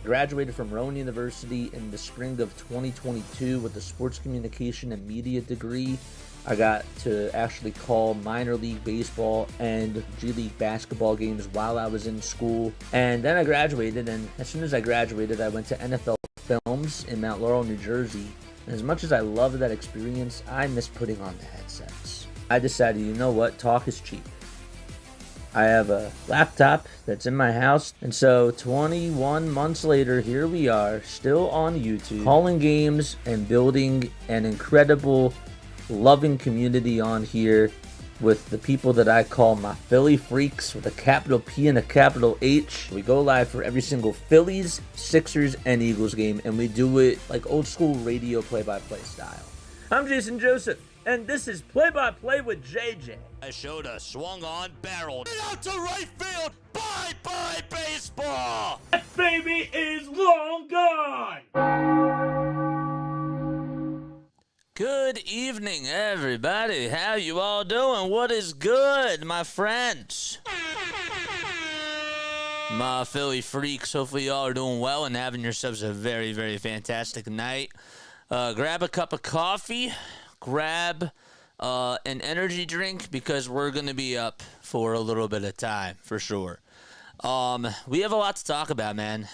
Graduated from Rowan University in the spring of 2022 with a sports communication and media degree. I got to actually call minor league baseball and G League basketball games while I was in school. And then I graduated, and as soon as I graduated, I went to NFL Films in Mount Laurel, New Jersey. And as much as I loved that experience, I miss putting on the headsets. I decided, you know what, talk is cheap. I have a laptop that's in my house, and so 21 months later, here we are, still on YouTube, calling games and building an incredible, loving community on here with the people that I call my Philly freaks with a capital P and a capital H. We go live for every single Phillies, Sixers, and Eagles game, and we do it like old school radio play-by-play style. I'm Jason Joseph, and this is Play-by-Play with JJ. I showed a swung on barrel out to right field. Bye-bye baseball. That baby is long gone. Good evening, everybody. How you all doing? What is good, my friends? My Philly freaks, hopefully y'all are doing well and having yourselves a very, very fantastic night. Grab a cup of coffee, grab an energy drink, because we're going to be up for a little bit of time, for sure. We have a lot to talk about, man.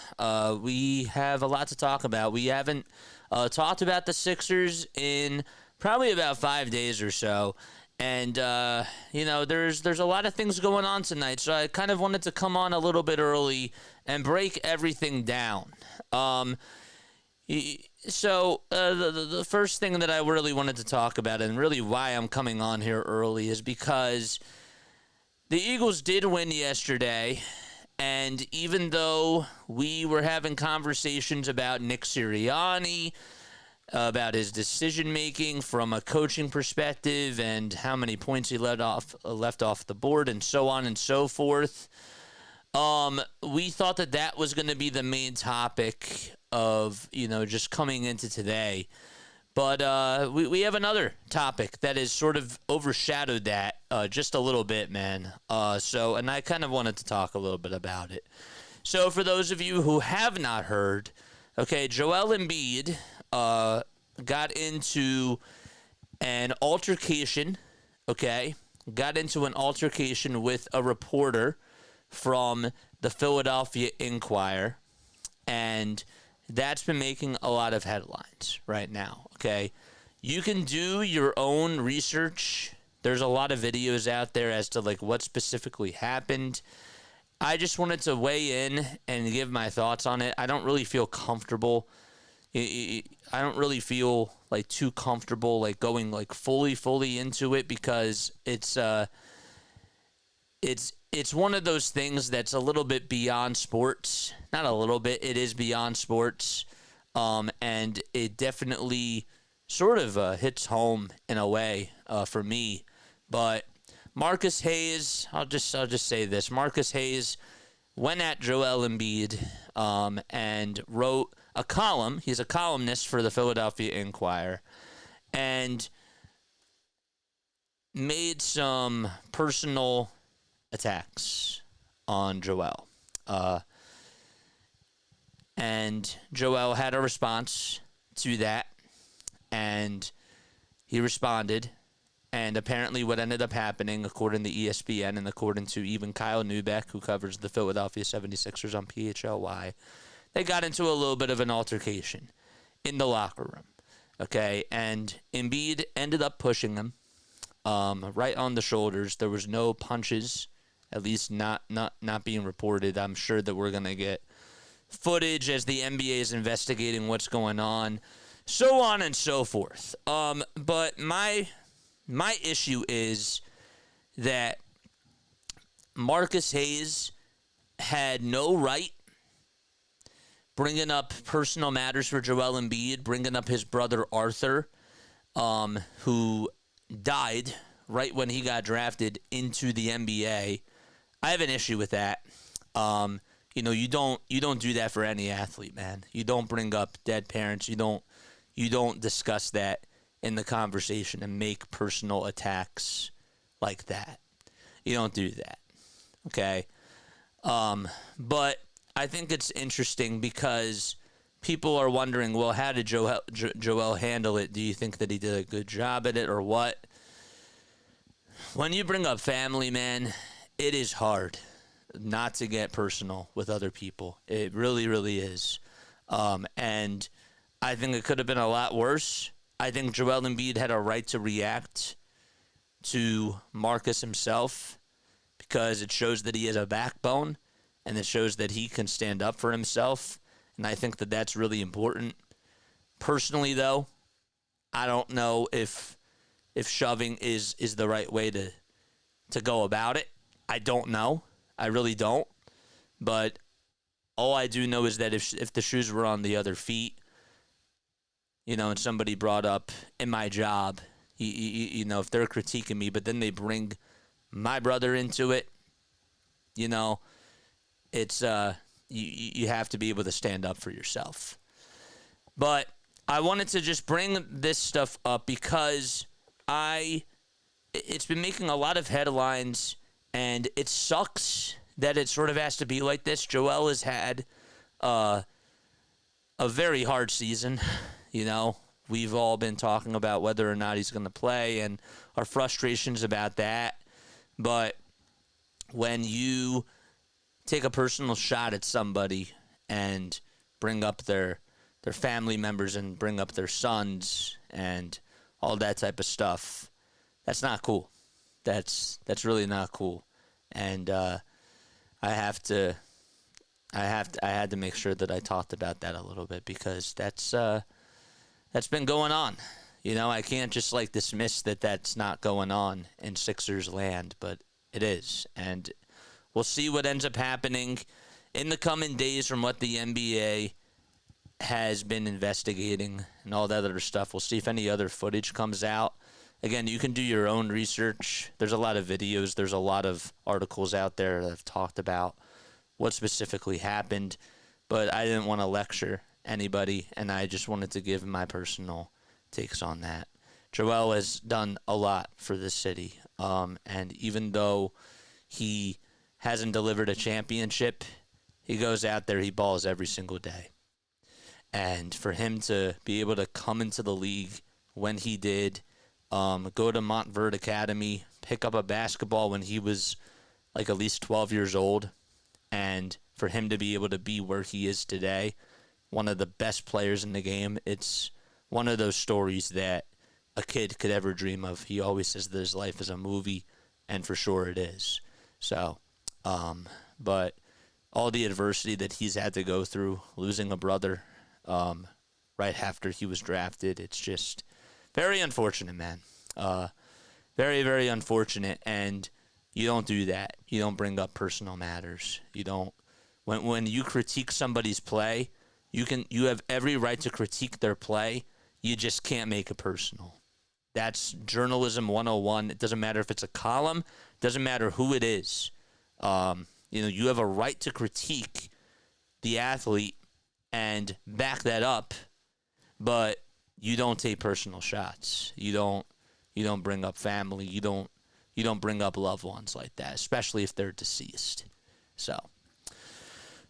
We have a lot to talk about. We haven't talked about the Sixers in probably about 5 days or so. And, there's a lot of things going on tonight, so I kind of wanted to come on a little bit early and break everything down. So the first thing that I really wanted to talk about, and really why I'm coming on here early, is because the Eagles did win yesterday, and even though we were having conversations about Nick Sirianni, about his decision-making from a coaching perspective and how many points he left off the board and so on and so forth, we thought that was going to be the main topic of, just coming into today. But we have another topic that has sort of overshadowed that just a little bit, man. And I kind of wanted to talk a little bit about it. So for those of you who have not heard, okay, Joel Embiid got into an altercation, with a reporter from the Philadelphia Inquirer, and that's been making a lot of headlines right now, okay? You can do your own research. There's a lot of videos out there as to, what specifically happened. I just wanted to weigh in and give my thoughts on it. I don't really feel comfortable. I don't really feel, too comfortable, going, fully into it, because it's one of those things that's a little bit beyond sports. Not a little bit. It is beyond sports. And it definitely sort of hits home in a way for me. But Marcus Hayes, I'll just say this. Marcus Hayes went at Joel Embiid and wrote a column. He's a columnist for the Philadelphia Inquirer. And made some personal attacks on Joel. And Joel had a response to that, and he responded. And apparently what ended up happening, according to ESPN and according to even Kyle Neubeck, who covers the Philadelphia 76ers on PHLY, they got into a little bit of an altercation in the locker room. Okay, and Embiid ended up pushing him right on the shoulders. There was no punches, at least not being reported. I'm sure that we're going to get footage as the NBA is investigating what's going on, so on and so forth. But my issue is that Marcus Hayes had no right bringing up personal matters for Joel Embiid, bringing up his brother Arthur, who died right when he got drafted into the NBA. I have an issue with that. You don't do that for any athlete, man. You don't bring up dead parents. You don't discuss that in the conversation and make personal attacks like that. You don't do that. Okay? But I think it's interesting because people are wondering, well, how did Joel handle it? Do you think that he did a good job at it or what? When you bring up family, man, it is hard not to get personal with other people. It really, really is. And I think it could have been a lot worse. I think Joel Embiid had a right to react to Marcus himself because it shows that he has a backbone and it shows that he can stand up for himself. And I think that that's really important. Personally, though, I don't know if shoving is the right way to go about it. I don't know. I really don't. But all I do know is that if the shoes were on the other feet, and somebody brought up in my job, if they're critiquing me, but then they bring my brother into it, it's you have to be able to stand up for yourself. But I wanted to just bring this stuff up because it's been making a lot of headlines, and it sucks that it sort of has to be like this. Joel has had a very hard season. We've all been talking about whether or not he's going to play and our frustrations about that. But when you take a personal shot at somebody and bring up their family members and bring up their sons and all that type of stuff, that's not cool. That's really not cool. And I had to make sure that I talked about that a little bit because that's been going on. I can't just dismiss that that's not going on in Sixers land, but it is. And we'll see what ends up happening in the coming days from what the NBA has been investigating and all that other stuff. We'll see if any other footage comes out. Again, you can do your own research. There's a lot of videos. There's a lot of articles out there that have talked about what specifically happened. But I didn't want to lecture anybody, and I just wanted to give my personal takes on that. Joel has done a lot for this city. And even though he hasn't delivered a championship, he goes out there, he balls every single day. And for him to be able to come into the league when he did, go to Montverde Academy, pick up a basketball when he was at least 12 years old, and for him to be able to be where he is today, one of the best players in the game, it's one of those stories that a kid could ever dream of. He always says that his life is a movie, and for sure it is. So, but all the adversity that he's had to go through, losing a brother right after he was drafted, it's just very unfortunate, man. Very, very unfortunate, and you don't do that. You don't bring up personal matters. You don't. When you critique somebody's play, you have every right to critique their play. You just can't make it personal. That's journalism 101. It doesn't matter if it's a column. It doesn't matter who it is. You have a right to critique the athlete and back that up, but you don't take personal shots. You don't bring up family. You don't bring up loved ones like that, especially if they're deceased. So,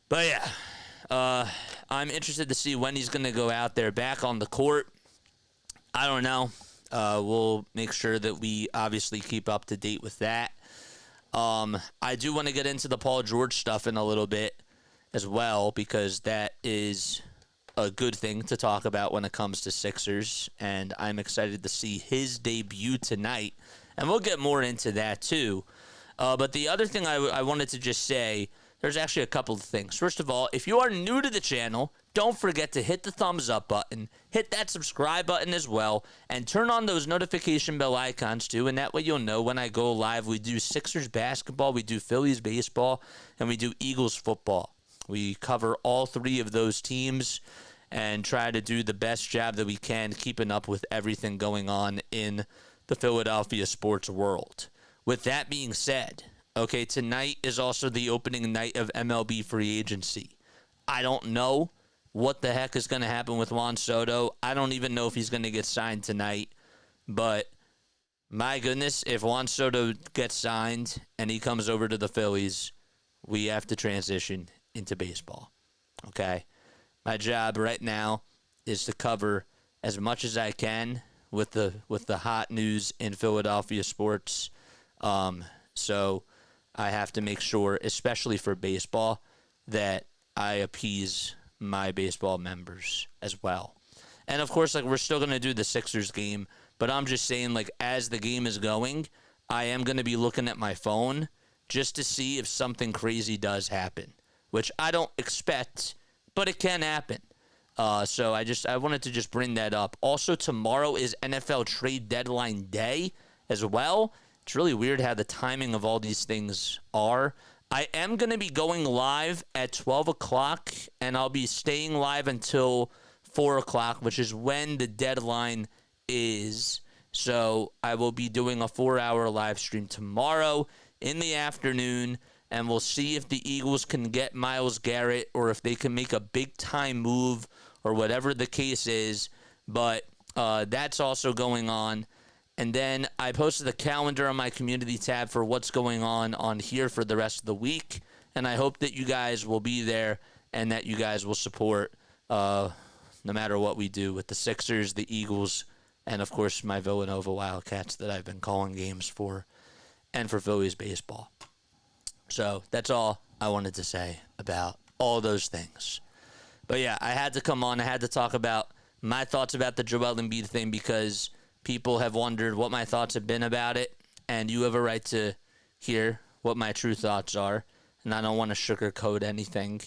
but yeah, I'm interested to see when he's going to go out there back on the court. I don't know. We'll make sure that we obviously keep up to date with that. I do want to get into the Paul George stuff in a little bit as well, because that is a good thing to talk about when it comes to Sixers, and I'm excited to see his debut tonight, and we'll get more into that too. But the other thing I wanted to just say, there's actually a couple of things. First of all, if you are new to the channel, don't forget to hit the thumbs up button, hit that subscribe button as well, and turn on those notification bell icons too, and that way you'll know when I go live. We do Sixers basketball, we do Phillies baseball, and we do Eagles football. We cover all three of those teams and try to do the best job that we can keeping up with everything going on in the Philadelphia sports world. With that being said, okay, tonight is also the opening night of MLB free agency. I don't know what the heck is going to happen with Juan Soto. I don't even know if he's going to get signed tonight. But my goodness, if Juan Soto gets signed and he comes over to the Phillies, we have to transition into baseball. Okay? My job right now is to cover as much as I can with the hot news in Philadelphia sports. So I have to make sure, especially for baseball, that I appease my baseball members as well. And of course, like, we're still going to do the Sixers game, but I'm just saying, like, as the game is going, I am going to be looking at my phone just to see if something crazy does happen, which I don't expect, but it can happen. So I wanted to just bring that up. Also, tomorrow is NFL trade deadline day as well. It's really weird how the timing of all these things are. I am going to be going live at 12 o'clock, and I'll be staying live until 4 o'clock, which is when the deadline is. So I will be doing a 4-hour live stream tomorrow in the afternoon, and we'll see if the Eagles can get Myles Garrett or if they can make a big-time move or whatever the case is. But that's also going on. And then I posted the calendar on my community tab for what's going on here for the rest of the week. And I hope that you guys will be there and that you guys will support no matter what we do with the Sixers, the Eagles, and, of course, my Villanova Wildcats that I've been calling games for, and for Phillies baseball. So that's all I wanted to say about all those things. But, yeah, I had to come on. I had to talk about my thoughts about the Joel Embiid thing because people have wondered what my thoughts have been about it, and you have a right to hear what my true thoughts are, and I don't want to sugarcoat anything,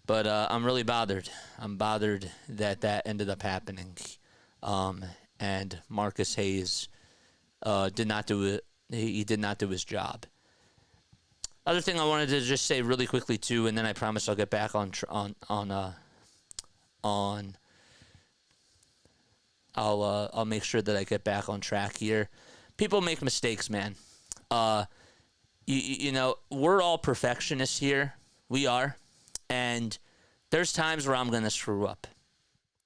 but I'm really bothered. I'm bothered that ended up happening, and Marcus Hayes did not do it. He did not do his job. Other thing I wanted to just say really quickly too, and then I promise I'll get back on. I'll make sure that I get back on track here. People make mistakes, man. You know, we're all perfectionists here. We are. And there's times where I'm going to screw up.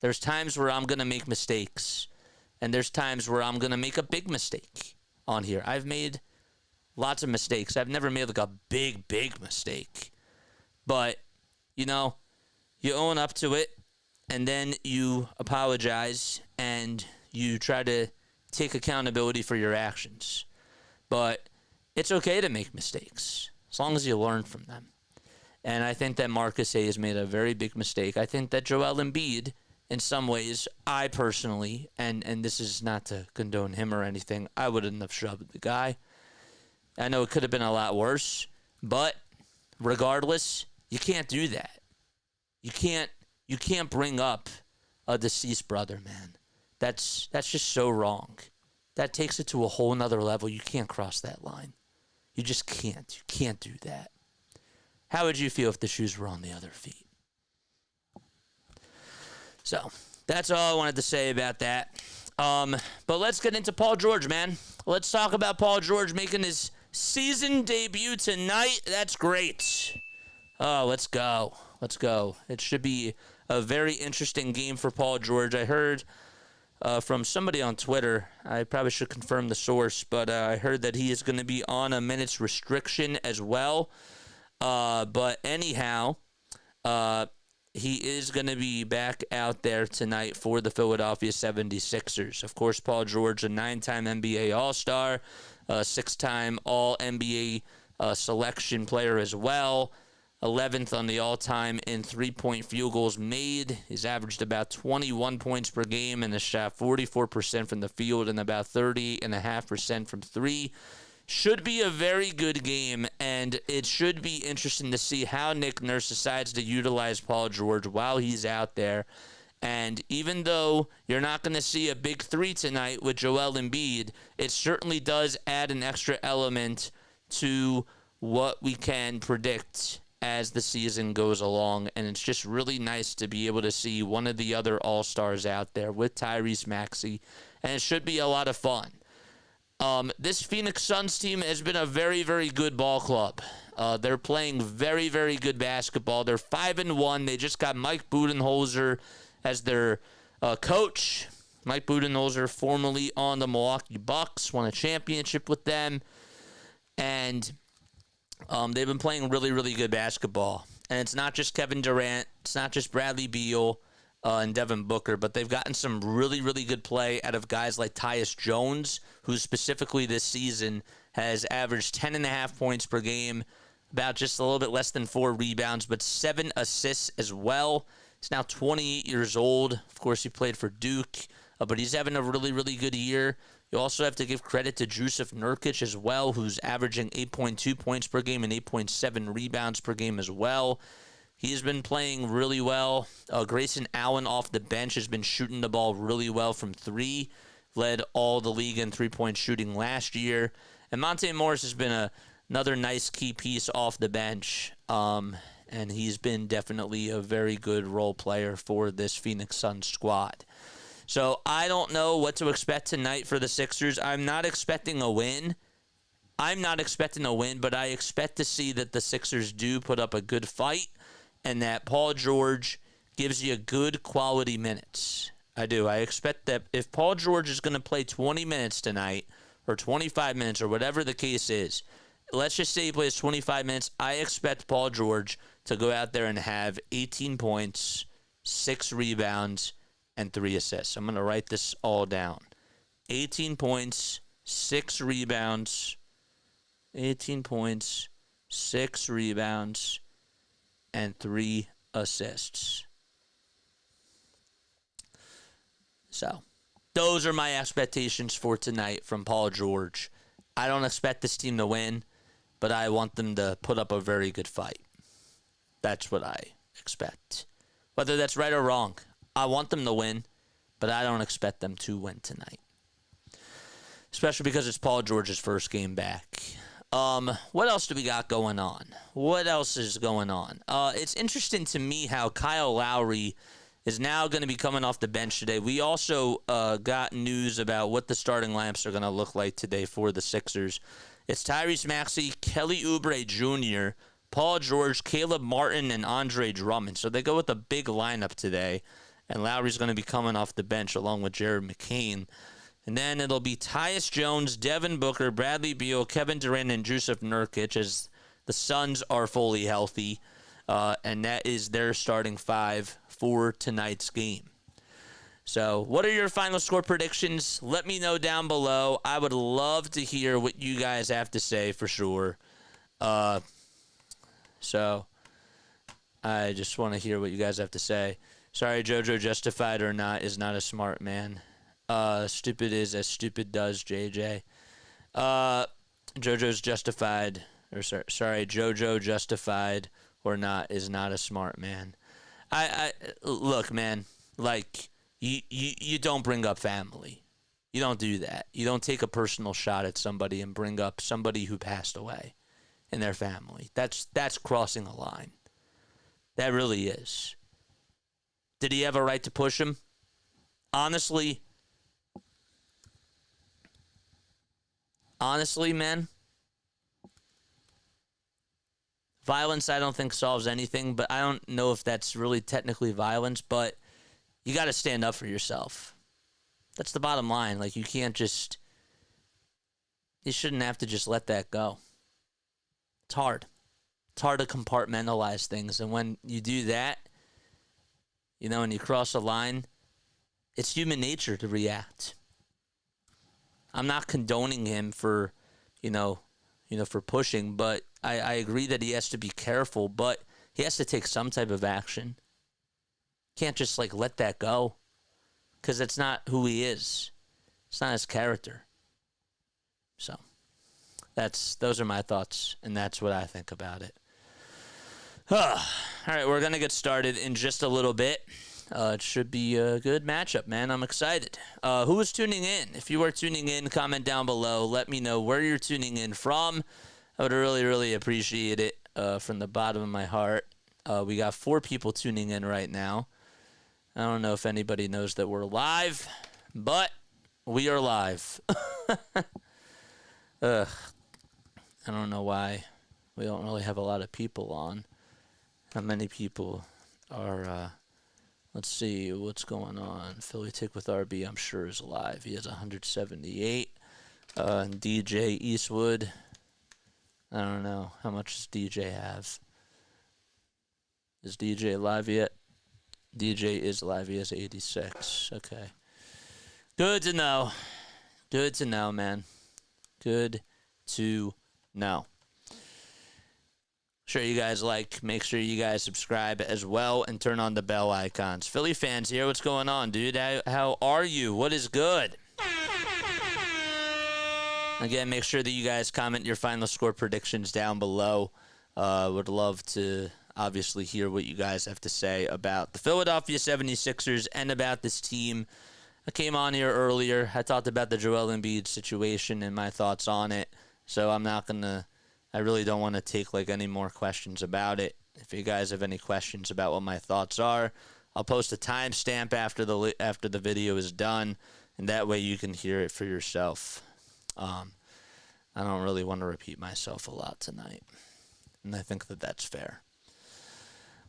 There's times where I'm going to make mistakes. And there's times where I'm going to make a big mistake on here. I've made lots of mistakes. I've never made like a big mistake. But, you know, you own up to it. And then you apologize and you try to take accountability for your actions. But it's okay to make mistakes as long as you learn from them. And I think that Marcus Hayes made a very big mistake. I think that Joel Embiid, in some ways, I personally, and this is not to condone him or anything, I wouldn't have shoved the guy. I know it could have been a lot worse, but regardless, you can't do that. You can't bring up a deceased brother, man. That's just so wrong. That takes it to a whole nother level. You can't cross that line. You just can't. You can't do that. How would you feel if the shoes were on the other feet? So, that's all I wanted to say about that. But let's get into Paul George, man. Let's talk about Paul George making his season debut tonight. That's great. Oh, let's go. Let's go. It should be a very interesting game for Paul George. I heard from somebody on Twitter, I probably should confirm the source, but I heard that he is going to be on a minutes restriction as well. But anyhow, he is going to be back out there tonight for the Philadelphia 76ers. Of course, Paul George, a 9-time NBA All-Star, a 6-time All-NBA selection player as well. 11th on the all-time in three-point field goals made. He's averaged about 21 points per game and has shot 44% from the field and about 30.5% from three. Should be a very good game, and it should be interesting to see how Nick Nurse decides to utilize Paul George while he's out there. And even though you're not going to see a big three tonight with Joel Embiid, it certainly does add an extra element to what we can predict as the season goes along, and it's just really nice to be able to see one of the other All-Stars out there with Tyrese Maxey, and it should be a lot of fun. This Phoenix Suns team has been a very, very good ball club. They're playing very, very good basketball. They're 5-1. They just got Mike Budenholzer as their coach. Mike Budenholzer, formerly on the Milwaukee Bucks, won a championship with them, and they've been playing really, really good basketball. And it's not just Kevin Durant. It's not just Bradley Beal and Devin Booker, but they've gotten some really, really good play out of guys like Tyus Jones, who specifically this season has averaged 10.5 points per game, about just a little bit less than 4 rebounds, but 7 assists as well. He's now 28 years old. Of course, he played for Duke, but he's having a really, really good year. You also have to give credit to Jusuf Nurkic as well, who's averaging 8.2 points per game and 8.7 rebounds per game as well. He's been playing really well. Grayson Allen off the bench has been shooting the ball really well from 3. Led all the league in three-point shooting last year. And Monte Morris has been another nice key piece off the bench. And he's been definitely a very good role player for this Phoenix Suns squad. So I don't know what to expect tonight for the Sixers. I'm not expecting a win. But I expect to see that the Sixers do put up a good fight and that Paul George gives you good quality minutes. I do. I expect that if Paul George is going to play 20 minutes tonight or 25 minutes or whatever the case is, let's just say he plays 25 minutes, I expect Paul George to go out there and have 18 points, 6 rebounds, and 3 assists. I'm going to write this all down. 18 points, 6 rebounds, 18 points, 6 rebounds, and 3 assists. So, those are my expectations for tonight from Paul George. I don't expect this team to win, but I want them to put up a very good fight. That's what I expect. Whether that's right or wrong, I want them to win, but I don't expect them to win tonight. Especially because it's Paul George's first game back. What else do we got going on? What else is going on? It's interesting to me how Kyle Lowry is now going to be coming off the bench today. We also got news about what the starting lineups are going to look like today for the Sixers. It's Tyrese Maxey, Kelly Oubre Jr., Paul George, Caleb Martin, and Andre Drummond. So they go with a big lineup today, and Lowry's going to be coming off the bench along with Jared McCain. And then it'll be Tyus Jones, Devin Booker, Bradley Beal, Kevin Durant, and Jusuf Nurkic as the Suns are fully healthy. And that is their starting 5 for tonight's game. So what are your final score predictions? Let me know down below. I would love to hear what you guys have to say for sure. So I just want to hear what you guys have to say. Sorry, JoJo, justified or not is not a smart man. Stupid is as stupid does, JJ. JoJo's justified, or sorry, JoJo justified or not is not a smart man. I look, man, like you don't bring up family. You don't do that. You don't take a personal shot at somebody and bring up somebody who passed away in their family. That's crossing a line. That really is. Did he have a right to push him? Honestly, man, violence I don't think solves anything, but I don't know if that's really technically violence, but you got to stand up for yourself. That's the bottom line. Like, you shouldn't have to just let that go. It's hard. It's hard to compartmentalize things, and when you do that, and you cross a line, it's human nature to react. I'm not condoning him for, for pushing, but I agree that he has to be careful, but he has to take some type of action. Can't just let that go, because it's not who he is. It's not his character. So those are my thoughts, and that's what I think about it. All right, we're going to get started in just a little bit. It should be a good matchup, man. I'm excited. Who is tuning in? If you are tuning in, comment down below. Let me know where you're tuning in from. I would really, really appreciate it from the bottom of my heart. We got 4 people tuning in right now. I don't know if anybody knows that we're live, but we are live. I don't know why we don't really have a lot of people on. How many people are... Let's see what's going on. Philly Tick with RB, I'm sure, is live. He has 178. And DJ Eastwood, I don't know. How much does DJ have? Is DJ live yet? DJ is live. He has 86. Okay. Good to know. Good to know, man. Good to know. Sure you guys like. Make sure you guys subscribe as well and turn on the bell icons. Philly fans here, what's going on, dude? How are you? What is good? Again, make sure that you guys comment your final score predictions down below. Would love to obviously hear what you guys have to say about the Philadelphia 76ers and about this team. I came on here earlier. I talked about the Joel Embiid situation and my thoughts on it. So I really don't want to take any more questions about it. If you guys have any questions about what my thoughts are, I'll post a timestamp after the video is done, and that way you can hear it for yourself. I don't really want to repeat myself a lot tonight, and I think that that's fair.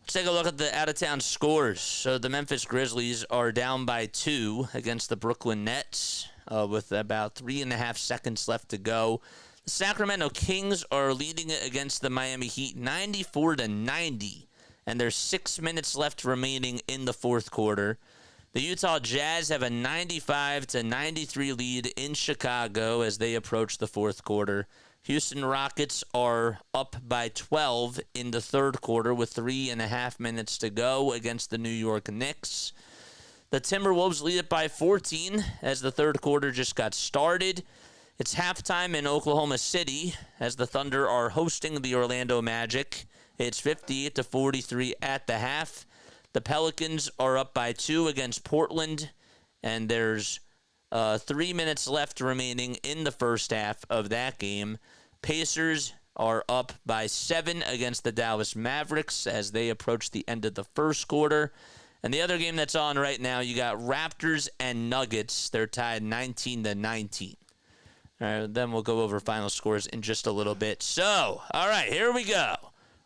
Let's take a look at the out-of-town scores. So the Memphis Grizzlies are down by 2 against the Brooklyn Nets with about 3.5 seconds left to go. The Sacramento Kings are leading it against the Miami Heat 94-90, and there's 6 minutes left remaining in the fourth quarter. The Utah Jazz have a 95-93 lead in Chicago as they approach the fourth quarter. Houston Rockets are up by 12 in the third quarter with 3.5 minutes to go against the New York Knicks. The Timberwolves lead it by 14 as the third quarter just got started. It's halftime in Oklahoma City as the Thunder are hosting the Orlando Magic. It's 58-43 at the half. The Pelicans are up by 2 against Portland, and there's 3 minutes left remaining in the first half of that game. Pacers are up by 7 against the Dallas Mavericks as they approach the end of the first quarter. And the other game that's on right now, you got Raptors and Nuggets. They're tied 19-19. All right, then we'll go over final scores in just a little bit. So, all right, here we go.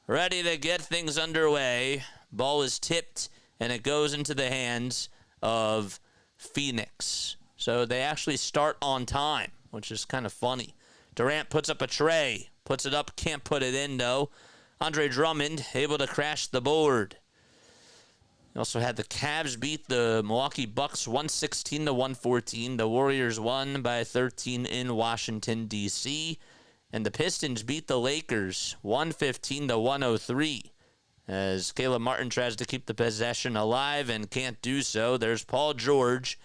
Ready to get things underway. Ball is tipped, and it goes into the hands of Phoenix. So they actually start on time, which is kind of funny. Durant puts up a tray, puts it up, can't put it in, though. Andre Drummond able to crash the board. You also had the Cavs beat the Milwaukee Bucks 116-114. The Warriors won by 13 in Washington, D.C., and the Pistons beat the Lakers 115-103. As Caleb Martin tries to keep the possession alive and can't do so. There's Paul George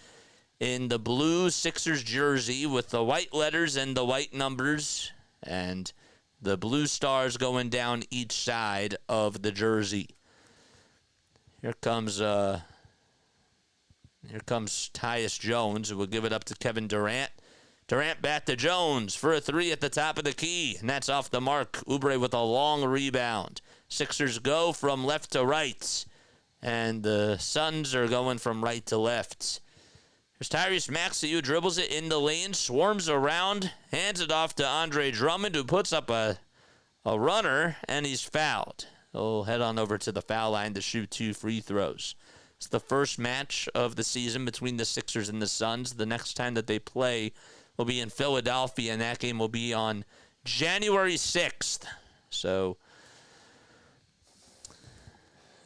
in the blue Sixers jersey with the white letters and the white numbers, and the blue stars going down each side of the jersey. Here comes Tyus Jones, who will give it up to Kevin Durant. Durant back to Jones for a 3 at the top of the key, and that's off the mark. Oubre with a long rebound. Sixers go from left to right, and the Suns are going from right to left. Here's Tyrese Maxey, who dribbles it in the lane, swarms around, hands it off to Andre Drummond, who puts up a runner, and he's fouled. He'll head on over to the foul line to shoot 2 free throws. It's the first match of the season between the Sixers and the Suns. The next time that they play will be in Philadelphia, and that game will be on January 6th. So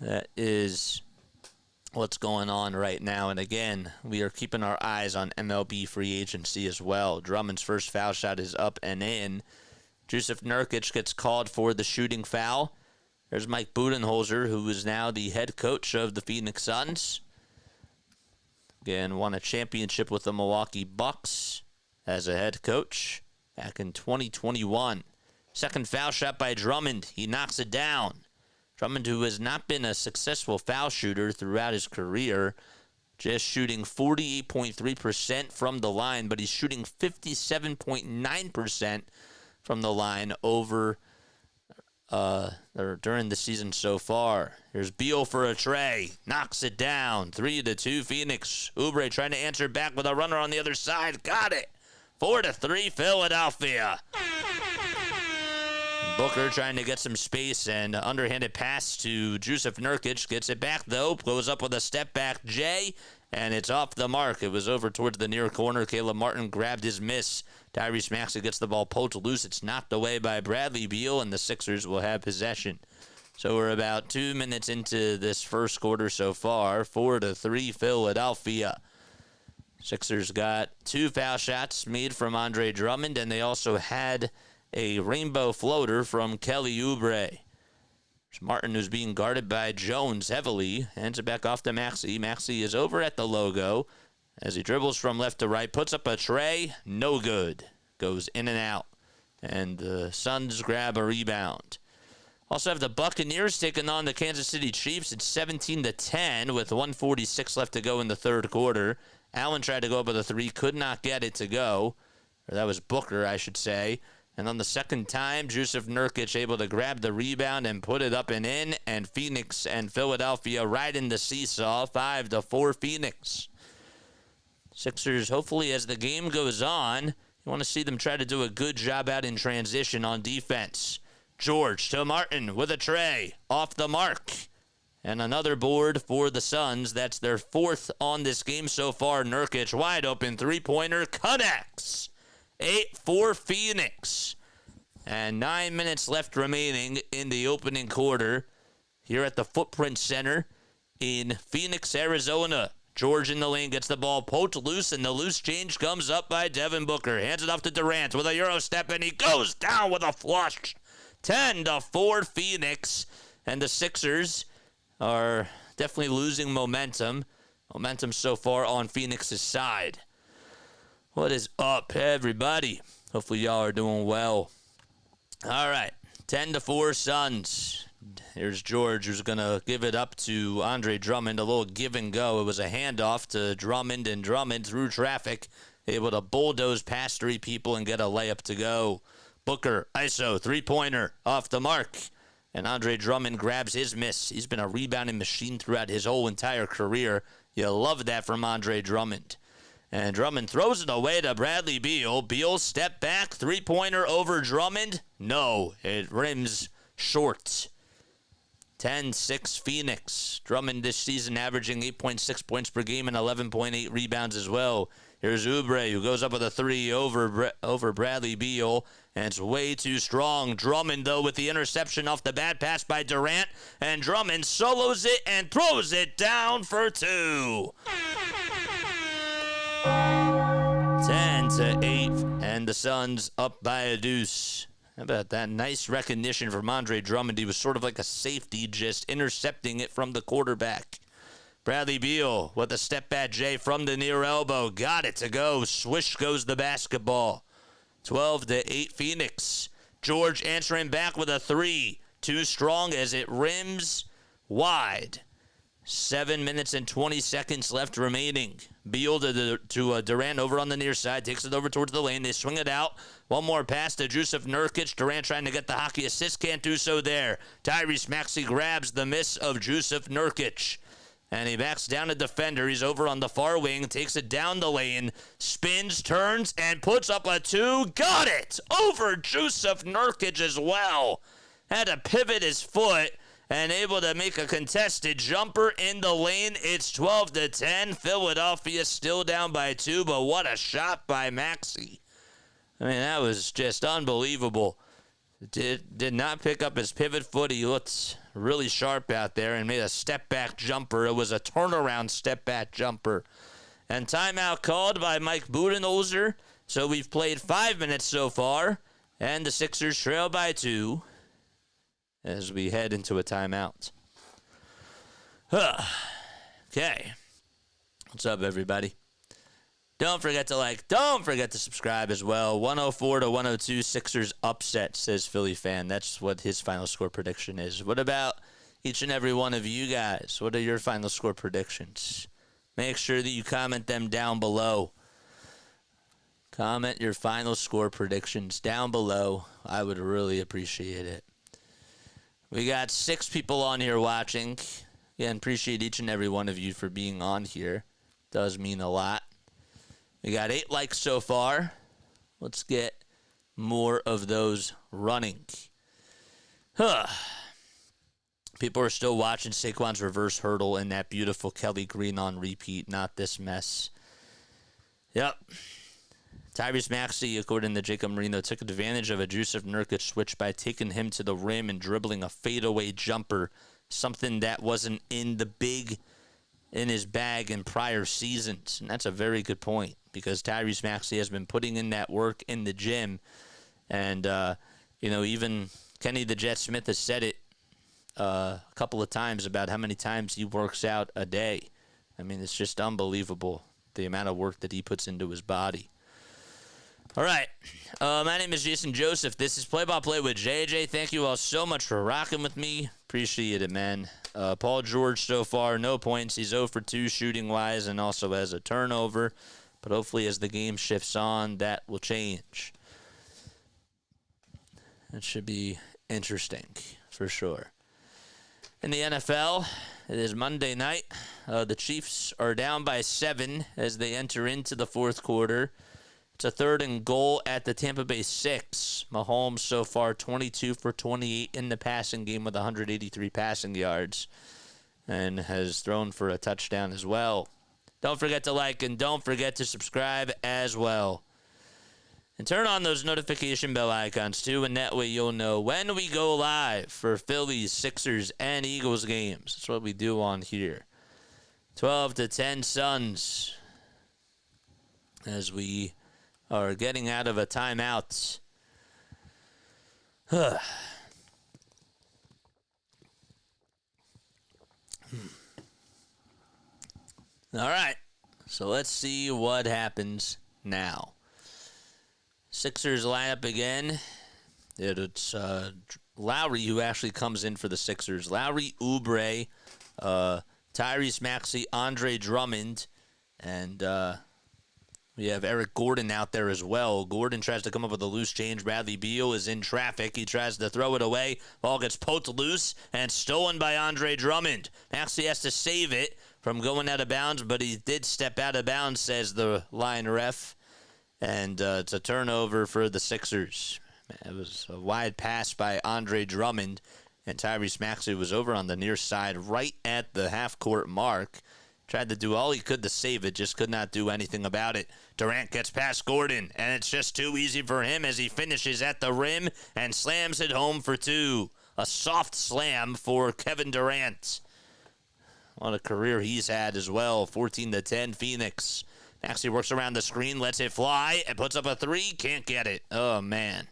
that is what's going on right now. And again, we are keeping our eyes on MLB free agency as well. Drummond's first foul shot is up and in. Jusuf Nurkic gets called for the shooting foul. There's Mike Budenholzer, who is now the head coach of the Phoenix Suns. Again, won a championship with the Milwaukee Bucks as a head coach back in 2021. Second foul shot by Drummond. He knocks it down. Drummond, who has not been a successful foul shooter throughout his career, just shooting 48.3% from the line, but he's shooting 57.9% from the line during the season so far. Here's Beal for a tray. Knocks it down. 3-2 Phoenix. Oubre trying to answer back with a runner on the other side. Got it. 4-3 Philadelphia. Booker trying to get some space and underhanded pass to Jusuf Nurkic. Gets it back, though. Goes up with a step-back J, and it's off the mark. It was over towards the near corner. Caleb Martin grabbed his miss. Tyrese Maxey gets the ball poked loose. It's knocked away by Bradley Beal, and the Sixers will have possession. So we're about 2 minutes into this first quarter so far. 4-3 Philadelphia. Sixers got 2 foul shots made from Andre Drummond, and they also had a rainbow floater from Kelly Oubre. Martin, who's being guarded by Jones heavily, hands it back off to Maxey. Maxey is over at the logo as he dribbles from left to right, puts up a tray, no good. Goes in and out, and the Suns grab a rebound. Also have the Buccaneers taking on the Kansas City Chiefs. It's 17-10 with 1:46 left to go in the third quarter. Allen tried to go up with a 3, could not get it to go. Or that was Booker, I should say. And on the second time, Jusuf Nurkic able to grab the rebound and put it up and in. And Phoenix and Philadelphia right in the seesaw, 5-4 Phoenix. Sixers, hopefully as the game goes on, you want to see them try to do a good job out in transition on defense. George to Martin with a tray, off the mark. And another board for the Suns. That's their 4th on this game so far. Nurkic wide open, three-pointer, connects. 8-4 Phoenix. And 9 minutes left remaining in the opening quarter here at the Footprint Center in Phoenix, Arizona. George in the lane gets the ball poked loose, and the loose change comes up by Devin Booker. Hands it off to Durant with a Euro step, and he goes down with a flush. 10-4 Phoenix. And the Sixers are definitely losing momentum. Momentum so far on Phoenix's side. What is up, everybody? Hopefully y'all are doing well. All right, 10-4 Suns. Here's George, who's going to give it up to Andre Drummond. A little give and go. It was a handoff to Drummond, and Drummond through traffic, able to bulldoze past 3 people and get a layup to go. Booker, ISO, three-pointer, off the mark. And Andre Drummond grabs his miss. He's been a rebounding machine throughout his whole entire career. You love that from Andre Drummond. And Drummond throws it away to Bradley Beal. Beal step back, three-pointer over Drummond. No, it rims short. 10-6 Phoenix. Drummond this season averaging 8.6 points per game and 11.8 rebounds as well. Here's Oubre, who goes up with a 3 over Bradley Beal, and it's way too strong. Drummond, though, with the interception off the bad pass by Durant, and Drummond solos it and throws it down for 2. 10-8, and the Suns up by a deuce. How about that? Nice recognition from Andre Drummond. He was sort of like a safety, just intercepting it from the quarterback. Bradley Beal with a step-back J from the near elbow. Got it to go. Swish goes the basketball. 12-8 Phoenix. George answering back with a 3. Too strong as it rims wide. 7 minutes and 20 seconds left remaining. Beal to Durant over on the near side. Takes it over towards the lane. They swing it out. One more pass to Jusuf Nurkic. Durant trying to get the hockey assist. Can't do so there. Tyrese Maxey grabs the miss of Jusuf Nurkic. And he backs down a defender. He's over on the far wing. Takes it down the lane. Spins, turns, and puts up a 2. Got it! Over Jusuf Nurkic as well. Had to pivot his foot. And able to make a contested jumper in the lane. It's 12-10. Philadelphia still down by 2, but what a shot by Maxey. I mean, that was just unbelievable. Did not pick up his pivot foot. He looked really sharp out there and made a step-back jumper. It was a turnaround step-back jumper. And timeout called by Mike Budenholzer. So we've played 5 minutes so far, and the Sixers trail by 2. As we head into a timeout. Okay. What's up, everybody? Don't forget to like. Don't forget to subscribe as well. 104-102 Sixers upset, says Philly fan. That's what his final score prediction is. What about each and every one of you guys? What are your final score predictions? Make sure that you comment them down below. Comment your final score predictions down below. I would really appreciate it. We got 6 people on here watching. Again, appreciate each and every one of you for being on here. Does mean a lot. We got 8 likes so far. Let's get more of those running. People are still watching Saquon's reverse hurdle and that beautiful Kelly Green on repeat. Not this mess. Yep. Tyrese Maxey, according to Jacob Marino, took advantage of a Jusuf Nurkic switch by taking him to the rim and dribbling a fadeaway jumper, something that wasn't in his bag in prior seasons. And that's a very good point, because Tyrese Maxey has been putting in that work in the gym. And, even Kenny the Jet Smith has said it a couple of times about how many times he works out a day. I mean, it's just unbelievable, the amount of work that he puts into his body. All right. My name is Jason Joseph. This is Play-by-Play with JJ. Thank you all so much for rocking with me. Appreciate it, man. Paul George so far, no points. He's 0 for 2 shooting-wise and also has a turnover. But hopefully as the game shifts on, that will change. It should be interesting, for sure. In the NFL, it is Monday night. The Chiefs are down by 7 as they enter into the fourth quarter. It's a 3rd and goal at the Tampa Bay 6. Mahomes so far 22 for 28 in the passing game with 183 passing yards and has thrown for a touchdown as well. Don't forget to like and don't forget to subscribe as well. And turn on those notification bell icons too, and that way you'll know when we go live for Phillies, Sixers, and Eagles games. That's what we do on here. 12-10 Suns as we are getting out of a timeout. All right, so let's see what happens now. Sixers line up again. It's Lowry who actually comes in for the Sixers. Lowry, Oubre, Tyrese Maxey, Andre Drummond, and we have Eric Gordon out there as well. Gordon tries to come up with a loose change. Bradley Beal is in traffic. He tries to throw it away. Ball gets poked loose and stolen by Andre Drummond. Maxey has to save it from going out of bounds, but he did step out of bounds, says the line ref. And it's a turnover for the Sixers. It was a wide pass by Andre Drummond, and Tyrese Maxey was over on the near side right at the half-court mark. Tried to do all he could to save it, just could not do anything about it. Durant gets past Gordon, and it's just too easy for him as he finishes at the rim and slams it home for 2. A soft slam for Kevin Durant. What a career he's had as well. 14-10 Phoenix. Maxey works around the screen, lets it fly, and puts up a 3. Can't get it. Oh, man.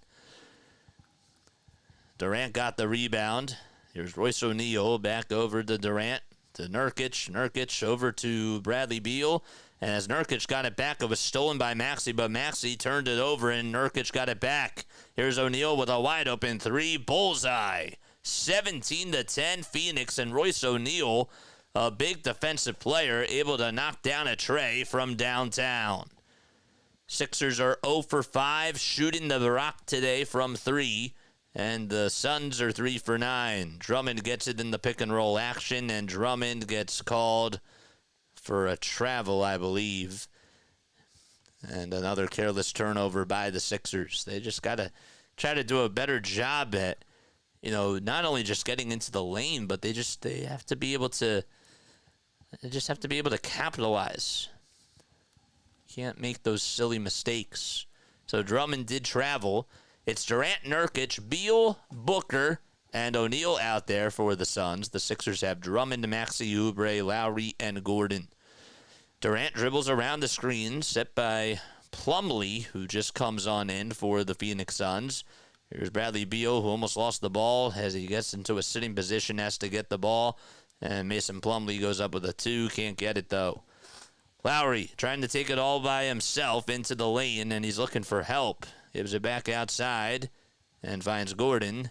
Durant got the rebound. Here's Royce O'Neal back over to Durant, to Nurkic. Nurkic over to Bradley Beal. And as Nurkic got it back, it was stolen by Maxey, but Maxey turned it over, and Nurkic got it back. Here's O'Neal with a wide-open 3. Bullseye. 17-10 Phoenix, and Royce O'Neal, a big defensive player, able to knock down a tray from downtown. Sixers are 0 for 5, shooting the rock today from 3. And the Suns are 3 for 9. Drummond gets it in the pick-and-roll action, and Drummond gets called for a travel, I believe. And another careless turnover by the Sixers. They just got to try to do a better job at, not only just getting into the lane, but they have to be able to capitalize. Can't make those silly mistakes. So Drummond did travel. It's Durant, Nurkic, Beal, Booker, and O'Neal out there for the Suns. The Sixers have Drummond, Maxey, Oubre, Lowry, and Gordon. Durant dribbles around the screen, set by Plumlee, who just comes on in for the Phoenix Suns. Here's Bradley Beal, who almost lost the ball as he gets into a sitting position, has to get the ball. And Mason Plumlee goes up with a 2, can't get it though. Lowry trying to take it all by himself into the lane, and he's looking for help. Gives it back outside and finds Gordon.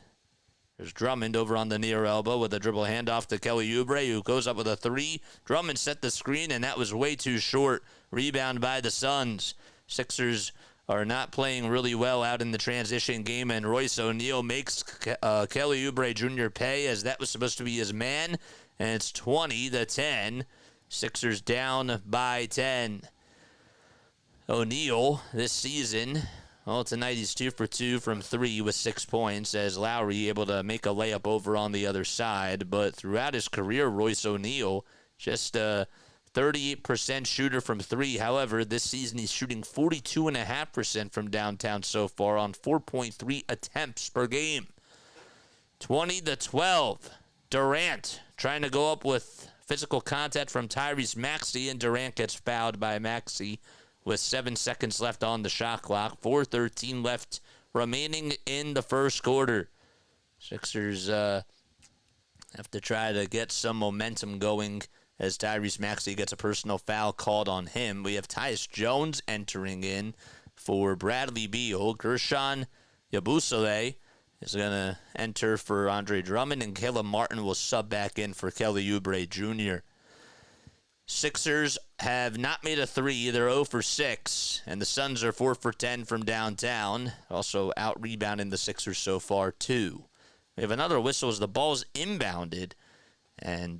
There's Drummond over on the near elbow with a dribble handoff to Kelly Oubre, who goes up with a 3. Drummond set the screen, and that was way too short. Rebound by the Suns. Sixers are not playing really well out in the transition game, and Royce O'Neal makes Kelly Oubre Jr. pay, as that was supposed to be his man, and it's 20-10. Sixers down by 10. O'Neal this season, tonight he's 2 for 2 from 3 with 6 points, as Lowry able to make a layup over on the other side. But throughout his career, Royce O'Neal just 38% shooter from three. However, this season he's shooting 42.5% from downtown so far on 4.3 attempts per game. 20-12. Durant trying to go up with physical contact from Tyrese Maxey, and Durant gets fouled by Maxey with 7 seconds left on the shot clock. 4:13 left remaining in the first quarter. Sixers have to try to get some momentum going as Tyrese Maxey gets a personal foul called on him. We have Tyus Jones entering in for Bradley Beal. Gershon Yabusele is going to enter for Andre Drummond, and Caleb Martin will sub back in for Kelly Oubre Jr. Sixers have not made a three. They're 0 for 6, and the Suns are 4 for 10 from downtown. Also out-rebounding the Sixers so far, too. We have another whistle as the ball's inbounded, and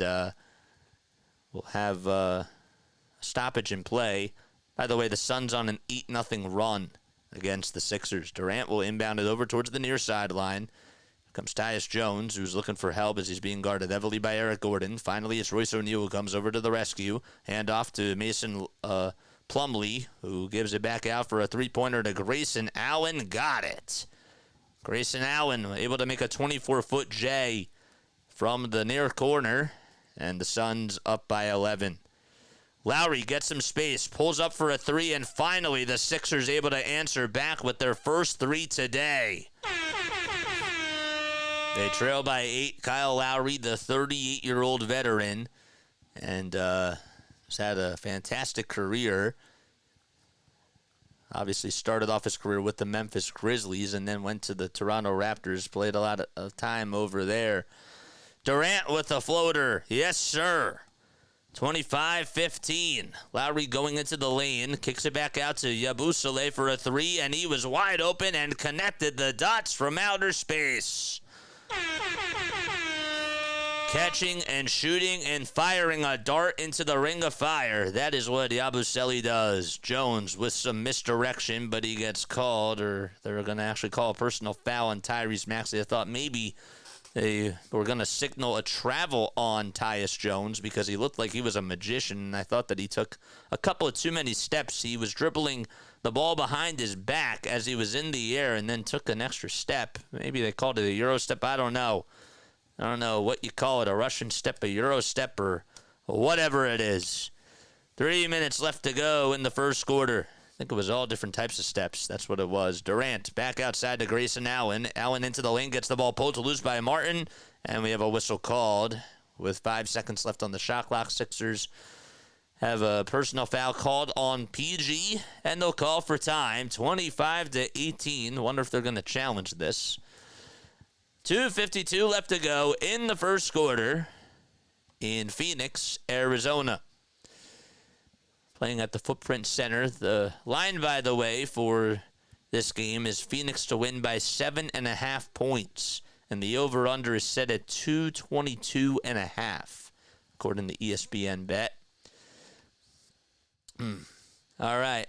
we'll have a stoppage in play. By the way, the Suns on an 8-0 run against the Sixers. Durant will inbound it over towards the near sideline. Here comes Tyus Jones, who's looking for help as he's being guarded heavily by Eric Gordon. Finally, it's Royce O'Neal who comes over to the rescue. Hand off to Mason Plumlee, who gives it back out for a three-pointer to Grayson Allen. Got it. Grayson Allen able to make a 24-foot J from the near corner, and the Suns up by 11. Lowry gets some space, pulls up for a three, and finally the Sixers able to answer back with their first three today. They trail by 8. Kyle Lowry, the 38-year-old veteran, and has had a fantastic career. Obviously started off his career with the Memphis Grizzlies and then went to the Toronto Raptors, played a lot of time over there. Durant with a floater. Yes, sir. 25-15. Lowry going into the lane, kicks it back out to Yabusele for a three, and he was wide open and connected the dots from outer space. Catching and shooting and firing a dart into the ring of fire. That is what Yabusele does. Jones with some misdirection, but he gets called, or they're going to actually call a personal foul on Tyrese Maxey. I thought maybe they were going to signal a travel on Tyus Jones because he looked like he was a magician, and I thought that he took a couple of too many steps. He was dribbling the ball behind his back as he was in the air and then took an extra step. Maybe they called it a Euro step. I don't know. I don't know what you call it, a Russian step, a Euro step, or whatever it is. 3 minutes left to go in the first quarter. I think it was all different types of steps. That's what it was. Durant back outside to Grayson Allen. Allen into the lane, gets the ball pulled to loose by Martin, and we have a whistle called with 5 seconds left on the shot clock. Sixers have a personal foul called on PG, and they'll call for time. 25-18. Wonder if they're going to challenge this. 2:52 left to go in the first quarter in Phoenix, Arizona. Playing at the Footprint Center. The line, by the way, for this game is Phoenix to win by 7.5 points. And the over-under is set at 222.5, according to ESPN Bet. All right.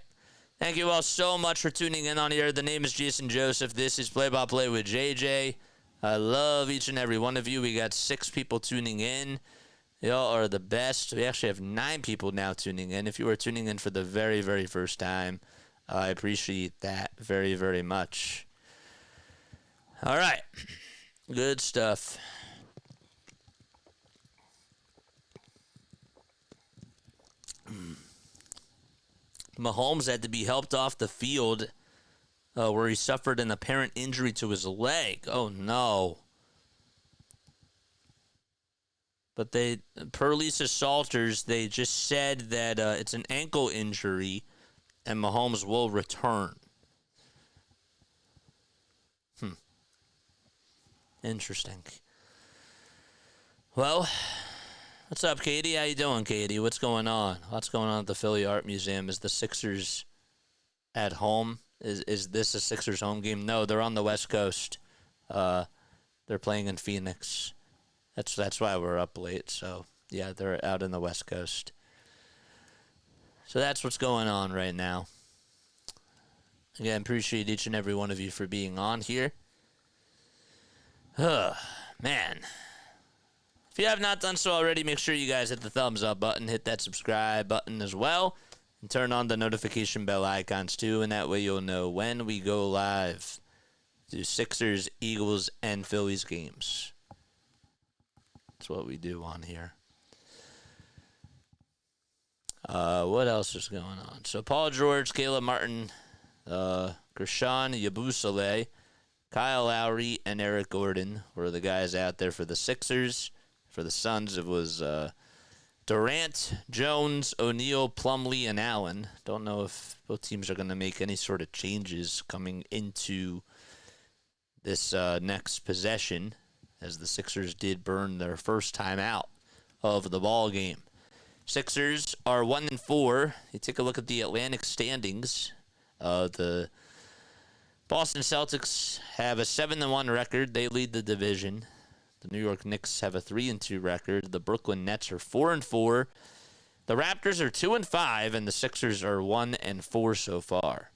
Thank you all so much for tuning in on here. The name is Jason Joseph. This is Play-by-Play with JJ. I love each and every one of you. We got 6 people tuning in. Y'all are the best. We actually have 9 people now tuning in. If you are tuning in for the very, very first time, I appreciate that very, very much. All right. Good stuff. Mahomes had to be helped off the field where he suffered an apparent injury to his leg. Oh, no. But per Lisa Salters, they just said that it's an ankle injury and Mahomes will return. Interesting. Well, what's up, Katie? How you doing, Katie? What's going on? What's going on at the Philly Art Museum? Is the Sixers at home? Is this a Sixers home game? No, they're on the West Coast. They're playing in Phoenix. That's why we're up late. So, yeah, they're out in the West Coast. So that's what's going on right now. Again, appreciate each and every one of you for being on here. Man. If you have not done so already, make sure you guys hit the thumbs up button, hit that subscribe button as well, and turn on the notification bell icons too, and that way you'll know when we go live to Sixers, Eagles, and Phillies games. That's what we do on here. What else is going on? So Paul George, Caleb Martin, Gershon Yabusele, Kyle Lowry, and Eric Gordon were the guys out there for the Sixers. For the Suns, it was Durant, Jones, O'Neal, Plumlee, and Allen. Don't know if both teams are going to make any sort of changes coming into this next possession, as the Sixers did burn their first time out of the ball game. Sixers are 1-4. You take a look at the Atlantic standings. The Boston Celtics have a 7-1 record. They lead the division. The New York Knicks have a 3-2 record. The Brooklyn Nets are 4-4. The Raptors are 2-5, and the Sixers are 1-4 so far.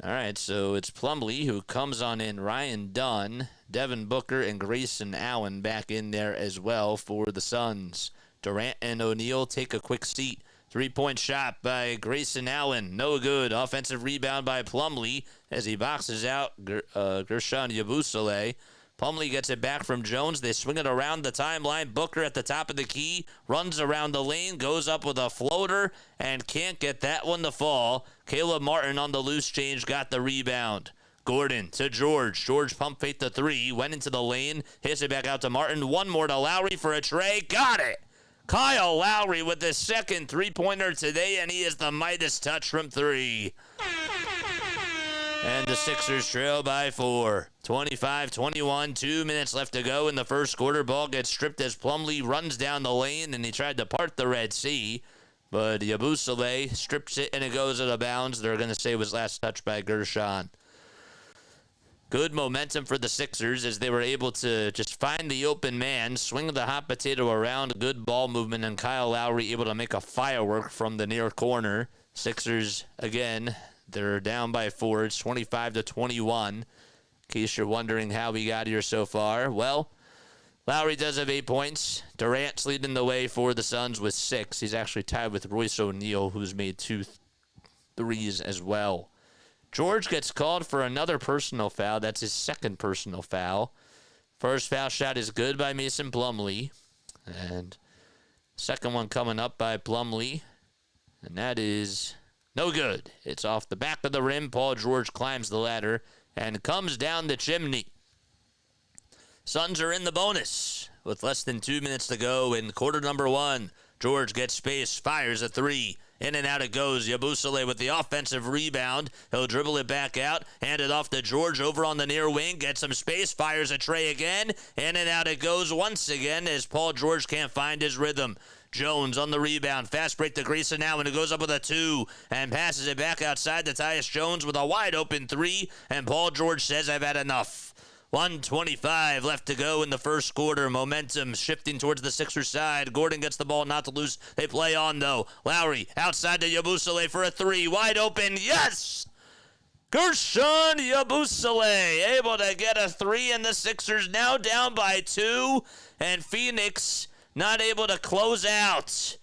All right, so it's Plumlee who comes on in. Ryan Dunn, Devin Booker, and Grayson Allen back in there as well for the Suns. Durant and O'Neal take a quick seat. 3-point shot by Grayson Allen. No good. Offensive rebound by Plumlee as he boxes out Gershon Yabusele. Plumlee gets it back from Jones. They swing it around the timeline. Booker at the top of the key. Runs around the lane. Goes up with a floater and can't get that one to fall. Caleb Martin on the loose change got the rebound. Gordon to George. George pump fake the three. Went into the lane. Hits it back out to Martin. One more to Lowry for a tray. Got it. Kyle Lowry with the second three-pointer today, and he is the Midas touch from three. And the Sixers trail by 4. 25-21, 2 minutes left to go in the first quarter. Ball gets stripped as Plumlee runs down the lane, and he tried to part the Red Sea. But Yabusele strips it, and it goes out of bounds. They're going to say it was last touched by Gershon. Good momentum for the Sixers as they were able to just find the open man, swing the hot potato around, good ball movement, and Kyle Lowry able to make a firework from the near corner. Sixers, again, they're down by 4. It's 25-21. In case you're wondering how we got here so far, well, Lowry does have 8 points. Durant's leading the way for the Suns with 6. He's actually tied with Royce O'Neal, who's made 2 threes as well. George gets called for another personal foul. That's his second personal foul. First foul shot is good by Mason Plumlee. And second one coming up by Plumlee. And that is no good. It's off the back of the rim. Paul George climbs the ladder and comes down the chimney. Suns are in the bonus with less than 2 minutes to go in quarter number 1. George gets space, fires a three. In and out it goes. Yabusele with the offensive rebound. He'll dribble it back out. Hand it off to George over on the near wing. Gets some space. Fires a tray again. In and out it goes once again as Paul George can't find his rhythm. Jones on the rebound. Fast break to Grayson now, and it goes up with a 2 and passes it back outside to Tyus Jones with a wide open 3. And Paul George says, I've had enough. 1:25 left to go in the first quarter. Momentum shifting towards the Sixers side. Gordon gets the ball not to lose. They play on, though. Lowry outside to Yabusele for a 3. Wide open. Yes! Gershon Yabusele able to get a 3, and the Sixers now down by 2. And Phoenix not able to close out.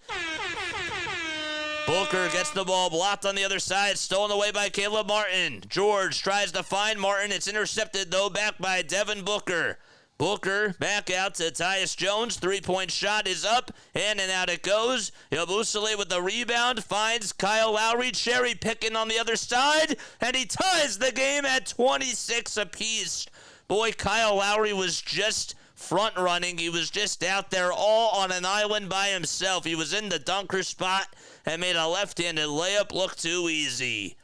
Booker gets the ball blocked on the other side, stolen away by Caleb Martin. George tries to find Martin. It's intercepted, though, back by Devin Booker. Booker back out to Tyus Jones. 3-point shot is up, in and out it goes. Yabusele with the rebound finds Kyle Lowry cherry picking on the other side, and he ties the game at 26 apiece. Boy, Kyle Lowry was just front running. He was just out there all on an island by himself. He was in the dunker spot and made a left-handed layup look too easy.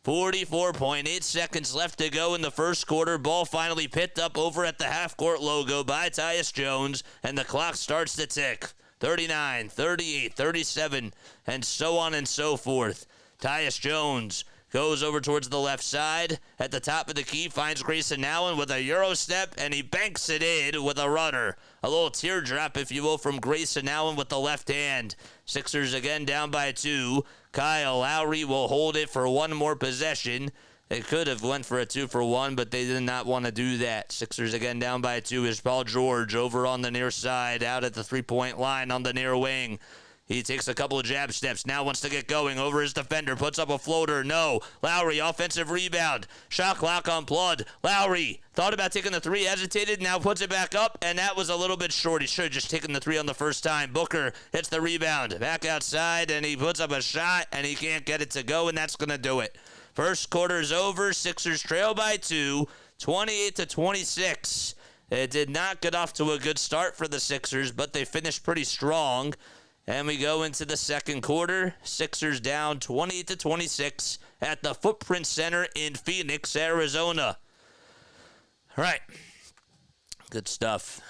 44.8 seconds left to go in the first quarter. Ball finally picked up over at the half-court logo by Tyus Jones, and the clock starts to tick. 39, 38, 37, and so on and so forth. Tyus Jones goes over towards the left side. At the top of the key, finds Grayson Allen with a Euro step, and he banks it in with a runner. A little teardrop, if you will, from Grayson Allen with the left hand. Sixers again down by 2. Kyle Lowry will hold it for one more possession. They could have went for a 2-for-1, but they did not want to do that. Sixers again down by 2 is Paul George over on the near side, out at the three-point line on the near wing. He takes a couple of jab steps, now wants to get going over his defender, puts up a floater, no. Lowry, offensive rebound, shot clock on Blood. Lowry thought about taking the 3, hesitated, now puts it back up, and that was a little bit short. He should have just taken the 3 on the first time. Booker hits the rebound, back outside, and he puts up a shot, and he can't get it to go, and that's going to do it. First quarter's over, Sixers trail by 2, 28-26. It did not get off to a good start for the Sixers, but they finished pretty strong. And we go into the second quarter. Sixers down 20-26 at the Footprint Center in Phoenix, Arizona. All right. Good stuff.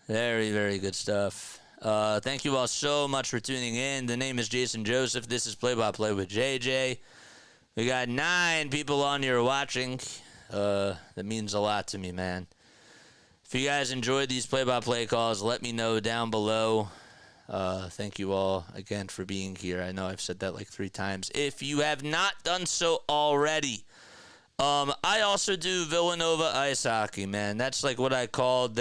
Very, very good stuff. Thank you all so much for tuning in. The name is Jason Joseph. This is Play by Play with JJ. We got 9 people on here watching. That means a lot to me, man. If you guys enjoyed these play-by-play calls, let me know down below. Thank you all again for being here. I know I've said that like 3 times. If you have not done so already, I also do Villanova ice hockey, man. That's like what I called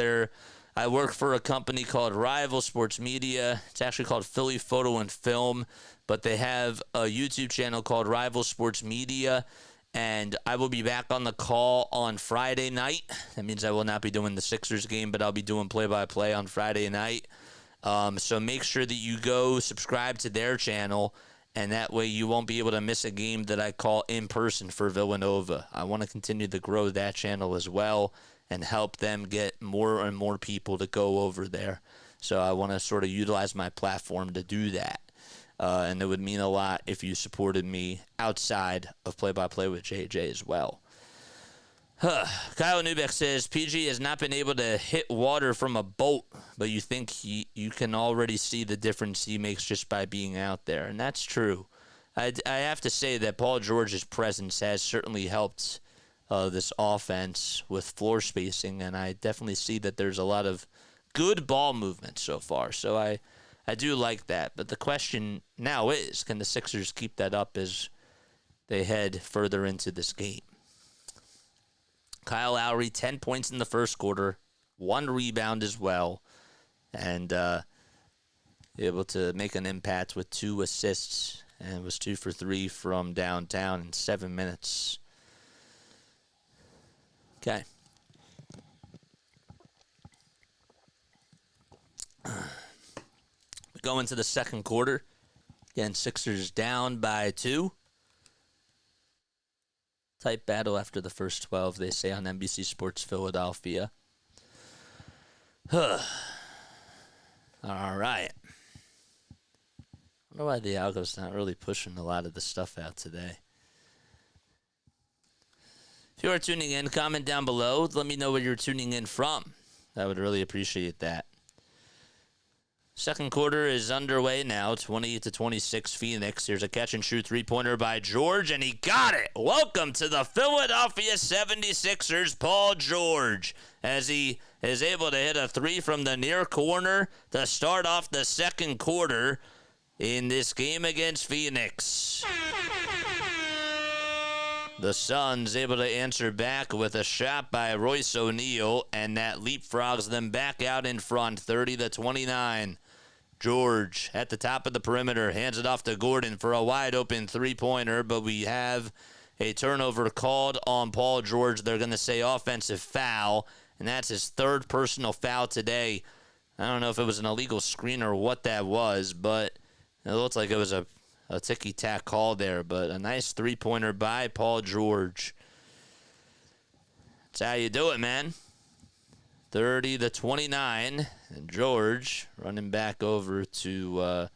I work for a company called Rival Sports Media. It's actually called Philly Photo and Film, but they have a YouTube channel called Rival Sports Media. And I will be back on the call on Friday night. That means I will not be doing the Sixers game, but I'll be doing play-by-play on Friday night. So make sure that you go subscribe to their channel, and that way you won't be able to miss a game that I call in person for Villanova. I want to continue to grow that channel as well and help them get more and more people to go over there. So I want to sort of utilize my platform to do that. And it would mean a lot if you supported me outside of Play-by-Play with JJ as well. Kyle Newbeck says, PG has not been able to hit water from a boat, but you think you can already see the difference he makes just by being out there. And that's true. I have to say that Paul George's presence has certainly helped this offense with floor spacing, and I definitely see that there's a lot of good ball movement so far. So I do like that. But the question now is, can the Sixers keep that up as they head further into this game? Kyle Lowry, 10 points in the first quarter, 1 rebound as well, and able to make an impact with 2 assists, and was 2 for 3 from downtown in 7 minutes. Okay. We go into the second quarter. Again, Sixers down by 2. Tight battle after the first 12, they say on NBC Sports Philadelphia. All right. I wonder why the algo's not really pushing a lot of the stuff out today. If you are tuning in, comment down below. Let me know where you're tuning in from. I would really appreciate that. Second quarter is underway now, 20-26 Phoenix. Here's a catch-and-shoot three-pointer by George, and he got it. Welcome to the Philadelphia 76ers, Paul George, as he is able to hit a 3 from the near corner to start off the second quarter in this game against Phoenix. The Suns able to answer back with a shot by Royce O'Neal, and that leapfrogs them back out in front, 30-29. George at the top of the perimeter hands it off to Gordon for a wide-open three-pointer, but we have a turnover called on Paul George. They're going to say offensive foul, and that's his 3rd personal foul today. I don't know if it was an illegal screen or what that was, but it looked like it was a ticky-tack call there, but a nice three-pointer by Paul George. That's how you do it, man. 30-29, and George running back over to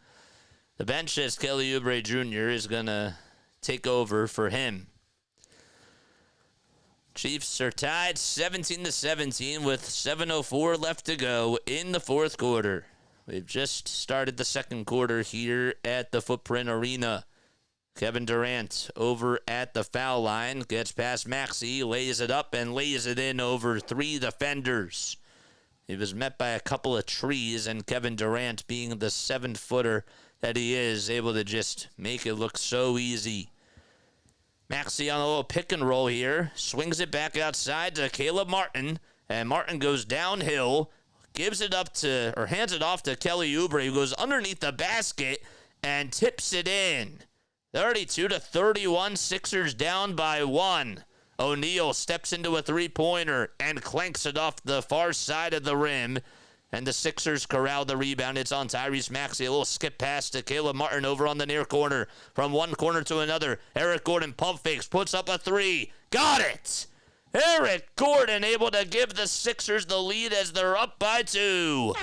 the bench as Kelly Oubre Jr. is going to take over for him. Chiefs are tied 17-17 with 7:04 left to go in the fourth quarter. We've just started the second quarter here at the Footprint Arena. Kevin Durant over at the foul line, gets past Maxey, lays it up, and lays it in over 3 defenders. He was met by a couple of trees, and Kevin Durant, being the 7-footer that he is, able to just make it look so easy. Maxey on a little pick and roll here. Swings it back outside to Caleb Martin. And Martin goes downhill. Gives it up to, or hands it off to Kelly Oubre, who goes underneath the basket and tips it in. 32-31, Sixers down by 1. O'Neal steps into a three-pointer and clanks it off the far side of the rim. And the Sixers corral the rebound. It's on Tyrese Maxey. A little skip pass to Caleb Martin over on the near corner. From one corner to another. Eric Gordon pump fakes. Puts up a three. Got it! Eric Gordon able to give the Sixers the lead as they're up by 2.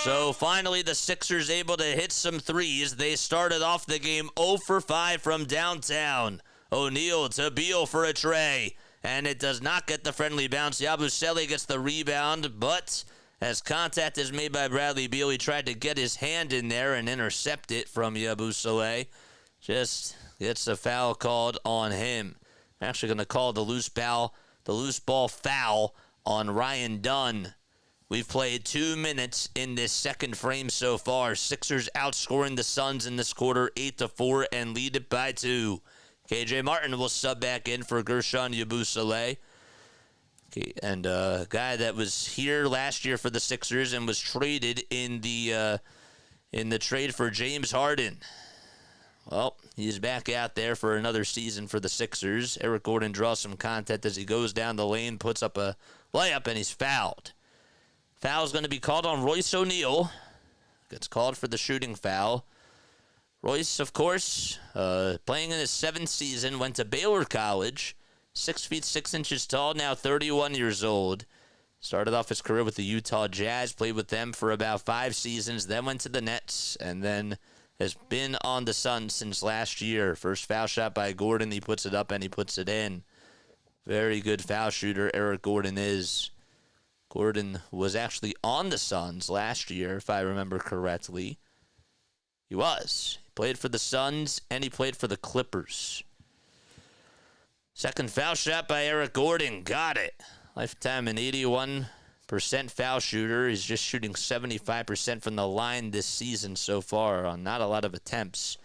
So finally the Sixers able to hit some threes. They started off the game 0 for 5 from downtown. O'Neal to Beal for a tray. And it does not get the friendly bounce. Yabusele gets the rebound, but as contact is made by Bradley Beal, he tried to get his hand in there and intercept it from Yabusele. Just gets a foul called on him. I'm actually going to call the loose ball foul on Ryan Dunn. We've played 2 minutes in this second frame so far. Sixers outscoring the Suns in this quarter 8-4 and lead it by 2. KJ Martin will sub back in for Gershon Yabusele. Okay, and a guy that was here last year for the Sixers and was traded in the trade for James Harden. Well, he's back out there for another season for the Sixers. Eric Gordon draws some contact as he goes down the lane, puts up a layup, and he's fouled. Foul's going to be called on Royce O'Neal. Gets called for the shooting foul. Royce, of course, playing in his 7th season, went to Baylor College, 6 feet 6 inches tall, now 31 years old. Started off his career with the Utah Jazz, played with them for about 5 seasons, then went to the Nets, and then has been on the Suns since last year. First foul shot by Gordon, he puts it up and he puts it in. Very good foul shooter, Eric Gordon is. Gordon was actually on the Suns last year, if I remember correctly. He was. He played for the Suns, and he played for the Clippers. Second foul shot by Eric Gordon. Got it. Lifetime an 81% foul shooter. He's just shooting 75% from the line this season so far on not a lot of attempts.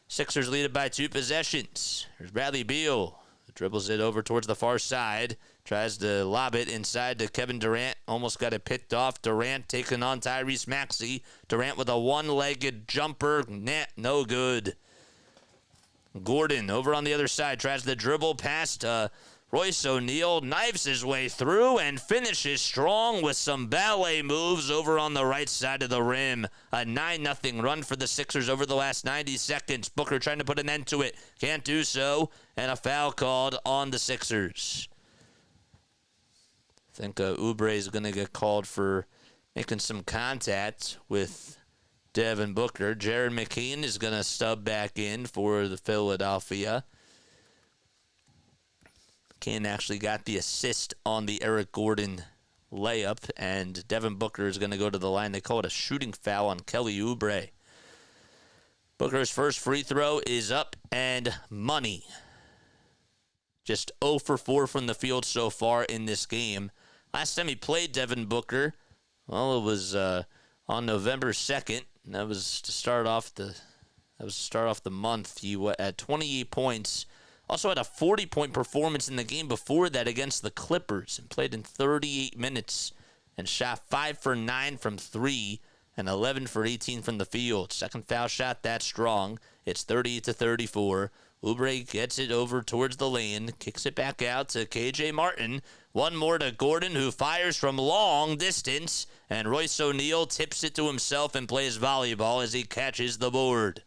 Sixers lead it by 2 possessions. There's Bradley Beal. Dribbles it over towards the far side. Tries to lob it inside to Kevin Durant. Almost got it picked off. Durant taking on Tyrese Maxey. Durant with a one-legged jumper. No good. Gordon over on the other side. Tries to dribble past Royce O'Neal. Knives his way through and finishes strong with some ballet moves over on the right side of the rim. A 9-0 run for the Sixers over the last 90 seconds. Booker trying to put an end to it. Can't do so. And a foul called on the Sixers. I think Oubre is going to get called for making some contact with Devin Booker. Jared McCain is going to stub back in for the Philadelphia. McCain actually got the assist on the Eric Gordon layup, and Devin Booker is going to go to the line. They call it a shooting foul on Kelly Oubre. Booker's first free throw is up and money. Just 0 for 4 from the field so far in this game. Last time he played Devin Booker, well, it was on November 2nd. And that was to start off the month. He had 28 points. Also had a 40-point performance in the game before that against the Clippers and played in 38 minutes and shot 5 for 9 from 3 and 11 for 18 from the field. Second foul shot that strong. It's 30-34. Oubre gets it over towards the lane, kicks it back out to KJ Martin. One more to Gordon, who fires from long distance, and Royce O'Neal tips it to himself and plays volleyball as he catches the board.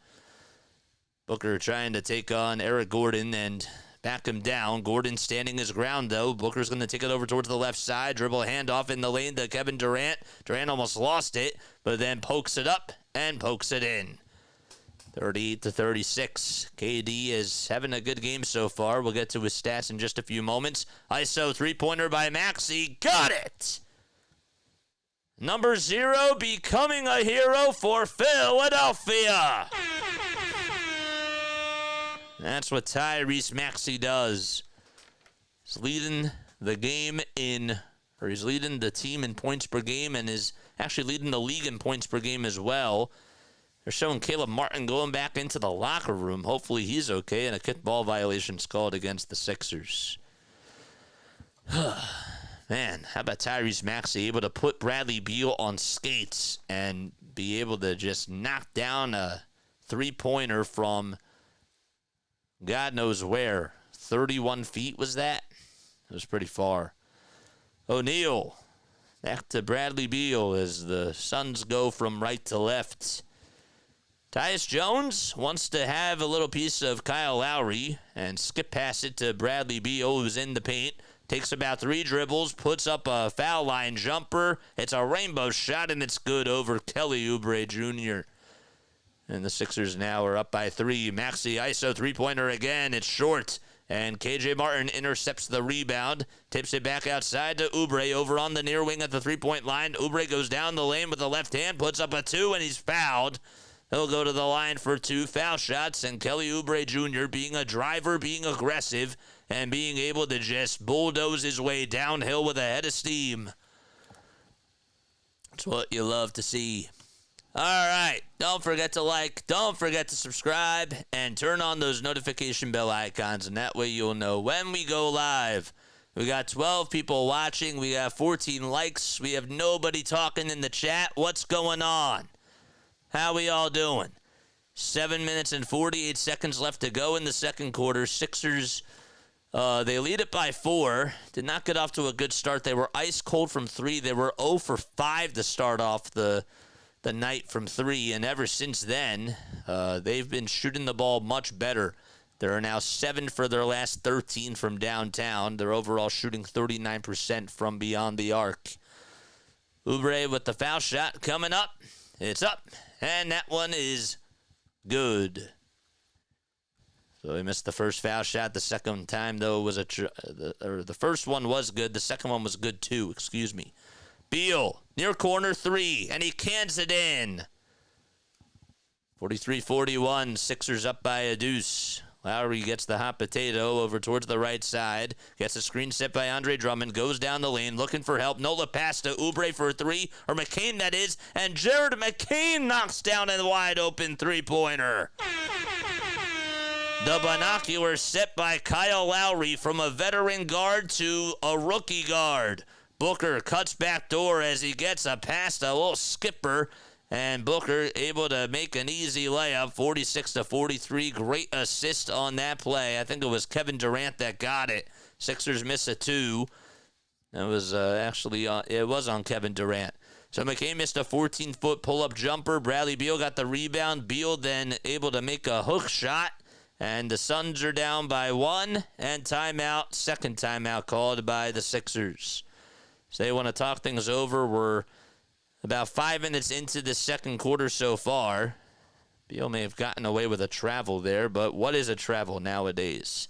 Booker trying to take on Eric Gordon and back him down. Gordon standing his ground, though. Booker's going to take it over towards the left side. Dribble handoff in the lane to Kevin Durant. Durant almost lost it, but then pokes it up and pokes it in. 38-36. KD is having a good game so far. We'll get to his stats in just a few moments. ISO three-pointer by Maxey. Got it! Number 0 becoming a hero for Philadelphia. That's what Tyrese Maxey does. He's leading the game he's leading the team in points per game and is actually leading the league in points per game as well. They're showing Caleb Martin going back into the locker room. Hopefully he's okay, and a kickball violation's called against the Sixers. Man, how about Tyrese Maxey able to put Bradley Beal on skates and be able to just knock down a three-pointer from God knows where. 31 feet was that? It was pretty far. O'Neal back to Bradley Beal as the Suns go from right to left. Tyus Jones wants to have a little piece of Kyle Lowry and skip past it to Bradley Beal, who's in the paint. Takes about 3 dribbles, puts up a foul line jumper. It's a rainbow shot, and it's good over Kelly Oubre Jr. And the Sixers now are up by 3. Maxey ISO three-pointer again. It's short. And KJ Martin intercepts the rebound, tips it back outside to Oubre over on the near wing at the three-point line. Oubre goes down the lane with the left hand, puts up a 2, and he's fouled. He'll go to the line for 2 foul shots, and Kelly Oubre Jr. being a driver, being aggressive, and being able to just bulldoze his way downhill with a head of steam. That's what you love to see. All right, don't forget to like, don't forget to subscribe, and turn on those notification bell icons, and that way you'll know when we go live. We got 12 people watching. We got 14 likes. We have nobody talking in the chat. What's going on? How we all doing? 7 minutes and 48 seconds left to go in the second quarter. Sixers, they lead it by 4. Did not get off to a good start. They were ice cold from 3. They were 0 for 5 to start off the night from 3. And ever since then, they've been shooting the ball much better. They're now 7 for their last 13 from downtown. They're overall shooting 39% from beyond the arc. Oubre with the foul shot coming up. It's up. And that one is good. So he missed the first foul shot. The second time, though, was the first one was good. The second one was good, too. Excuse me. Beal, near corner 3, and he cans it in. 43-41, Sixers up by a deuce. Lowry gets the hot potato over towards the right side. Gets a screen set by Andre Drummond. Goes down the lane looking for help. Nola pass to Oubre for a 3. Or McCain, that is. And Jared McCain knocks down a wide open three-pointer. The binocular set by Kyle Lowry from a veteran guard to a rookie guard. Booker cuts back door as he gets a pass to a little skipper. And Booker able to make an easy layup, 46-43. Great assist on that play. I think it was Kevin Durant that got it. Sixers miss a 2. That was it was on Kevin Durant. So McCain missed a 14-foot pull-up jumper. Bradley Beal got the rebound. Beal then able to make a hook shot. And the Suns are down by 1. And timeout, second timeout called by the Sixers. So they want to talk things over. We're about 5 minutes into the second quarter so far. Beal may have gotten away with a travel there, but what is a travel nowadays?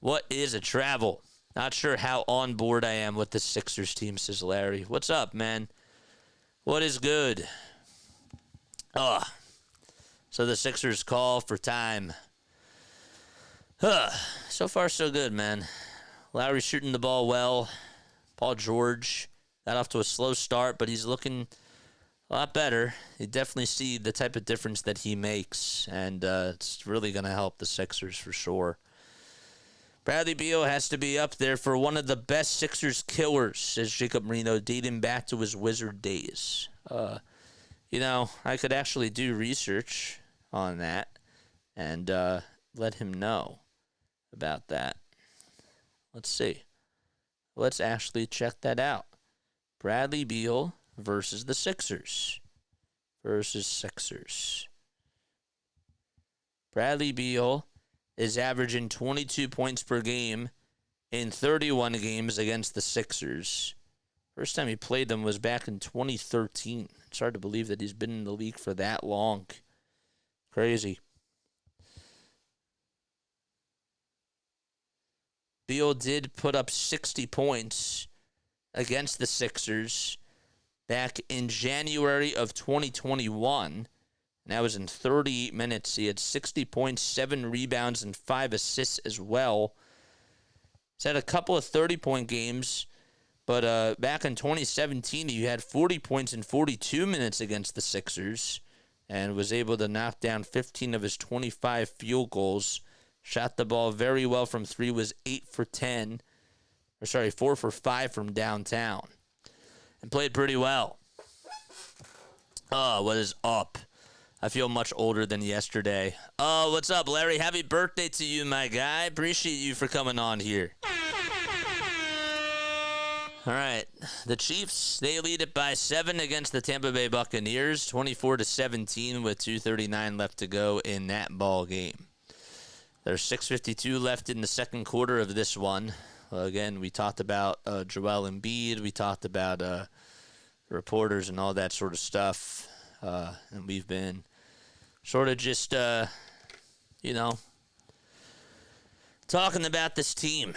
What is a travel? Not sure how on board I am with the Sixers team, says Larry. What's up, man? What is good? So the Sixers call for time. So far, so good, man. Lowry shooting the ball well. Paul George got off to a slow start, but he's looking a lot better. You definitely see the type of difference that he makes, and it's really going to help the Sixers for sure. Bradley Beal has to be up there for one of the best Sixers killers, says Jacob Marino, dating back to his Wizard days. I could actually do research on that and let him know about that. Let's see. Let's actually check that out. Bradley Beal versus the Sixers. Bradley Beal is averaging 22 points per game in 31 games against the Sixers. First time he played them was back in 2013. It's hard to believe that he's been in the league for that long. Crazy. Beal did put up 60 points against the Sixers back in January of 2021. And that was in 38 minutes. He had 60 points, 7 rebounds, and 5 assists as well. He's had a couple of 30-point games, but back in 2017, he had 40 points in 42 minutes against the Sixers. and was able to knock down 15 of his 25 field goals. Shot the ball very well from three, was 4 for 5 from downtown, and played pretty well. What is up? I feel much older than yesterday. What's up, Larry? Happy birthday to you, my guy. Appreciate you for coming on here. All right, the Chiefs, they lead it by 7 against the Tampa Bay Buccaneers, 24-17 with 2:39 left to go in that ball game. There's 6:52 left in the second quarter of this one. Again, we talked about Joel Embiid. We talked about reporters and all that sort of stuff. And we've been sort of just, talking about this team.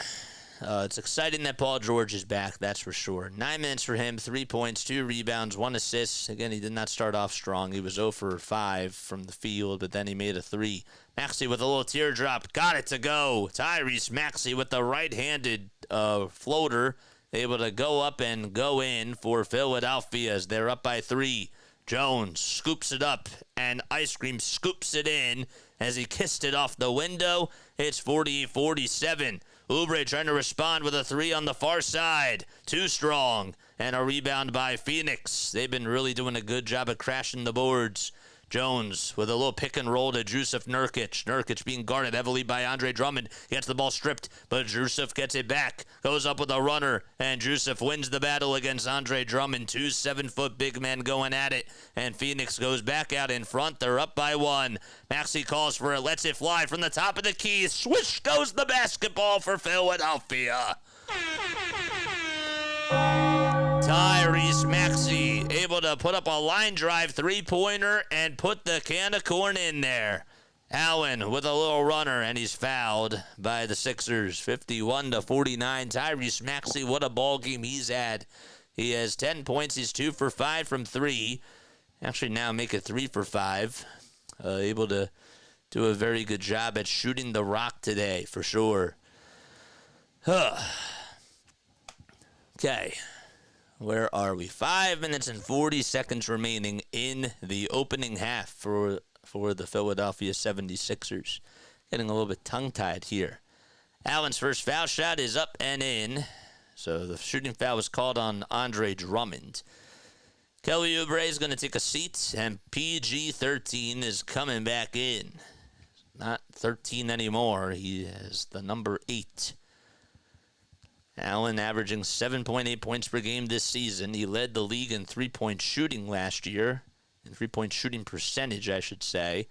It's exciting that Paul George is back, that's for sure. 9 minutes for him, 3 points, 2 rebounds, 1 assist. Again, he did not start off strong. He was 0 for 5 from the field, but then he made a 3. Maxey with a little teardrop. Got it to go. Tyrese Maxey with the right-handed floater. Able to go up and go in for Philadelphia as they're up by 3. Jones scoops it up, and Ice Cream scoops it in as he kissed it off the window. It's 48-47. Oubre trying to respond with a 3 on the far side. Too strong. And a rebound by Phoenix. They've been really doing a good job of crashing the boards. Jones with a little pick and roll to Jusuf Nurkic. Nurkic being guarded heavily by Andre Drummond. Gets the ball stripped, but Jusuf gets it back. Goes up with a runner, and Jusuf wins the battle against Andre Drummond. 2 7-foot big men going at it, and Phoenix goes back out in front. They're up by 1. Maxey calls for it, lets it fly from the top of the key. Swish goes the basketball for Philadelphia. Tyrese Maxey able to put up a line drive 3-pointer and put the can of corn in there. Allen with a little runner, and he's fouled by the Sixers. 51-49. Tyrese Maxey, what a ball game he's had. He has 10 points. He's 2 for 5 from 3. Actually now make it 3 for 5. Able to do a very good job at shooting the rock today, for sure. Okay. Where are we? 5 minutes and 40 seconds remaining in the opening half for the Philadelphia 76ers. Getting a little bit tongue-tied here. Allen's first foul shot is up and in. So the shooting foul was called on Andre Drummond. Kelly Oubre is going to take a seat, and PG 13 is coming back in. Not 13 anymore. He has the number 8. Allen averaging 7.8 points per game this season. He led the league in three-point shooting last year, in three-point shooting percentage, I should say,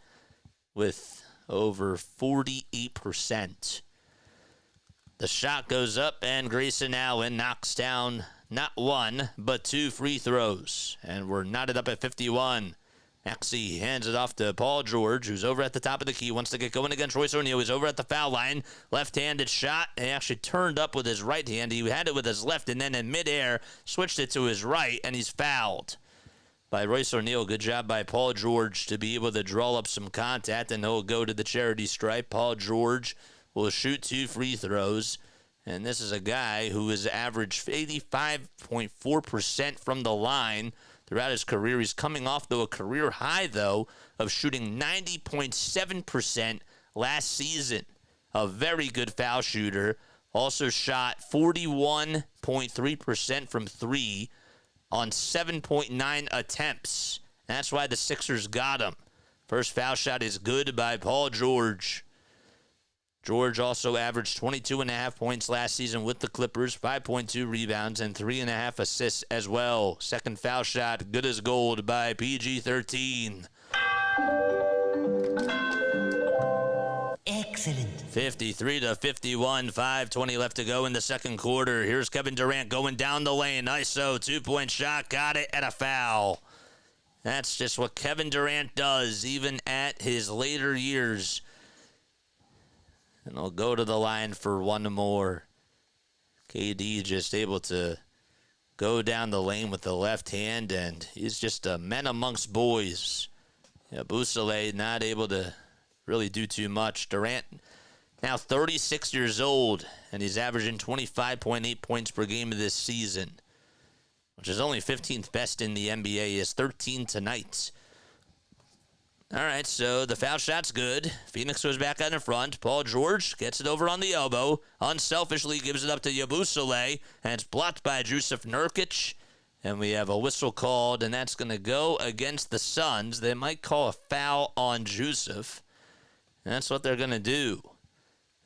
with over 48%. The shot goes up, and Grayson Allen knocks down not 1, but 2 free throws, and we're knotted up at 51. Maxey hands it off to Paul George, who's over at the top of the key, wants to get going against Royce O'Neal. He's over at the foul line. Left-handed shot. He actually turned up with his right hand. He had it with his left, and then in midair, switched it to his right, and he's fouled by Royce O'Neal. Good job by Paul George to be able to draw up some contact, and he'll go to the charity stripe. Paul George will shoot 2 free throws, and this is a guy who has averaged 85.4% from the line throughout his career. He's coming off, though, a career high, though, of shooting 90.7% last season. A very good foul shooter. Also shot 41.3% from 3 on 7.9 attempts. That's why the Sixers got him. First foul shot is good by Paul George. George also averaged 22.5 points last season with the Clippers, 5.2 rebounds, and 3.5 assists as well. Second foul shot, good as gold by PG 13. Excellent. 53-51, 5:20 left to go in the second quarter. Here's Kevin Durant going down the lane. ISO, 2-point shot, got it, and a foul. That's just what Kevin Durant does, even at his later years. And he'll go to the line for one more. KD just able to go down the lane with the left hand, and he's just a man amongst boys. Yeah, Boussalet not able to really do too much. Durant now 36 years old, and he's averaging 25.8 points per game this season, which is only 15th best in the NBA. He has 13 tonight. All right, so the foul shot's good. Phoenix goes back out in front. Paul George gets it over on the elbow. Unselfishly gives it up to Yabusele, and it's blocked by Jusuf Nurkic. And we have a whistle called, and that's going to go against the Suns. They might call a foul on Jusuf. That's what they're going to do.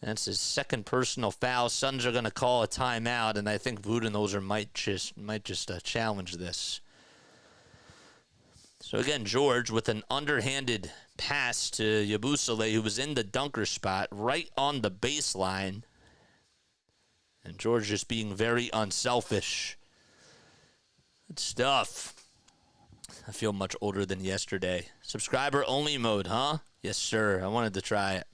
That's his second personal foul. Suns are going to call a timeout, and I think Budenholzer might just challenge this. So again, George with an underhanded pass to Yabusele, who was in the dunker spot right on the baseline. And George just being very unselfish. Good stuff. I feel much older than yesterday. Subscriber only mode, huh? Yes, sir. I wanted to try it.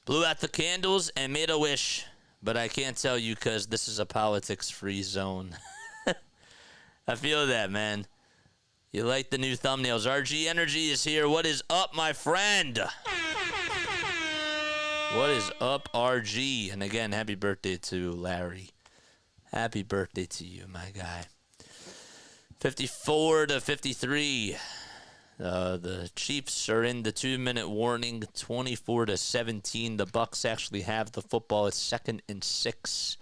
Blew out the candles and made a wish, but I can't tell you because this is a politics-free zone. I feel that, man. You like the new thumbnails. RG Energy is here. What is up, my friend? What is up, RG? And again, happy birthday to Larry. Happy birthday to you, my guy. 54-53. The Chiefs are in the 2-minute warning. 24-17. The Bucks actually have the football. It's 2nd and 6.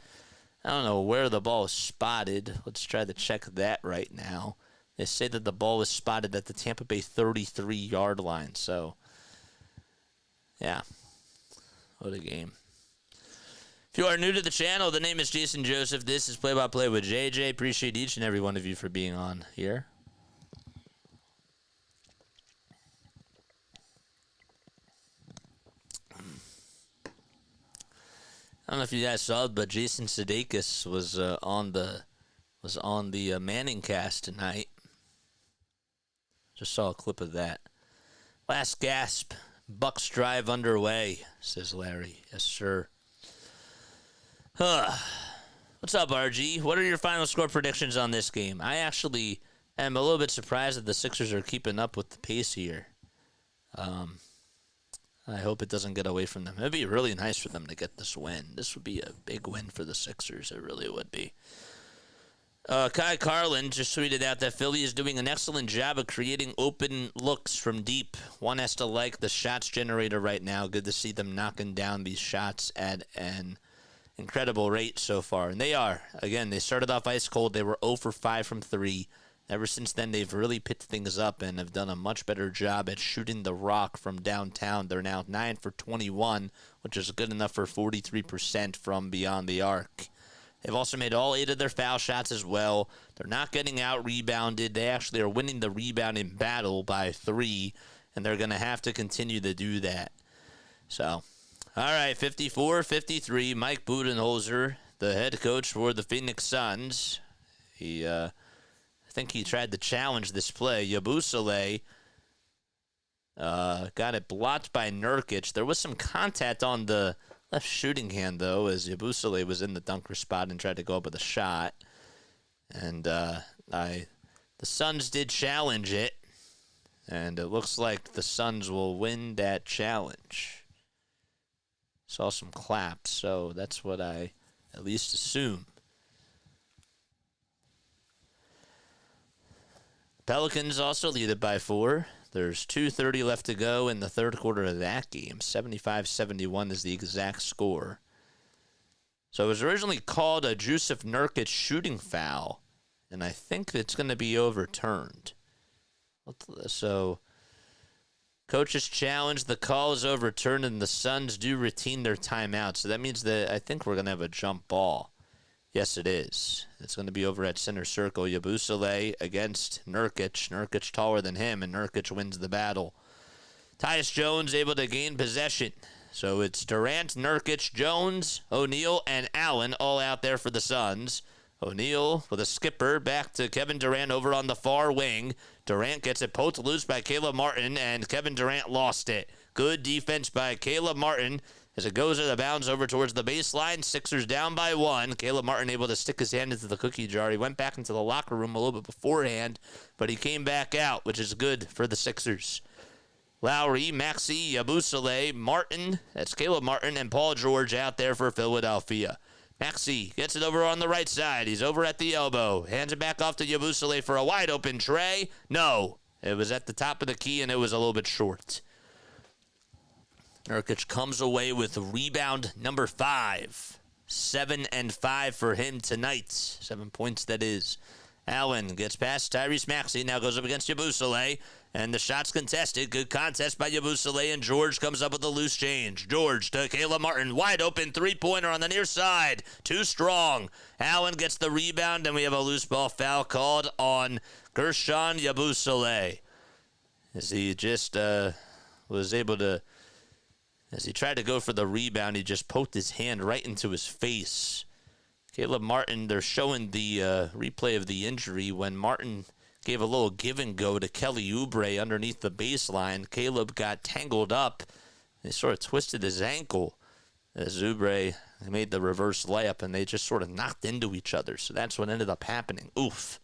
I don't know where the ball is spotted. Let's try to check that right now. They say that the ball was spotted at the Tampa Bay 33-yard line. So, yeah. What a game. If you are new to the channel, the name is Jason Joseph. This is Play-by-Play with JJ. Appreciate each and every one of you for being on here. I don't know if you guys saw it, but Jason Sudeikis was on the Manning cast tonight. Just saw a clip of that. Last gasp. Bucks drive underway, says Larry. Yes, sir. What's up, RG? What are your final score predictions on this game? I actually am a little bit surprised that the Sixers are keeping up with the pace here. I hope it doesn't get away from them. It would be really nice for them to get this win. This would be a big win for the Sixers. It really would be. Kai Carlin just tweeted out that Philly is doing an excellent job of creating open looks from deep. One has to like the shots generator right now. Good to see them knocking down these shots at an incredible rate so far. And they are. Again, they started off ice cold. They were 0 for 5 from 3. Ever since then, they've really picked things up and have done a much better job at shooting the rock from downtown. They're now 9 for 21, which is good enough for 43% from beyond the arc. They've also made all 8 of their foul shots as well. They're not getting out-rebounded. They actually are winning the rebounding battle by 3, and they're going to have to continue to do that. So, all right, 54-53, Mike Budenholzer, the head coach for the Phoenix Suns. I think he tried to challenge this play. Yabusele got it blocked by Nurkic. There was some contact on the left shooting hand, though, as Yabusele was in the dunker spot and tried to go up with a shot. And the Suns did challenge it, and it looks like the Suns will win that challenge. Saw some claps, so that's what I at least assume. Pelicans also lead it by 4. There's 2:30 left to go in the third quarter of that game. 75-71 is the exact score. So it was originally called a Jusuf Nurkic shooting foul, and I think it's going to be overturned. So coaches challenge, the call is overturned, and the Suns do retain their timeout. So that means that I think we're going to have a jump ball. Yes, it is. It's going to be over at center circle. Yabusele against Nurkic. Nurkic taller than him, and Nurkic wins the battle. Tyus Jones able to gain possession. So it's Durant, Nurkic, Jones, O'Neal, and Allen all out there for the Suns. O'Neal with a skipper back to Kevin Durant over on the far wing. Durant gets it poked loose by Caleb Martin, and Kevin Durant lost it. Good defense by Caleb Martin as it goes out of bounds over towards the baseline. Sixers down by 1. Caleb Martin able to stick his hand into the cookie jar. He went back into the locker room a little bit beforehand, but he came back out, which is good for the Sixers. Lowry, Maxey, Yabusele, Martin, that's Caleb Martin, and Paul George out there for Philadelphia. Maxey gets it over on the right side. He's over at the elbow. Hands it back off to Yabusele for a wide open tray. No. It was at the top of the key, and it was a little bit short. Nurkic comes away with rebound number 5. 7 and 5 for him tonight. 7 points, that is. Allen gets past Tyrese Maxey, now goes up against Yabusele, and the shot's contested. Good contest by Yabusele, and George comes up with a loose change. George to Caleb Martin, wide open three-pointer on the near side. Too strong. Allen gets the rebound, and we have a loose ball foul called on Gershon Yabusele. As he just was able to, as he tried to go for the rebound, he just poked his hand right into his face. Caleb Martin, they're showing the replay of the injury when Martin gave a little give and go to Kelly Oubre underneath the baseline. Caleb got tangled up. They sort of twisted his ankle as Oubre made the reverse layup, and they just sort of knocked into each other. So that's what ended up happening. Oof.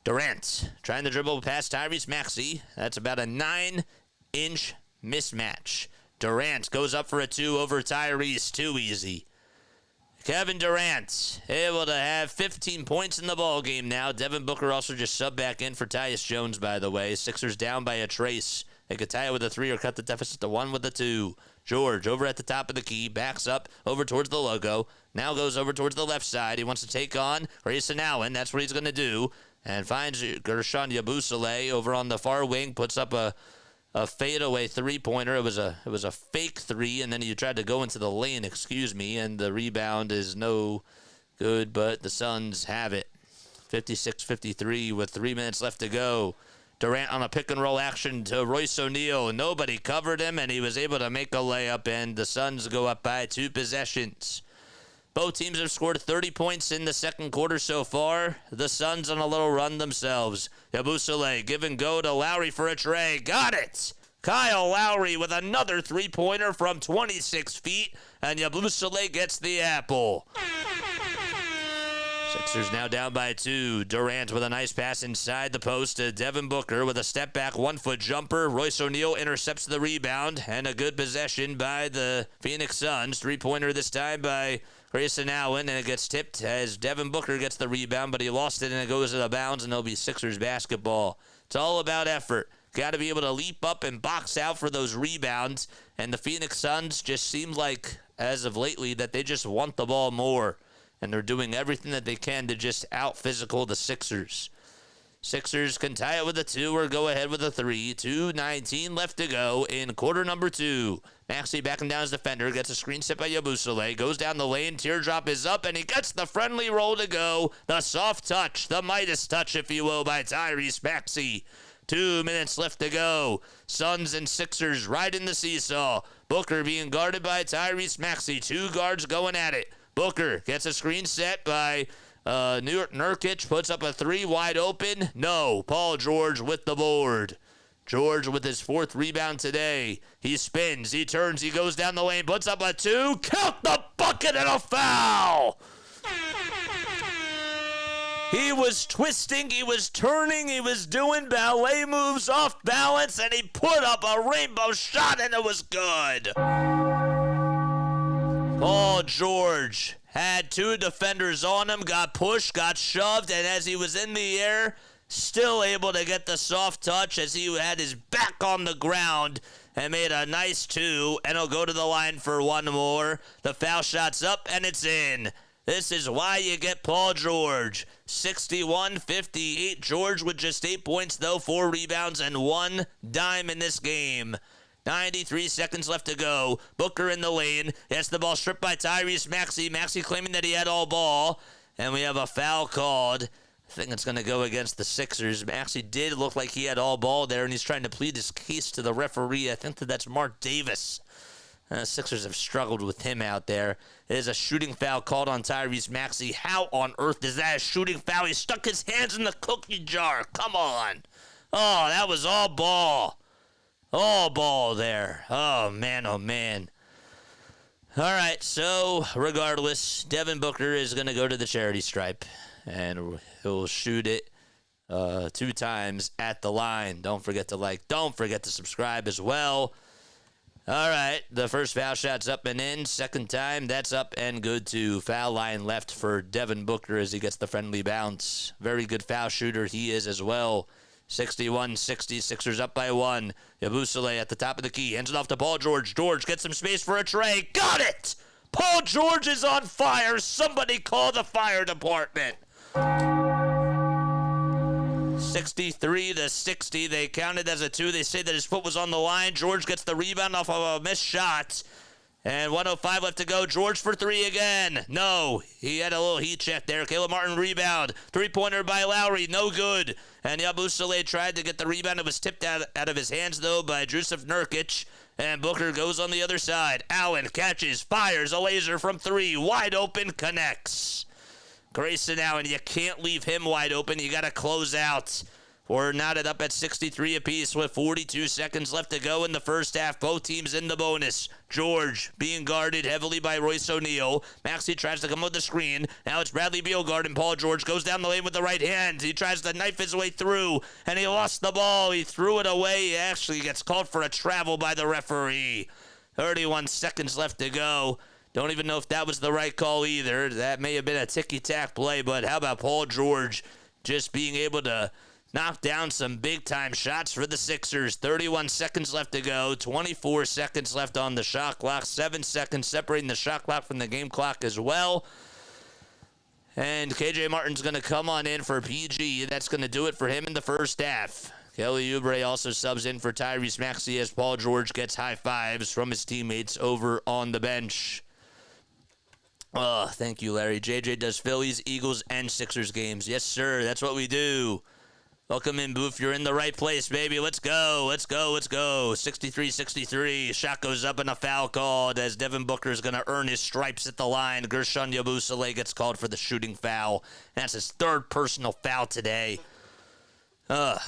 Durant trying to dribble past Tyrese Maxey. That's about a 9-inch mismatch. Durant goes up for a 2 over Tyrese. Too easy. Kevin Durant able to have 15 points in the ball game now. Devin Booker also just subbed back in for Tyus Jones, by the way. Sixers down by a trace. They could tie it with a 3 or cut the deficit to 1 with a 2. George over at the top of the key, backs up over towards the logo. Now goes over towards the left side. He wants to take on Grayson Allen. That's what he's going to do. And finds Gershon Yabusele over on the far wing. Puts up a fadeaway three-pointer. It was a fake 3, and then he tried to go into the lane, and the rebound is no good, but the Suns have it. 56-53 with 3 minutes left to go. Durant on a pick-and-roll action to Royce O'Neal. Nobody covered him, and he was able to make a layup, and the Suns go up by 2 possessions. Both teams have scored 30 points in the second quarter so far. The Suns on a little run themselves. Yabusele give and go to Lowry for a tray. Got it! Kyle Lowry with another three-pointer from 26 feet, and Yabusele gets the apple. Sixers now down by 2. Durant with a nice pass inside the post to Devin Booker with a step-back 1-foot jumper. Royce O'Neal intercepts the rebound, and a good possession by the Phoenix Suns. Three-pointer this time by Grayson Allen, and it gets tipped as Devin Booker gets the rebound, but he lost it, and it goes out of bounds, and it'll be Sixers basketball. It's all about effort. Got to be able to leap up and box out for those rebounds, and the Phoenix Suns just seem like, as of lately, that they just want the ball more, and they're doing everything that they can to just out-physical the Sixers. Sixers can tie it with a 2 or go ahead with a 3. 2:19 left to go in quarter number 2. Maxey backing down his defender, gets a screen set by Yabusele, goes down the lane, teardrop is up, and he gets the friendly roll to go. The soft touch, the Midas touch, if you will, by Tyrese Maxey. 2 minutes left to go. Suns and Sixers riding the seesaw. Booker being guarded by Tyrese Maxey. 2 guards going at it. Booker gets a screen set by Nurkic, puts up a 3 wide open. No. Paul George with the board. George with his 4th rebound today. He spins, he turns, he goes down the lane, puts up a 2. Count the bucket and a foul! He was twisting, he was turning, he was doing ballet moves off balance, and he put up a rainbow shot, and it was good. Paul George had 2 defenders on him, got pushed, got shoved, and as he was in the air, still able to get the soft touch as he had his back on the ground and made a nice 2, and he'll go to the line for 1 more. The foul shot's up, and it's in. This is why you get Paul George. 61-58. George with just 8 points, though, 4 rebounds, and 1 dime in this game. 93 seconds left to go. Booker in the lane. Gets the ball stripped by Tyrese Maxey. Maxey claiming that he had all ball. And we have a foul called. I think it's going to go against the Sixers. Maxey did look like he had all ball there, and he's trying to plead his case to the referee. I think that's Mark Davis. Sixers have struggled with him out there. It is a shooting foul called on Tyrese Maxey. How on earth is that a shooting foul? He stuck his hands in the cookie jar. Come on. Oh, that was all ball. All ball there. Oh, man, oh, man. All right, so regardless, Devin Booker is going to go to the charity stripe, and he'll shoot it 2 times at the line. Don't forget to like. Don't forget to subscribe as well. All right, the first foul shot's up and in. Second time, that's up and good too. Foul line left for Devin Booker as he gets the friendly bounce. Very good foul shooter he is as well. 61-60, Sixers up by 1. Yabusele at the top of the key, hands it off to Paul George. George gets some space for a tray. Got it! Paul George is on fire. Somebody call the fire department. 63-60. They counted as a 2. They say that his foot was on the line. George gets the rebound off of a missed shot. And 1:05 left to go. George for 3 again. No. He had a little heat check there. Caleb Martin rebound. Three-pointer by Lowry. No good. And Yabusele tried to get the rebound. It was tipped out of his hands, though, by Jusuf Nurkic. And Booker goes on the other side. Allen catches, fires a laser from 3. Wide open, connects. Grayson Allen, you can't leave him wide open. You got to close out. We're knotted up at 63 apiece with 42 seconds left to go in the first half. Both teams in the bonus. George being guarded heavily by Royce O'Neal. Maxey tries to come with the screen. Now it's Bradley Beal guarding Paul George. Goes down the lane with the right hand. He tries to knife his way through, and he lost the ball. He threw it away. He actually gets called for a travel by the referee. 31 seconds left to go. Don't even know if that was the right call either. That may have been a ticky-tack play, but how about Paul George just being able to knock down some big-time shots for the Sixers. 31 seconds left to go. 24 seconds left on the shot clock. 7 seconds separating the shot clock from the game clock as well. And KJ Martin's going to come on in for PG. That's going to do it for him in the first half. Kelly Oubre also subs in for Tyrese Maxey as Paul George gets high fives from his teammates over on the bench. Oh, thank you, Larry. JJ does Phillies, Eagles, and Sixers games. Yes, sir. That's what we do. Welcome in, Booth. You're in the right place, baby. Let's go. Let's go. Let's go. 63-63. Shot goes up and a foul called as Devin Booker is going to earn his stripes at the line. Gershon Yabusele gets called for the shooting foul. That's his 3rd personal foul today. The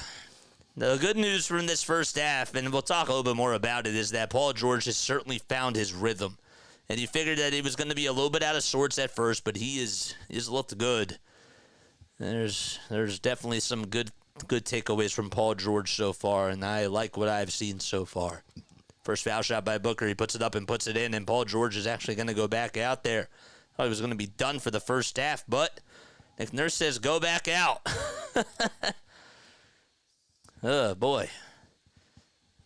good news from this first half, and we'll talk a little bit more about it, is that Paul George has certainly found his rhythm. And you figured that he was going to be a little bit out of sorts at first, but he's looked good. There's definitely some good takeaways from Paul George so far, and I like what I've seen so far. First foul shot by Booker. He puts it up and puts it in, and Paul George is actually going to go back out there. Thought he was going to be done for the first half, but Nick Nurse says go back out. Oh, boy.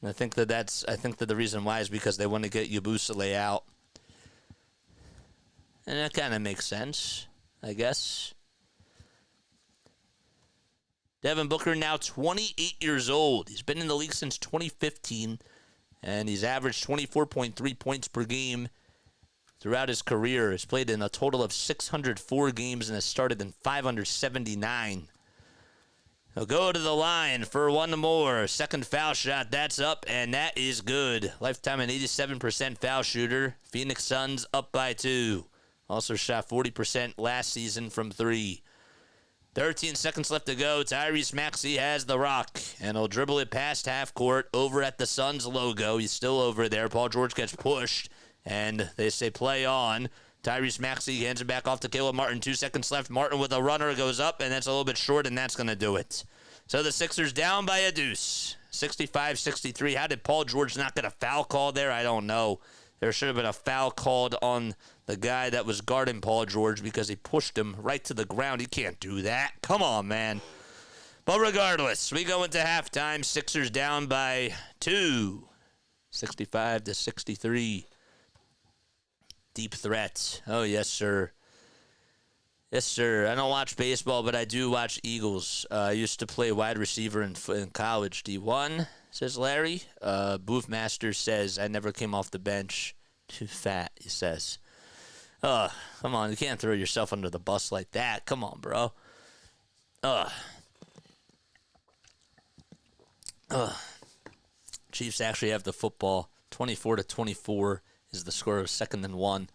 I think that the reason why is because they want to get Yabusele out. And that kind of makes sense, I guess. Devin Booker now 28 years old. He's been in the league since 2015, and he's averaged 24.3 points per game throughout his career. He's played in a total of 604 games and has started in 579. He'll go to the line for one more. Second foul shot, that's up, and that is good. Lifetime an 87% foul shooter. Phoenix Suns up by 2. Also shot 40% last season from 3. 13 seconds left to go. Tyrese Maxey has the rock, and he'll dribble it past half court over at the Suns logo. He's still over there. Paul George gets pushed, and they say play on. Tyrese Maxey hands it back off to Caleb Martin. 2 seconds left. Martin with a runner goes up, and that's a little bit short, and that's going to do it. So the Sixers down by a deuce. 65-63. How did Paul George not get a foul call there? I don't know. There should have been a foul called on the guy that was guarding Paul George because he pushed him right to the ground. He can't do that. Come on, man. But regardless, we go into halftime. Sixers down by 2. 65-63. Deep threat. Oh, yes, sir. Yes, sir. I don't watch baseball, but I do watch Eagles. I used to play wide receiver in college. D1, says Larry. Booth Master says, I never came off the bench. Too fat, he says. Come on. You can't throw yourself under the bus like that. Come on, bro. Chiefs actually have the football. 24-24 is the score of 2nd and 1.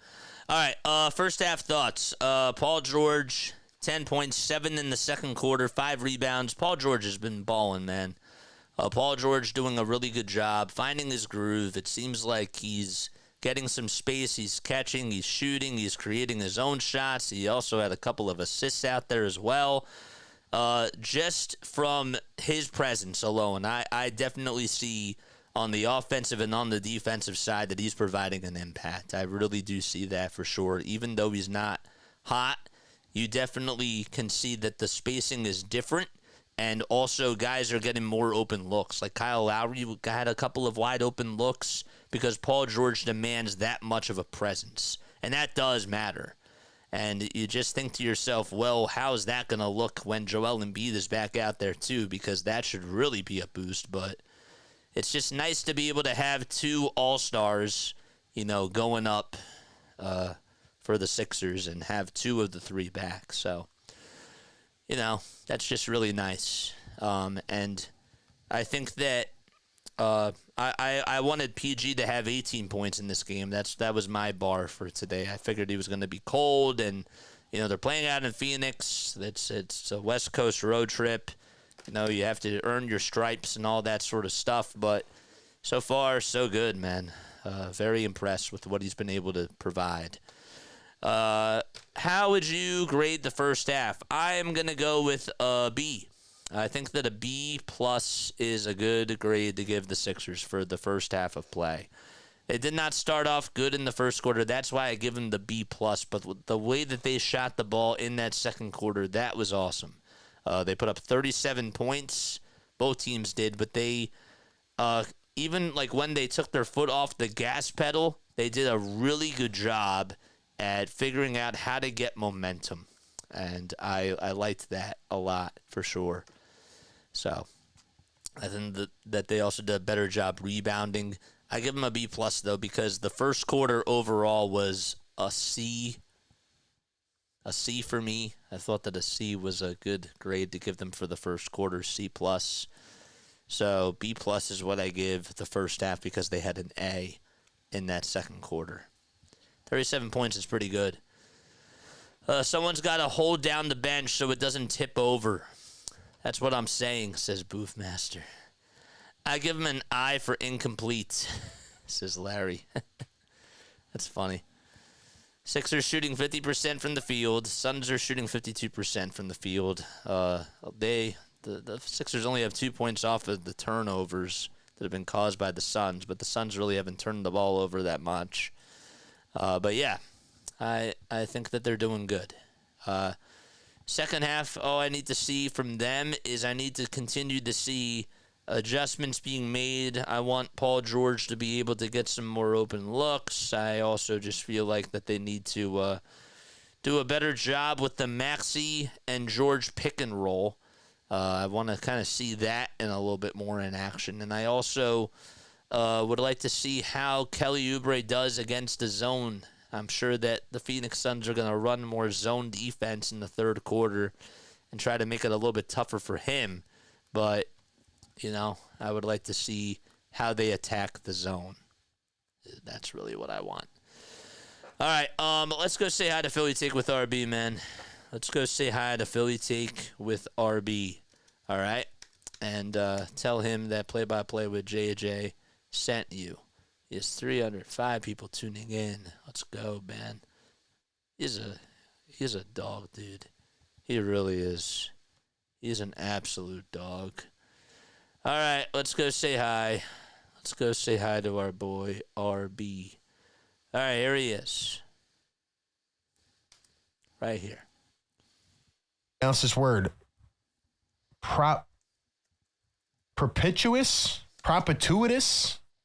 All right, first half thoughts. Paul George, 10.7 in the second quarter, 5 rebounds. Paul George has been balling, man. Paul George doing a really good job, finding his groove. It seems like he's getting some space. He's catching, he's shooting, he's creating his own shots. He also had a couple of assists out there as well. Just from his presence alone, I definitely see on the offensive and on the defensive side that he's providing an impact. I really do see that for sure. Even though he's not hot, you definitely can see that the spacing is different And also, guys are getting more open looks. Like Kyle Lowry had a couple of wide open looks because Paul George demands that much of a presence. And that does matter. And you just think to yourself, well, how's that going to look when Joel Embiid is back out there too? Because that should really be a boost. But it's just nice to be able to have two all-stars, going up for the Sixers and have two of the three back. So, that's just really nice. And I think that I wanted PG to have 18 points in this game. That was my bar for today. I figured he was going to be cold, and they're playing out in Phoenix. It's a West Coast road trip. You have to earn your stripes and all that sort of stuff. But so far, so good, man. Very impressed with what he's been able to provide. How would you grade the first half? I am going to go with a B. I think that a B+ is a good grade to give the Sixers for the first half of play. They did not start off good in the first quarter. That's why I give them the B+. But the way that they shot the ball in that second quarter, that was awesome. They put up 37 points. Both teams did. But they, even like when they took their foot off the gas pedal, they did a really good job at figuring out how to get momentum. And I liked that a lot for sure. So I think that they also did a better job rebounding. I give them a B+ though, because the first quarter overall was a C. A C for me. I thought that a C was a good grade to give them for the first quarter, C+. So B+ is what I give the first half because they had an A in that second quarter. 37 points is pretty good. Someone's got to hold down the bench so it doesn't tip over. That's what I'm saying, says Boothmaster. I give him an I for incomplete, says Larry. That's funny. Sixers shooting 50% from the field. Suns are shooting 52% from the field. The Sixers only have 2 points off of the turnovers that have been caused by the Suns, but the Suns really haven't turned the ball over that much. But yeah, I think that they're doing good. Second half, all I need to see from them is I need to continue to see adjustments being made. I want Paul George to be able to get some more open looks. I also just feel like that they need to do a better job with the Maxey and George pick and roll. I want to kind of see that in a little bit more in action. And I also would like to see how Kelly Oubre does against the zone. I'm sure that the Phoenix Suns are going to run more zone defense in the third quarter and try to make it a little bit tougher for him. But, I would like to see how they attack the zone. That's really what I want. All right, let's go say hi to Philly Take with RB, man. Let's go say hi to Philly Take with RB. All right? And tell him that Play-by-Play with JJ sent you. He has 305 people tuning in. Let's go, man. He's a dog, dude. He really is. He's an absolute dog. All right, let's go say hi. Let's go say hi to our boy, RB. All right, here he is. Right here. Pronounce this word. Perpetuous?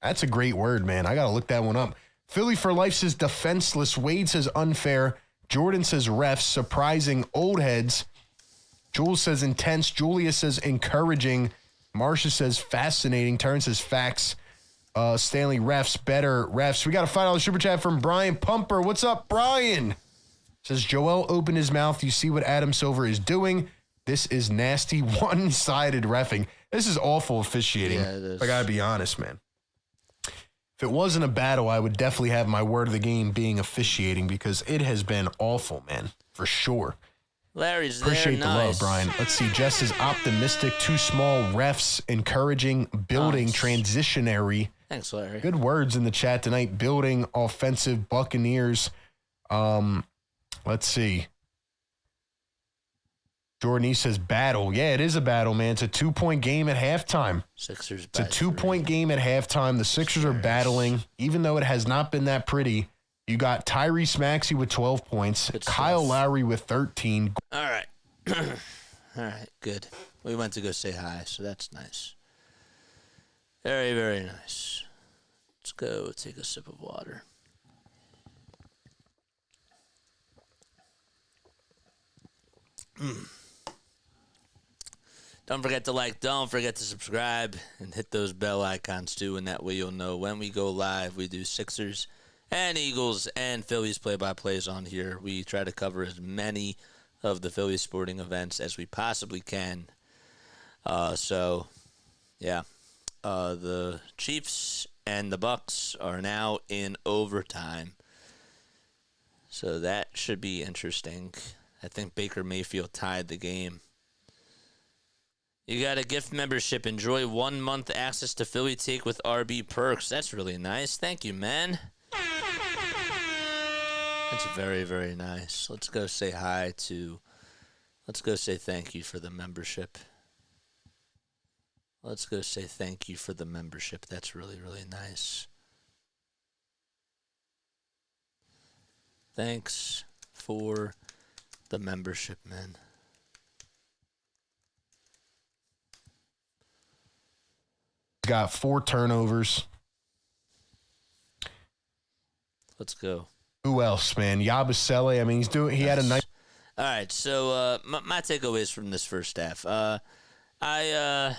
That's a great word, man. I got to look that one up. Philly for Life says defenseless. Wade says unfair. Jordan says refs. Surprising. Old heads. Jules says intense. Julia says encouraging. Marcia says fascinating. Terrence says facts. Stanley refs. Better refs. We got a $5 super chat from Brian Pumper. What's up, Brian? Says Joel opened his mouth. You see what Adam Silver is doing. This is nasty one-sided reffing. This is awful officiating. Yeah, it is. I got to be honest, man. If it wasn't a battle, I would definitely have my word of the game being officiating because it has been awful, man, for sure. Larry's Appreciate there. the Nice. love, Brian. Let's see. Jess is optimistic. Too small. Refs. Encouraging. Building. Nice. Transitionary. Thanks, Larry. Good words in the chat tonight. Building. Offensive. Buccaneers. Let's see. Jordan says battle. Yeah, it is a battle, man. It's a 2-point game at halftime. Sixers. It's a 2-point game at halftime. The Sixers are battling, even though it has not been that pretty. You got Tyrese Maxey with 12 points, Good Kyle stuff. Lowry with 13. All right. All right, good. We went to go say hi, so that's nice. Very, very nice. Let's go take a sip of water. Don't forget to like, don't forget to subscribe, and hit those bell icons too, and that way you'll know when we go live. We do Sixers and Eagles and Phillies play-by-plays on here. We try to cover as many of the Phillies sporting events as we possibly can. The Chiefs and the Bucks are now in overtime. So that should be interesting. I think Baker Mayfield tied the game. You got a gift membership. Enjoy 1 month access to Philly Take with RB Perks. That's really nice. Thank you, man. That's very, very nice. Let's go say thank you for the membership. Let's go say thank you for the membership. That's really, really nice. Thanks for the membership, man. Got 4 turnovers. Let's go. Who else, man? Yabusele. I mean, he had a nice. All right, so my takeaways from this first half. I'm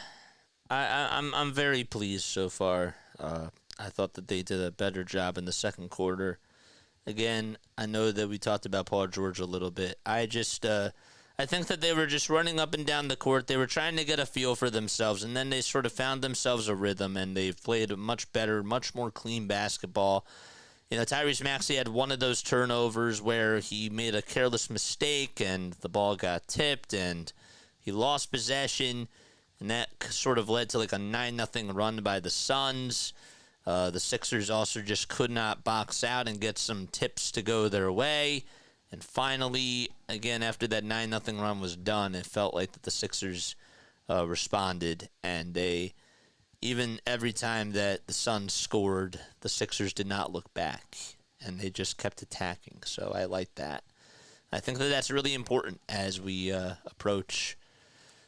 very pleased so far. I thought that they did a better job in the second quarter. Again, I know that we talked about Paul George a little bit. I think that they were just running up and down the court. They were trying to get a feel for themselves, and then they sort of found themselves a rhythm, and they've played a much better, much more clean basketball. You know, Tyrese Maxey had one of those turnovers where he made a careless mistake, and the ball got tipped, and he lost possession, and that sort of led to like a 9-0 run by the Suns. The Sixers also just could not box out and get some tips to go their way. And finally, again, after that 9-0 run was done, it felt like that the Sixers responded. And even every time that the Suns scored, the Sixers did not look back. And they just kept attacking. So I like that. I think that that's really important as we approach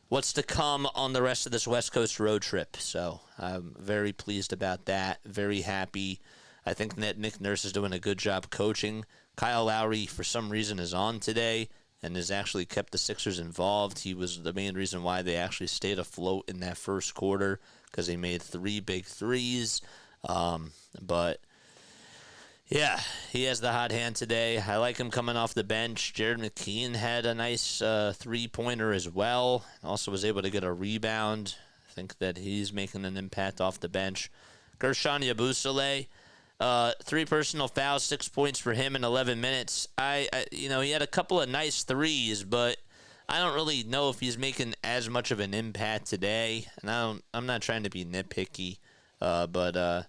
what's to come on the rest of this West Coast road trip. So I'm very pleased about that. Very happy. I think that Nick Nurse is doing a good job coaching. Kyle Lowry, for some reason, is on today and has actually kept the Sixers involved. He was the main reason why they actually stayed afloat in that first quarter, because he made 3 big threes. But yeah, he has the hot hand today. I like him coming off the bench. Jared McKeon had a nice three-pointer as well. Also was able to get a rebound. I think that he's making an impact off the bench. Gershon Yabusele, 3 personal fouls, 6 points for him in 11 minutes. He had a couple of nice threes, but I don't really know if he's making as much of an impact today. And I'm not trying to be nitpicky, but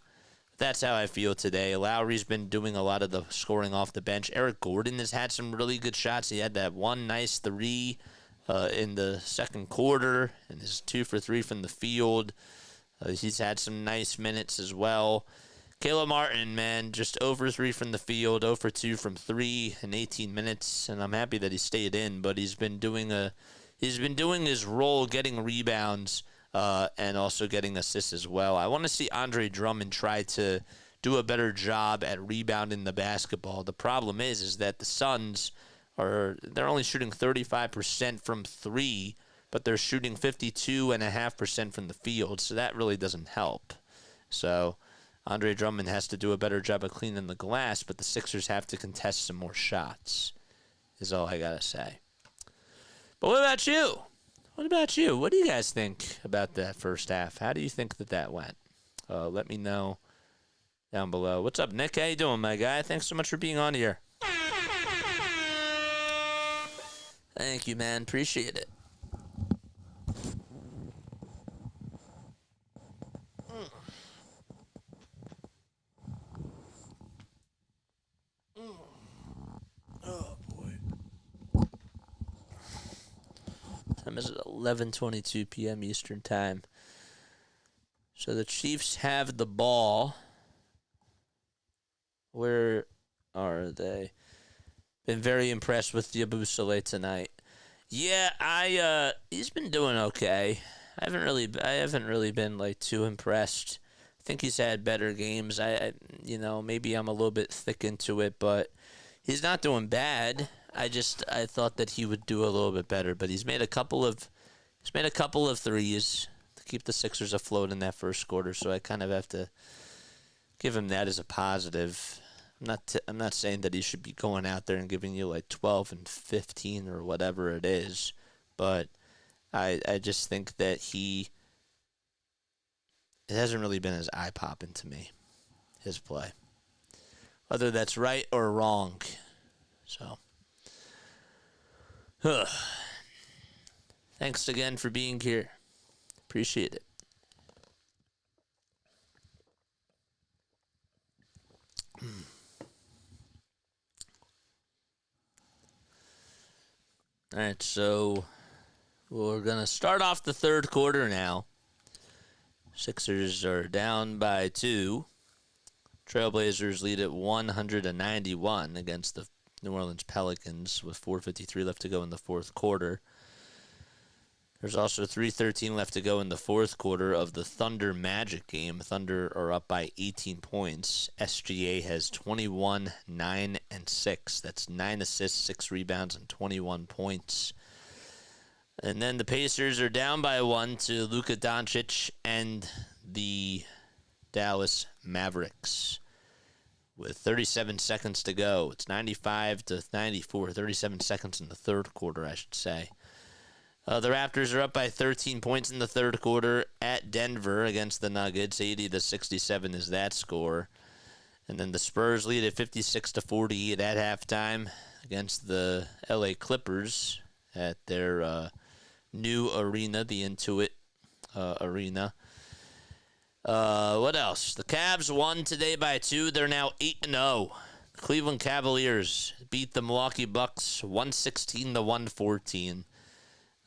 that's how I feel today. Lowry's been doing a lot of the scoring off the bench. Eric Gordon has had some really good shots. He had that one nice 3 in the second quarter, and his 2 for 3 from the field. He's had some nice minutes as well. Caleb Martin, man, just 0 for 3 from the field, 0 for 2 from 3 in 18 minutes, and I'm happy that he stayed in. But he's been doing his role, getting rebounds. And also getting assists as well. I want to see Andre Drummond try to do a better job at rebounding the basketball. The problem is that the Suns they're only shooting 35% from 3, but they're shooting 52.5% from the field, so that really doesn't help. So Andre Drummond has to do a better job of cleaning the glass, but the Sixers have to contest some more shots, is all I got to say. But what about you? What about you? What do you guys think about that first half? How do you think that went? Let me know down below. What's up, Nick? How you doing, my guy? Thanks so much for being on here. Thank you, man. Appreciate it. Oh, boy. Time is 11:22 p.m. Eastern Time. So the Chiefs have the ball. Where are they? Been very impressed with Yabusele tonight. Yeah, he's been doing okay. I haven't really been like too impressed. I think he's had better games. Maybe I'm a little bit thick into it, but he's not doing bad. I thought that he would do a little bit better, but he's made a couple of threes to keep the Sixers afloat in that first quarter. So I kind of have to give him that as a positive. I'm not saying that he should be going out there and giving you like 12 and 15 or whatever it is, but I just think that it hasn't really been as eye-popping to me, his play. Whether that's right or wrong. So, thanks again for being here. Appreciate it. All right, so we're going to start off the third quarter now. Sixers are down by 2. Trailblazers lead at 191 against the New Orleans Pelicans with 4:53 left to go in the fourth quarter. There's also 3:13 left to go in the fourth quarter of the Thunder Magic game. Thunder are up by 18 points. SGA has 21, 9, and 6. That's 9 assists, 6 rebounds, and 21 points. And then the Pacers are down by 1 to Luka Doncic and the Dallas Mavericks with 37 seconds to go. It's 95-94, 37 seconds in the third quarter, I should say. The Raptors are up by 13 points in the third quarter at Denver against the Nuggets. 80-67 is that score. And then the Spurs lead at 56-48 at halftime against the LA Clippers at their new arena, the Intuit Arena. What else? The Cavs won today by 2. They're now 8-0. Cleveland Cavaliers beat the Milwaukee Bucks 116-114.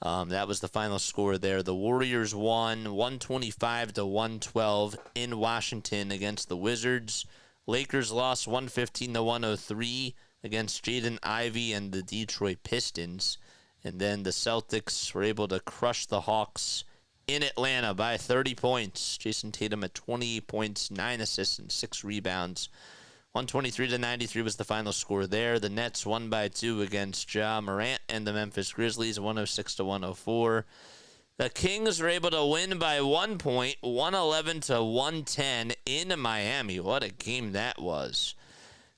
That was the final score there. The Warriors won 125-112 in Washington against the Wizards. Lakers lost 115-103 against Jaden Ivey and the Detroit Pistons. And then the Celtics were able to crush the Hawks in Atlanta by 30 points. Jason Tatum at 28 points, 9 assists, and 6 rebounds. 123-93 was the final score there. The Nets won by 2 against Ja Morant and the Memphis Grizzlies, 106-104. The Kings were able to win by 1 point, 111-110 in Miami. What a game that was.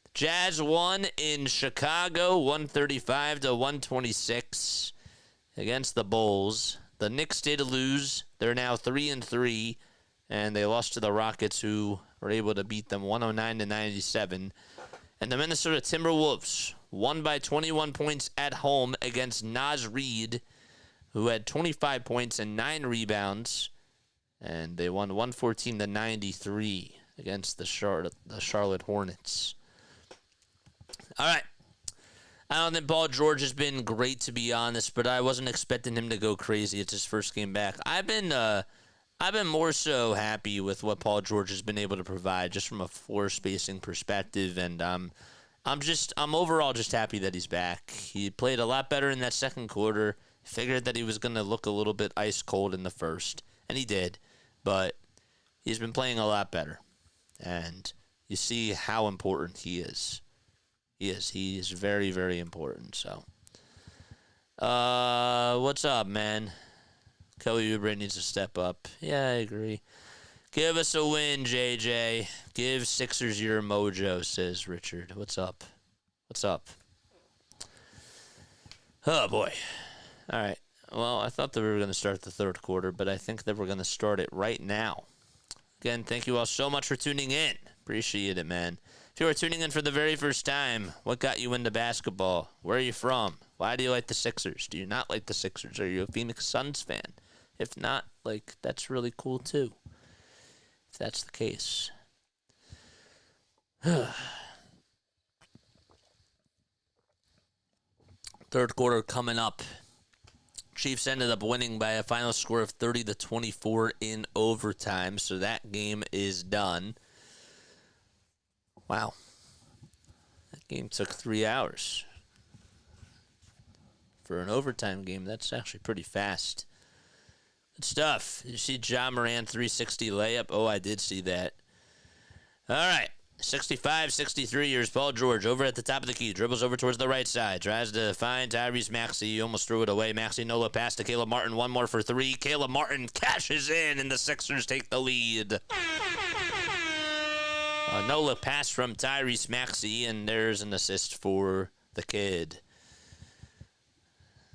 The Jazz won in Chicago, 135-126 against the Bulls. The Knicks did lose. They're now 3-3, and they lost to the Rockets, who were able to beat them 109-97. And the Minnesota Timberwolves won by 21 points at home against Naz Reid, who had 25 points and 9 rebounds. And they won 114-93 against the Charlotte Hornets. All right. I don't think Paul George has been great, to be honest, but I wasn't expecting him to go crazy. It's his first game back. I've been more so happy with what Paul George has been able to provide, just from a floor spacing perspective, and I'm overall just happy that he's back. He played a lot better in that second quarter. Figured that he was going to look a little bit ice cold in the first, and he did, but he's been playing a lot better, and you see how important he is. He is very, very important. So, what's up, man? Kelly Oubre needs to step up. Yeah, I agree. Give us a win, JJ. Give Sixers your mojo, says Richard. What's up? What's up? Oh, boy. All right. Well, I thought that we were going to start the third quarter, but I think that we're going to start it right now. Again, thank you all so much for tuning in. Appreciate it, man. If you are tuning in for the very first time, what got you into basketball? Where are you from? Why do you like the Sixers? Do you not like the Sixers? Are you a Phoenix Suns fan? If not, that's really cool too. If that's the case. Third quarter coming up. Chiefs ended up winning by a final score of 30-24 in overtime, so that game is done. Wow. That game took 3 hours. for an overtime game. That's actually pretty fast. Good stuff. You see Ja Morant 360 layup? Oh, I did see that. All right. 65-63 years. Paul George over at the top of the key. Dribbles over towards the right side. Tries to find Tyrese Maxey. He almost threw it away. Maxey no-look pass to Caleb Martin. One more for three. Caleb Martin cashes in, and the Sixers take the lead. A no-look pass from Tyrese Maxey, and there's an assist for the kid.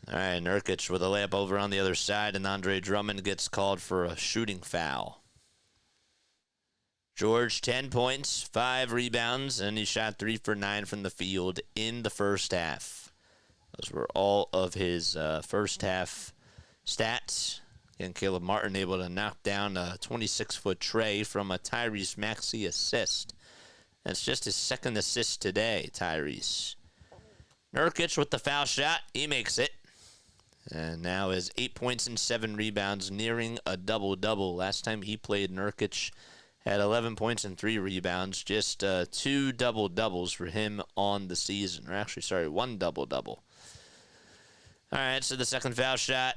All right, Nurkic with a layup over on the other side, and Andre Drummond gets called for a shooting foul. George, 10 points, 5 rebounds, and he shot 3 for 9 from the field in the first half. Those were all of his first half stats. And Caleb Martin able to knock down a 26-foot tray from a Tyrese Maxey assist. That's just his second assist today, Tyrese. Nurkic with the foul shot. He makes it. And now is 8 points and 7 rebounds, nearing a double-double. Last time he played, Nurkic had 11 points and 3 rebounds. Just 2 double-doubles for him on the season. Or actually, sorry, 1 double-double. All right, so the second foul shot,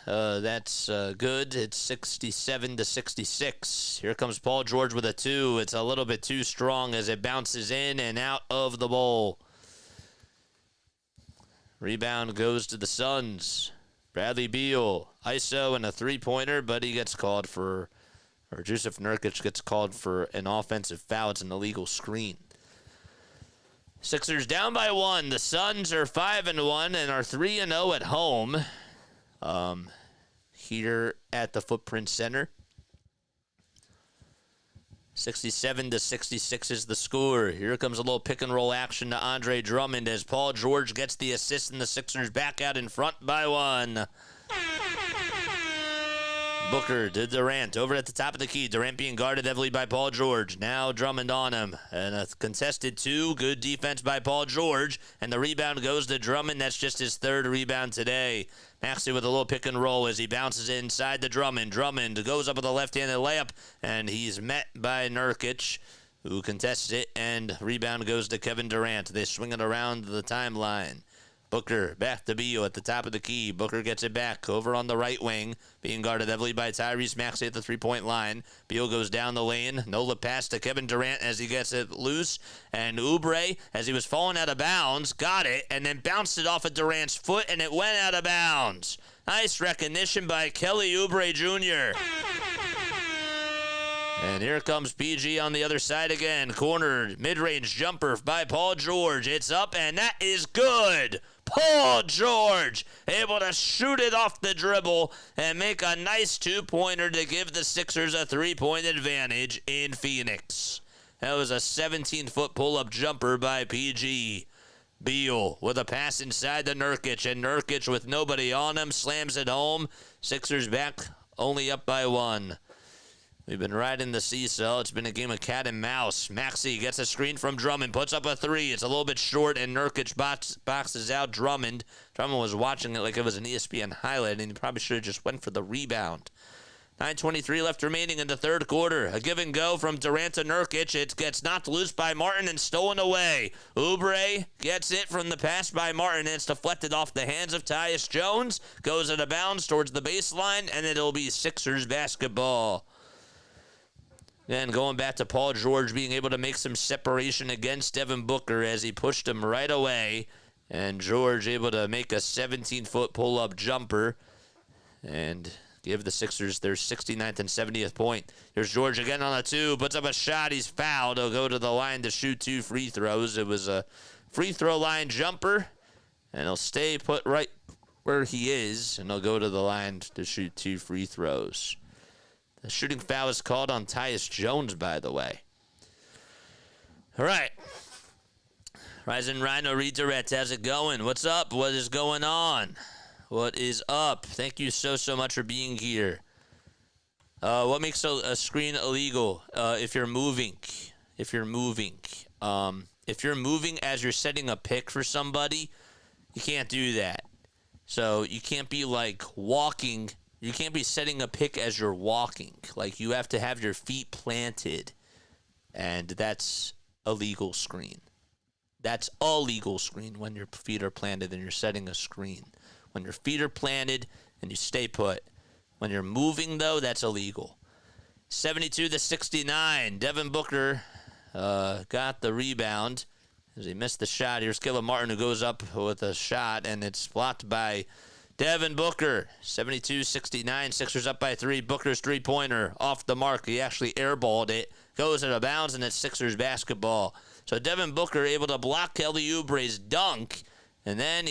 that's good. It's 67-66. Here comes Paul George with a 2. It's a little bit too strong as it bounces in and out of the bowl. Rebound goes to the Suns. Bradley Beal, ISO and a 3-pointer, but he gets called for, or Jusuf Nurkic gets called for an offensive foul. It's an illegal screen. Sixers down by 1. The Suns are 5-1 and are 3-0 at home. Here at the Footprint Center. 67-66 is the score. Here comes a little pick and roll action to Andre Drummond as Paul George gets the assist and the Sixers back out in front by 1. Booker to Durant over at the top of the key. Durant being guarded heavily by Paul George. Now Drummond on him. And a contested 2. Good defense by Paul George. And the rebound goes to Drummond. That's just his 3rd rebound today. Maxey with a little pick and roll as he bounces inside the Drummond. Drummond goes up with a left-handed layup. And he's met by Nurkic, who contests it. And rebound goes to Kevin Durant. They swing it around the timeline. Booker back to Beal at the top of the key. Booker gets it back over on the right wing, being guarded heavily by Tyrese Maxey at the 3-point line. Beal goes down the lane. No pass to Kevin Durant as he gets it loose. And Oubre, as he was falling out of bounds, got it and then bounced it off of Durant's foot, and it went out of bounds. Nice recognition by Kelly Oubre Jr. And here comes PG on the other side again. Cornered, mid-range jumper by Paul George. It's up, and that is good. Paul George able to shoot it off the dribble and make a nice 2-pointer to give the Sixers a 3-point advantage in Phoenix. That was a 17-foot pull-up jumper by PG. Beal with a pass inside to Nurkic, and Nurkic with nobody on him slams it home. Sixers back only up by 1. We've been riding the seesaw. It's been a game of cat and mouse. Maxey gets a screen from Drummond, puts up a 3. It's a little bit short, and Nurkic boxes out Drummond. Drummond was watching it like it was an ESPN highlight, and he probably should have just went for the rebound. 9:23 left remaining in the third quarter. A give and go from Durant to Nurkic. It gets knocked loose by Martin and stolen away. Oubre gets it from the pass by Martin, and it's deflected off the hands of Tyus Jones. Goes out of bounds towards the baseline, and it'll be Sixers basketball. Then going back to Paul George being able to make some separation against Devin Booker as he pushed him right away. And George able to make a 17-foot pull-up jumper and give the Sixers their 69th and 70th point. Here's George again on a 2. Puts up a shot. He's fouled. He'll go to the line to shoot 2 free throws. It was a free throw line jumper. And he'll stay put right where he is. And he'll go to the line to shoot 2 free throws. The shooting foul is called on Tyus Jones, by the way. All right. Rising Rhino Redirect, how's it going? What's up? What is going on? What is up? Thank you so much for being here. What makes a screen illegal? If you're moving. If you're moving as you're setting a pick for somebody, you can't do that. So you can't be like walking. You can't be setting a pick as you're walking. Like, you have to have your feet planted, and that's a legal screen. That's a legal screen when your feet are planted and you're setting a screen. When your feet are planted and you stay put. When you're moving, though, that's illegal. 72-69. Devin Booker got the rebound as he missed the shot. Here's Caleb Martin, who goes up with a shot, and it's blocked by Devin Booker. 72-69. Sixers up by 3. Booker's three-pointer off the mark. He actually airballed it. Goes out of bounds, and it's Sixers basketball. So Devin Booker able to block Kelly Oubre's dunk, and then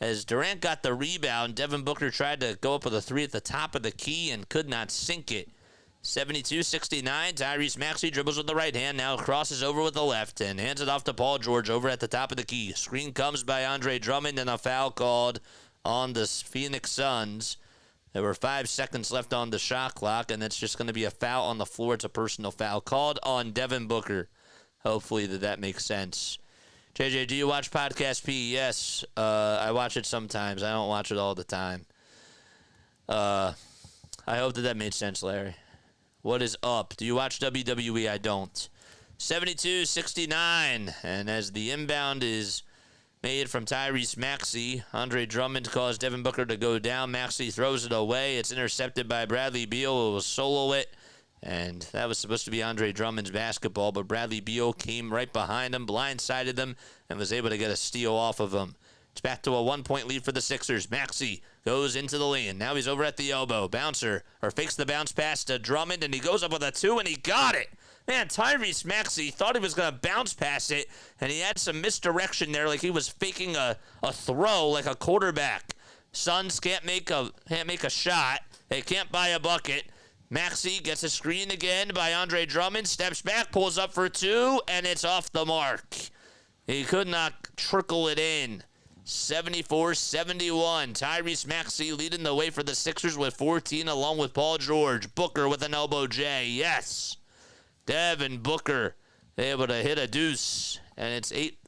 as Durant got the rebound, Devin Booker tried to go up with a 3 at the top of the key and could not sink it. 72-69. Tyrese Maxey dribbles with the right hand, now crosses over with the left and hands it off to Paul George over at the top of the key. Screen comes by Andre Drummond and a foul called on the Phoenix Suns. There were 5 seconds left on the shot clock, and it's just going to be a foul on the floor. It's a personal foul called on Devin Booker. Hopefully that makes sense. JJ, do you watch Podcast P? Yes, I watch it sometimes. I don't watch it all the time. I hope that made sense, Larry. What is up? Do you watch WWE? I don't. 72-69, and as the inbound is made from Tyrese Maxey, Andre Drummond caused Devin Booker to go down. Maxey throws it away. It's intercepted by Bradley Beal, who will solo it. And that was supposed to be Andre Drummond's basketball, but Bradley Beal came right behind him, blindsided them, and was able to get a steal off of him. It's back to a 1-point lead for the Sixers. Maxey goes into the lane. Now he's over at the elbow. Bouncer, or fakes the bounce pass to Drummond, and he goes up with a 2, and he got it. Man, Tyrese Maxey thought he was going to bounce pass it, and he had some misdirection there, like he was faking a throw like a quarterback. Suns can't make a shot. They can't buy a bucket. Maxey gets a screen again by Andre Drummond, steps back, pulls up for 2, and it's off the mark. He could not trickle it in. 74-71. Tyrese Maxey leading the way for the Sixers with 14, along with Paul George. Booker with an elbow J. Yes. Devin Booker able to hit a deuce, and it's 8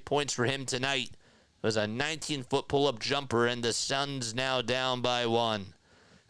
points for him tonight. It was a 19-foot pull-up jumper, and the Suns now down by 1.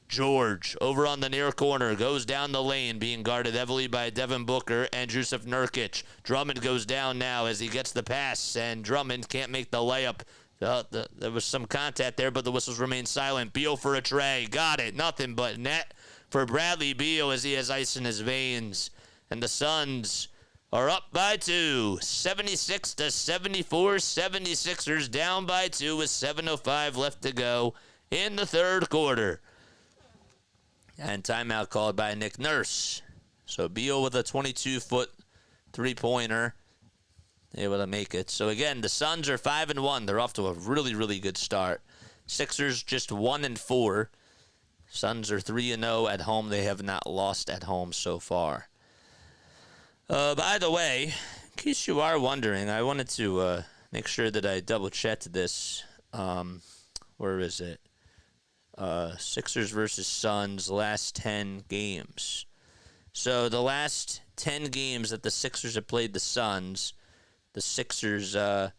George, over on the near corner, goes down the lane, being guarded heavily by Devin Booker and Jusuf Nurkic. Drummond goes down now as he gets the pass, and Drummond can't make the layup. There was some contact there, but the whistles remain silent. Beal for a tray. Got it. Nothing but net for Bradley Beal as he has ice in his veins. And the Suns are up by 2. 76-74. 76ers down by 2 with 7:05 left to go in the third quarter. And timeout called by Nick Nurse. So Beal with a 22-foot three-pointer, able to make it. So again, the Suns are 5-1. They're off to a really, really good start. Sixers just 1-4. Suns are 3-0 at home. They have not lost at home so far. By the way, in case you are wondering, I wanted to make sure that I double-checked this. Where is it? Sixers versus Suns, last 10 games. So the last 10 games that the Sixers have played the Suns, the Sixers, where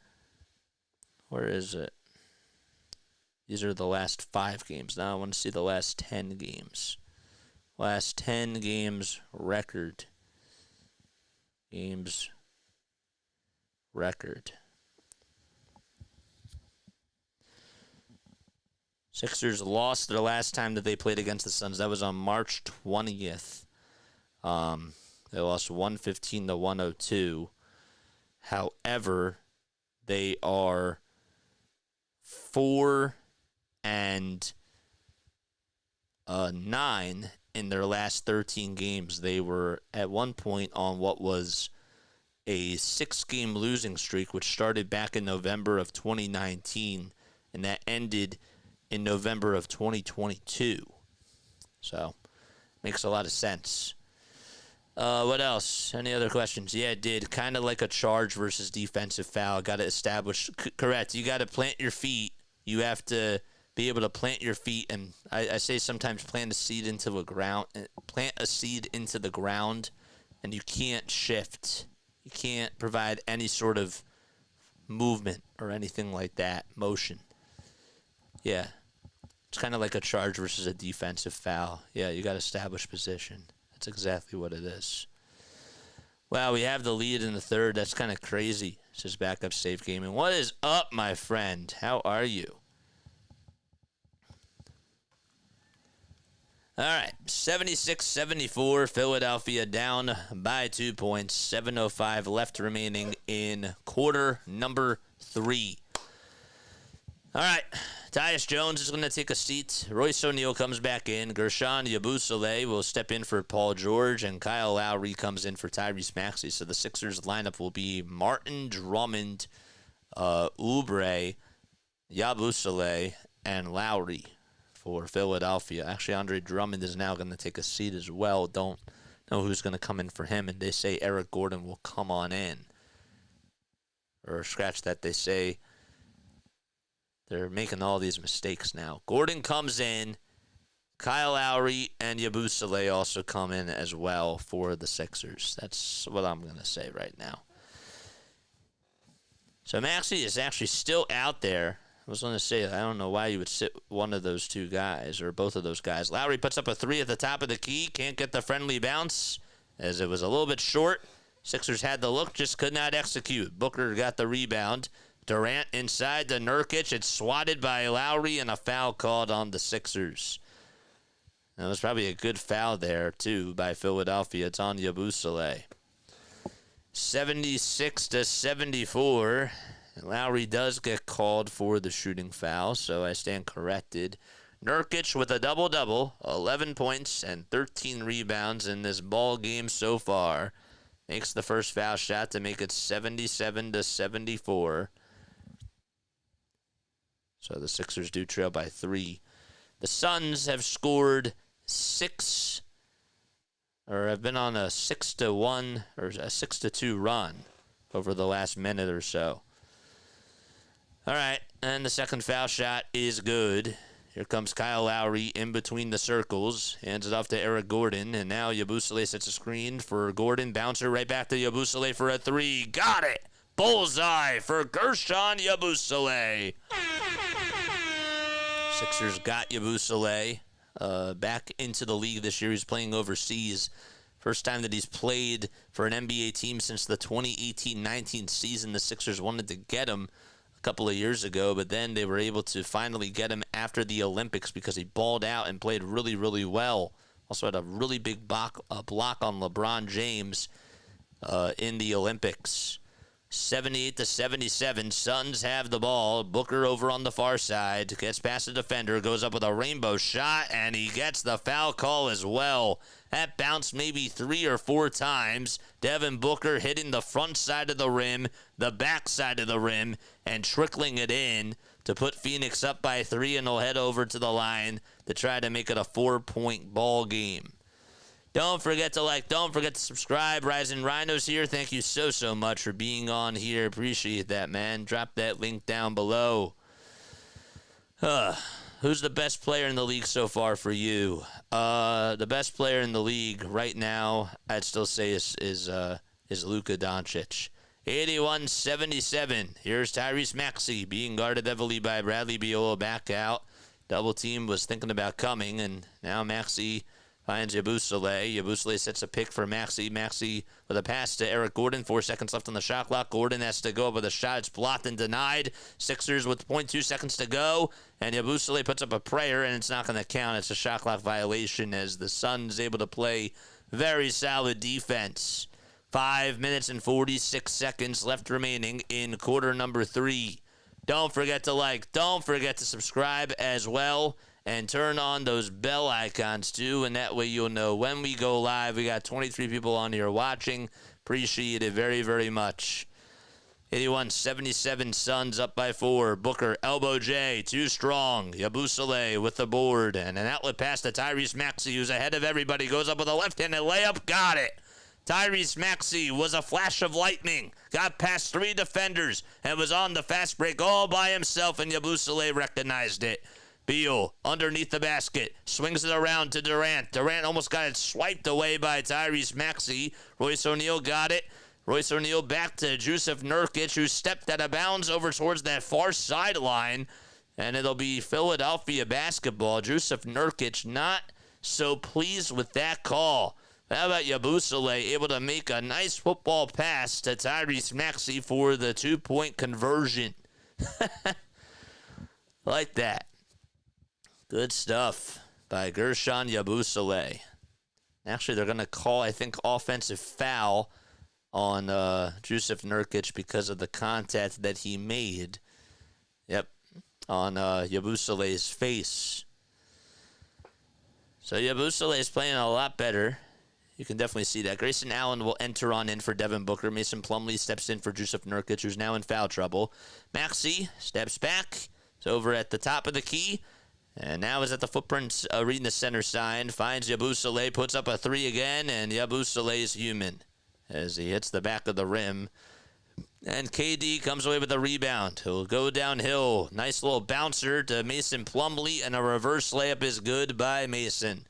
is it? These are the last 5 games. Now I want to see the last 10 games. Last 10 games record. Games record. Sixers lost their last time that they played against the Suns. That was on March 20th. They lost 115-102. However, they are 4-9 in their last 13 games. They were at one point on what was a 6-game losing streak, which started back in November of 2019, and that ended in November of 2022. So, makes a lot of sense. What else? Any other questions? Yeah, it did. Kind of like a charge versus defensive foul. Got to establish. Correct. You got to plant your feet. You have to be able to plant your feet. And I say sometimes plant a seed into the ground. Plant a seed into the ground, and you can't shift. You can't provide any sort of movement or anything like that. Motion. Yeah. It's kind of like a charge versus a defensive foul. Yeah, you got to establish position. That's exactly what it is. Wow, we have the lead in the third. That's kind of crazy. This is Backup Safe Gaming. What is up, my friend? How are you? All right, 76-74, Philadelphia down by 2 points. 7:05 left remaining in quarter number 3. All right, Tyus Jones is going to take a seat. Royce O'Neal comes back in. Gershon Yabusele will step in for Paul George, and Kyle Lowry comes in for Tyrese Maxey. So the Sixers lineup will be Martin, Drummond, Oubre, Yabusele, and Lowry for Philadelphia. Actually, Andre Drummond is now going to take a seat as well. Don't know who's going to come in for him, and they say Eric Gordon will come on in. Or scratch that, they say they're making all these mistakes now. Gordon comes in. Kyle Lowry and Yabusele also come in as well for the Sixers. That's what I'm going to say right now. So Maxey is actually still out there. I was going to say, I don't know why you would sit one of those two guys or both of those guys. Lowry puts up a 3 at the top of the key. Can't get the friendly bounce as it was a little bit short. Sixers had the look, just could not execute. Booker got the rebound. Durant inside to Nurkic. It's swatted by Lowry and a foul called on the Sixers. That was probably a good foul there, too, by Philadelphia. It's on Yabusele. 76-74. And Lowry does get called for the shooting foul, so I stand corrected. Nurkic with a double-double, 11 points and 13 rebounds in this ball game so far. Makes the first foul shot to make it 77-74. So the Sixers do trail by 3. The Suns have scored 6, or have been on a 6-1 or a 6-2 run over the last minute or so. All right, and the second foul shot is good. Here comes Kyle Lowry in between the circles. Hands it off to Eric Gordon, and now Yabusele sets a screen for Gordon. Bouncer right back to Yabusele for a 3. Got it! Bullseye for Gershon Yabusele. Sixers got Yabusele back into the league this year. He's playing overseas. First time that he's played for an NBA team since the 2018-19 season. The Sixers wanted to get him a couple of years ago, but then they were able to finally get him after the Olympics because he balled out and played really, really well. Also had a really big block on LeBron James in the Olympics. 78-77, Suns have the ball. Booker over on the far side, gets past the defender, goes up with a rainbow shot, and he gets the foul call as well. That bounced maybe 3 or 4 times. Devin Booker hitting the front side of the rim, the back side of the rim, and trickling it in to put Phoenix up by 3, and they'll head over to the line to try to make it a 4-point ball game. Don't forget to like, don't forget to subscribe. Rising Rhinos here. Thank you so much for being on here. Appreciate that, man. Drop that link down below. Who's the best player in the league so far for you? The best player in the league right now, I'd still say is Luka Doncic. 81-77. Here's Tyrese Maxey being guarded heavily by Bradley Beal. Back out. Double team was thinking about coming, and now Maxey finds Yabusele. Yabusele sets a pick for Maxey. Maxey with a pass to Eric Gordon. 4 seconds left on the shot clock. Gordon has to go up with a shot. It's blocked and denied. Sixers with 0.2 seconds to go. And Yabusele puts up a prayer, and it's not going to count. It's a shot clock violation as the Suns able to play very solid defense. 5 minutes and 46 seconds left remaining in quarter number 3. Don't forget to like. Don't forget to subscribe as well. And turn on those bell icons, too, and that way you'll know when we go live. We got 23 people on here watching. Appreciate it very, very much. 81-77, Suns up by 4. Booker, elbow J, too strong. Yabusele with the board. And an outlet pass to Tyrese Maxey, who's ahead of everybody. Goes up with a left-handed layup. Got it. Tyrese Maxey was a flash of lightning. Got past 3 defenders and was on the fast break all by himself, and Yabusele recognized it. Beal underneath the basket, swings it around to Durant. Durant almost got it swiped away by Tyrese Maxey. Royce O'Neal got it. Royce O'Neal back to Jusuf Nurkic, who stepped out of bounds over towards that far sideline. And it'll be Philadelphia basketball. Jusuf Nurkic not so pleased with that call. How about Yabusele able to make a nice football pass to Tyrese Maxey for the 2-point conversion. Like that. Good stuff. by Gershon Yabusele. Actually, they're going to call, I think, offensive foul on Jusuf Nurkic because of the contact that he made. Yep, on Yabusele's face. So Yabusele is playing a lot better. You can definitely see that. Grayson Allen will enter on in for Devin Booker. Mason Plumlee steps in for Jusuf Nurkic, who's now in foul trouble. Maxey steps back. It's over at the top of the key. And now is at the Footprints Arena center side. Finds Yabusele, puts up a three again, and Yabusele is human as he hits the back of the rim. And KD comes away with a rebound. He'll go downhill. Nice little bouncer to Mason Plumlee, and a reverse layup is good by Mason.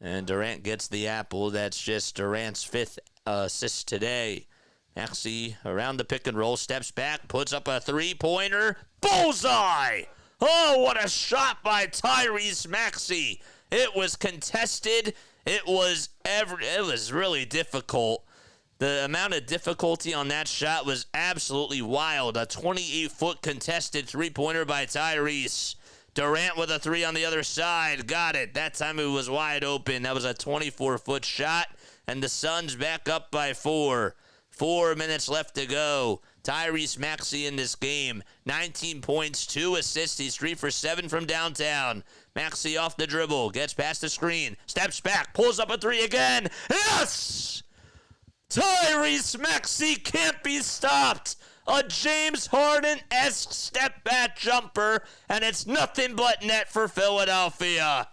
And Durant gets the apple. That's just Durant's 5th assist today. Maxey around the pick and roll, steps back, puts up a three-pointer. Bullseye! Oh, what a shot by Tyrese Maxey. It was contested. It was really difficult. The amount of difficulty on that shot was absolutely wild. A 28-foot contested three-pointer by Tyrese. Durant with a three on the other side. Got it. That time it was wide open. That was a 24-foot shot, and the Suns back up by 4. 4 minutes left to go. Tyrese Maxey in this game. 19 points, 2 assists. He's 3 for 7 from downtown. Maxey off the dribble. Gets past the screen. Steps back. Pulls up a three again. Yes! Tyrese Maxey can't be stopped. A James Harden-esque step-back jumper, and it's nothing but net for Philadelphia.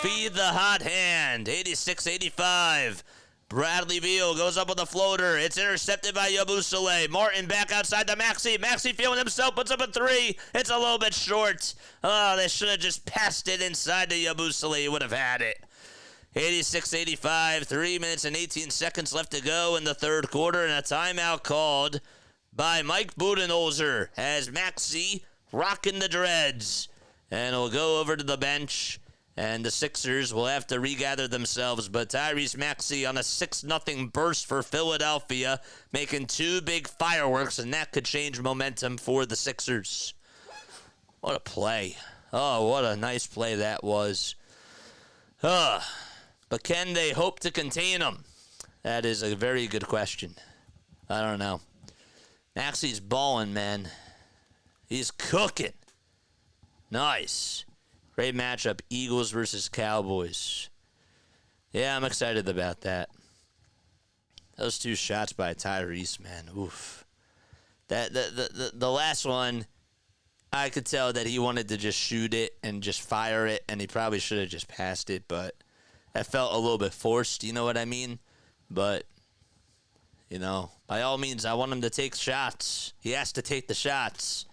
Feed the hot hand. 86-85. Bradley Beal goes up with a floater. It's intercepted by Yabusele. Martin back outside to Maxey. Maxey feeling himself, puts up a three. It's a little bit short. Oh, they should have just passed it inside to Yabusele. He would have had it. 86-85, 3 minutes and 18 seconds left to go in the third quarter, and a timeout called by Mike Budenholzer as Maxey rocking the dreads. And he'll go over to the bench, and the Sixers will have to regather themselves. But Tyrese Maxey on a 6-0 burst for Philadelphia, making 2 big fireworks, and that could change momentum for the Sixers. What a play. Oh, what a nice play that was. But can they hope to contain him? That is a very good question. I don't know. Maxey's balling, man. He's cooking. Nice. Great matchup, Eagles versus Cowboys. Yeah, I'm excited about that. Those 2 shots by Tyrese, man. Oof. The last one, I could tell that he wanted to just shoot it and just fire it, and he probably should have just passed it, but that felt a little bit forced, you know what I mean? But, you know, by all means, I want him to take shots. He has to take the shots.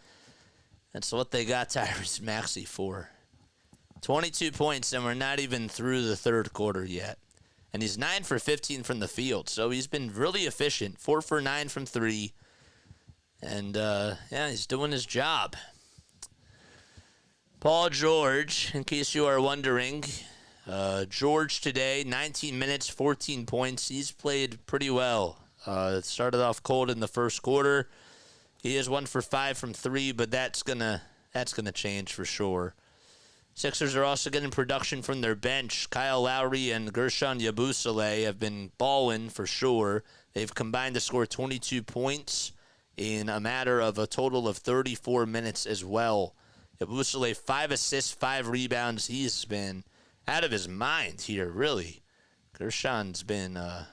That's what they got Tyrese Maxey for. 22 points, and we're not even through the third quarter yet. And he's 9 for 15 from the field, so he's been really efficient. 4 for 9 from 3. And, yeah, he's doing his job. Paul George, in case you are wondering, George today, 19 minutes, 14 points. He's played pretty well. It started off cold in the first quarter. He is 1 for 5 from 3, but that's gonna change for sure. Sixers are also getting production from their bench. Kyle Lowry and Gershon Yabusele have been balling for sure. They've combined to score 22 points in a matter of a total of 34 minutes as well. Yabusele, 5 assists, 5 rebounds. He's been out of his mind here, really. Gershon's been a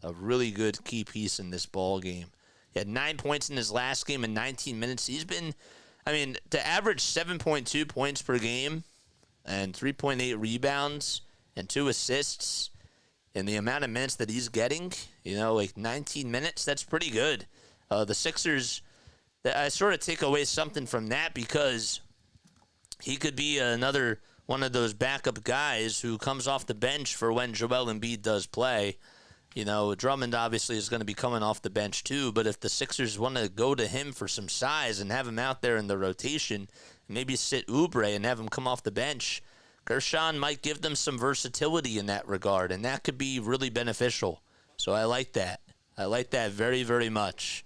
really good key piece in this ball game. He had 9 points in his last game in 19 minutes. He's been, to average 7.2 points per game and 3.8 rebounds and 2 assists in the amount of minutes that he's getting, 19 minutes, that's pretty good. The Sixers, I sort of take away something from that because he could be another one of those backup guys who comes off the bench for when Joel Embiid does play. Drummond obviously is going to be coming off the bench too, but if the Sixers want to go to him for some size and have him out there in the rotation, maybe sit Oubre and have him come off the bench, Gershon might give them some versatility in that regard, and that could be really beneficial. So I like that. I like that very, very much.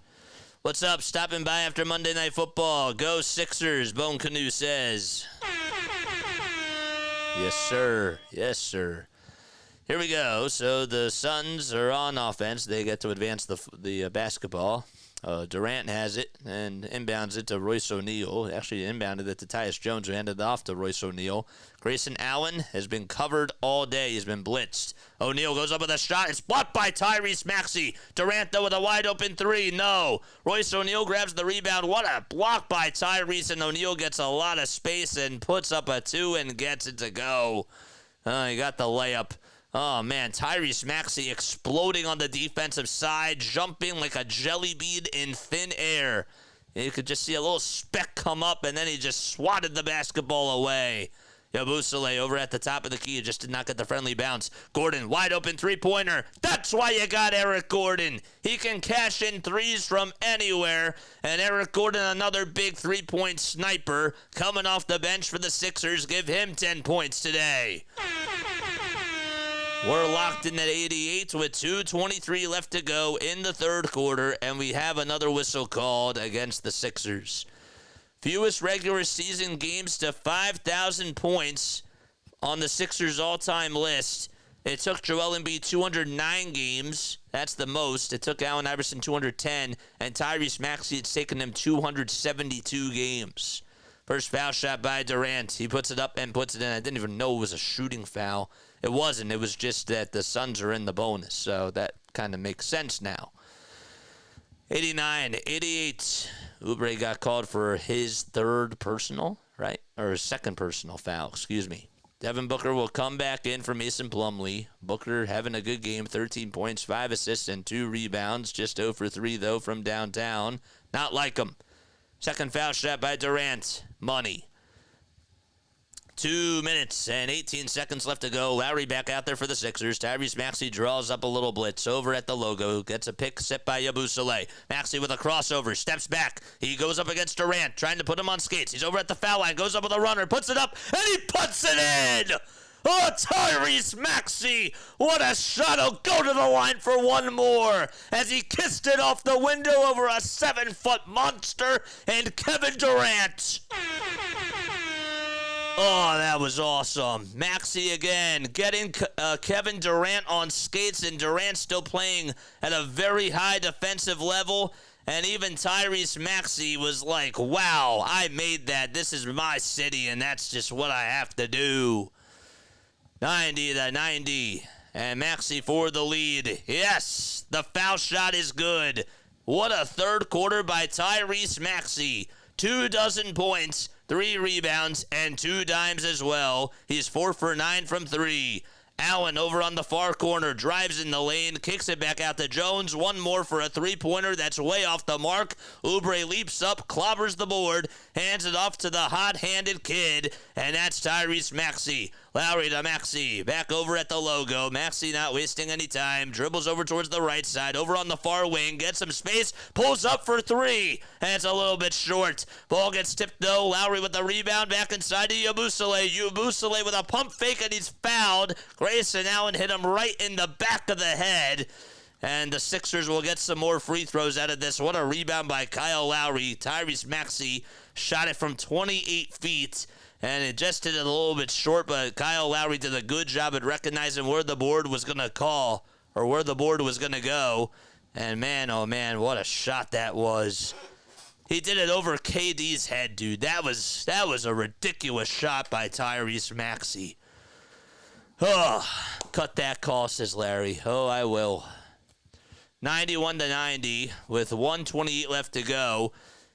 What's up? Stopping by after Monday Night Football. Go Sixers, Bone Canoe says. Yes, sir. Yes, sir. Here we go. So the Suns are on offense. They get to advance the basketball. Durant has it and inbounds it to Royce O'Neal. Actually inbounded it to Tyus Jones, who handed it off to Royce O'Neal. Grayson Allen has been covered all day. He's been blitzed. O'Neal goes up with a shot. It's blocked by Tyrese Maxey. Durant, though, with a wide-open three. No. Royce O'Neal grabs the rebound. What a block by Tyrese, and O'Neal gets a lot of space and puts up a two and gets it to go. He got the layup. Oh, man, Tyrese Maxey exploding on the defensive side, jumping like a jelly bean in thin air. You could just see a little speck come up, and then he just swatted the basketball away. Yabusele over at the top of the key just did not get the friendly bounce. Gordon, wide open three-pointer. That's why you got Eric Gordon. He can cash in threes from anywhere. And Eric Gordon, another big three-point sniper, coming off the bench for the Sixers. Give him 10 points today. We're locked in at 88 with 2:23 left to go in the third quarter, and we have another whistle called against the Sixers. Fewest regular season games to 5,000 points on the Sixers all-time list. It took Joel Embiid 209 games. That's the most. It took Allen Iverson 210, and Tyrese Maxey, it's taken him 272 games. First foul shot by Durant. He puts it up and puts it in. I didn't even know it was a shooting foul. It wasn't. It was just that the Suns are in the bonus, so that kind of makes sense now. 89-88. Oubre got called for his third personal, right? Or his second personal foul, excuse me. Devin Booker will come back in for Mason Plumlee. Booker having a good game, 13 points, 5 assists, and 2 rebounds. Just 0 for 3, though, from downtown. Not like him. Second foul shot by Durant. Money. 2 minutes and 18 seconds left to go. Lowry back out there for the Sixers. Tyrese Maxey draws up a little blitz over at the logo. Gets a pick set by Yabusele. Maxey with a crossover. Steps back. He goes up against Durant, trying to put him on skates. He's over at the foul line. Goes up with a runner. Puts it up, and he puts it in! Oh, Tyrese Maxey! What a shot! He'll go to the line for one more as he kissed it off the window over a 7-foot monster and Kevin Durant. Oh, that was awesome. Maxey again getting Kevin Durant on skates, and Durant still playing at a very high defensive level. And even Tyrese Maxey was like, wow, I made that. This is my city, and that's just what I have to do. 90-90. And Maxey for the lead. Yes, the foul shot is good. What a third quarter by Tyrese Maxey. 24 points, 3 rebounds, and 2 dimes as well. He's 4 for 9 from 3. Allen over on the far corner, drives in the lane, kicks it back out to Jones. One more for a three-pointer that's way off the mark. Oubre leaps up, clobbers the board, hands it off to the hot-handed kid, and that's Tyrese Maxey. Lowry to Maxey, back over at the logo. Maxey not wasting any time, dribbles over towards the right side, over on the far wing, gets some space, pulls up for 3, and it's a little bit short. Ball gets tipped though, Lowry with the rebound, back inside to Yabusele. Yabusele with a pump fake, and he's fouled. Grayson Allen hit him right in the back of the head. And the Sixers will get some more free throws out of this. What a rebound by Kyle Lowry. Tyrese Maxey shot it from 28 feet. And it just hit it a little bit short, but Kyle Lowry did a good job at recognizing where the board was going to call, or where the board was going to go. And man, oh man, what a shot that was. He did it over KD's head, dude. That was a ridiculous shot by Tyrese Maxey. Oh, cut that call, says Larry. Oh, I will. 91-90 with 1:28 left to go.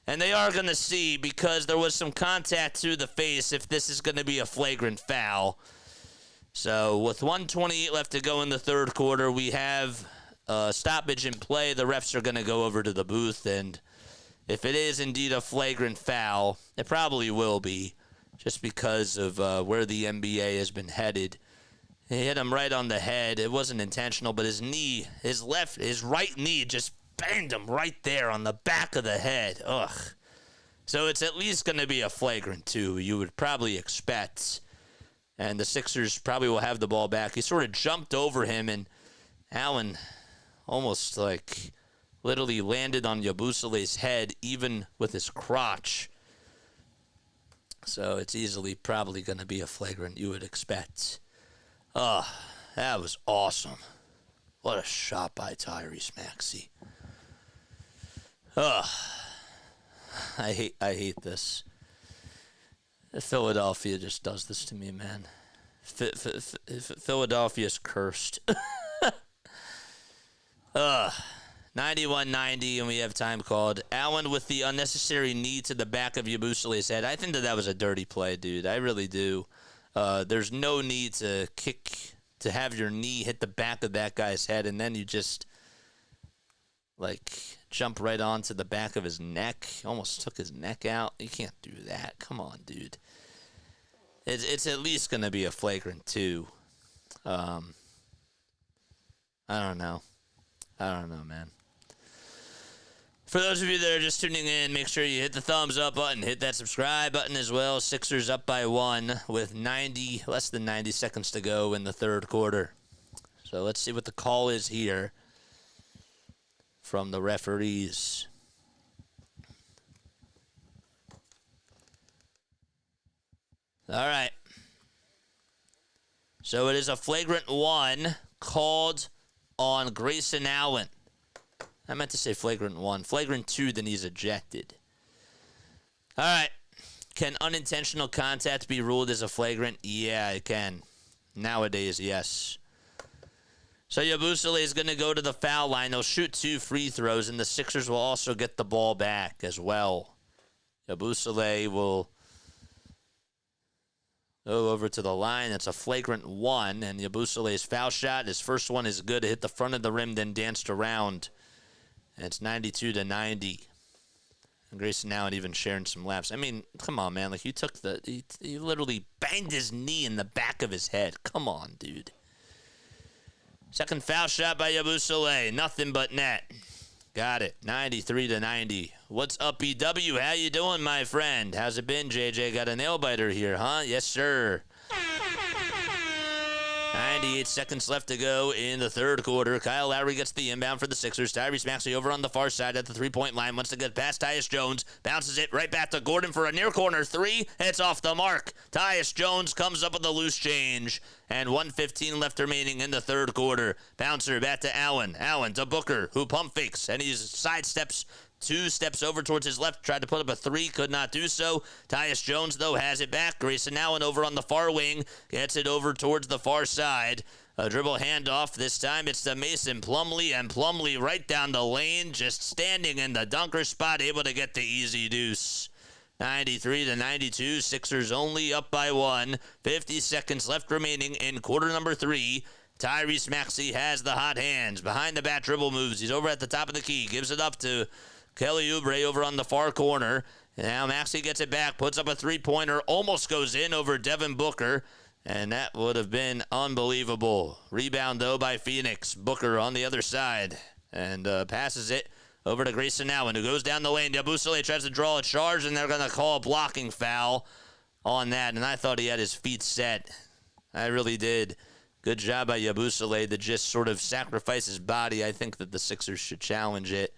And they are going to see, because there was some contact to the face, if this is going to be a flagrant foul. So with 1:28 left to go in the third quarter, we have stoppage in play. The refs are going to go over to the booth, and if it is indeed a flagrant foul, it probably will be, just because of where the NBA has been headed. He hit him right on the head. It wasn't intentional, but his right knee just banged him right there on the back of the head. Ugh. So it's at least going to be a flagrant, too, you would probably expect. And the Sixers probably will have the ball back. He sort of jumped over him, and Allen almost like literally landed on Yabusele's head, even with his crotch. So it's easily probably going to be a flagrant you would expect. Oh, that was awesome. What a shot by Tyrese Maxey. Oh, I hate this. Philadelphia just does this to me, man. Philadelphia's cursed. 91-90, and we have time called. Allen with the unnecessary knee to the back of Yabusele's head. I think that was a dirty play, dude. I really do. There's no need to have your knee hit the back of that guy's head, and then you just, jump right onto the back of his neck. Almost took his neck out. You can't do that. Come on, dude. It's at least going to be a flagrant, too. I don't know. Man. For those of you that are just tuning in, make sure you hit the thumbs up button. Hit that subscribe button as well. Sixers up by 1 with less than 90 seconds to go in the third quarter. So let's see what the call is here from the referees. All right. So it is a flagrant 1 called on Grayson Allen. I meant to say flagrant 1. Flagrant 2, then he's ejected. All right. Can unintentional contact be ruled as a flagrant? Yeah, it can. Nowadays, yes. So Yabusele is going to go to the foul line. They'll shoot 2 free throws, and the Sixers will also get the ball back as well. Yabusele will go over to the line. It's a flagrant 1, and Yabusele's foul shot, his first one is good. It hit the front of the rim, then danced around. And it's 92-90. And Grayson Allen even sharing some laps. I mean, come on, man. He took he literally banged his knee in the back of his head. Come on, dude. Second foul shot by Yabusele. Nothing but net. Got it. 93-90. What's up, BW? How you doing, my friend? How's it been, JJ? Got a nail biter here, huh? Yes, sir. 98 seconds left to go in the third quarter. Kyle Lowry gets the inbound for the Sixers. Tyrese Maxey over on the far side at the three-point line. Wants to get past Tyus Jones. Bounces it right back to Gordon for a near corner 3. It's off the mark. Tyus Jones comes up with a loose change. And 1:15 left remaining in the third quarter. Bouncer back to Allen. Allen to Booker, who pump fakes. And he sidesteps 2 steps over towards his left, tried to put up a 3, could not do so. Tyus Jones, though, has it back. Grayson Allen over on the far wing, gets it over towards the far side. A dribble handoff. This time it's to Mason Plumlee, and Plumlee right down the lane, just standing in the dunker spot, able to get the easy deuce. 93-92, Sixers only up by 1. 50 seconds left remaining in quarter number 3. Tyrese Maxey has the hot hands. Behind the back dribble moves. He's over at the top of the key. Gives it up to Kelly Oubre over on the far corner. Now Maxey gets it back, puts up a three-pointer, almost goes in over Devin Booker, and that would have been unbelievable. Rebound, though, by Phoenix. Booker on the other side, and passes it over to Grayson Allen, who goes down the lane. Yabusele tries to draw a charge, and they're going to call a blocking foul on that, and I thought he had his feet set. I really did. Good job by Yabusele to just sort of sacrifice his body. I think that the Sixers should challenge it.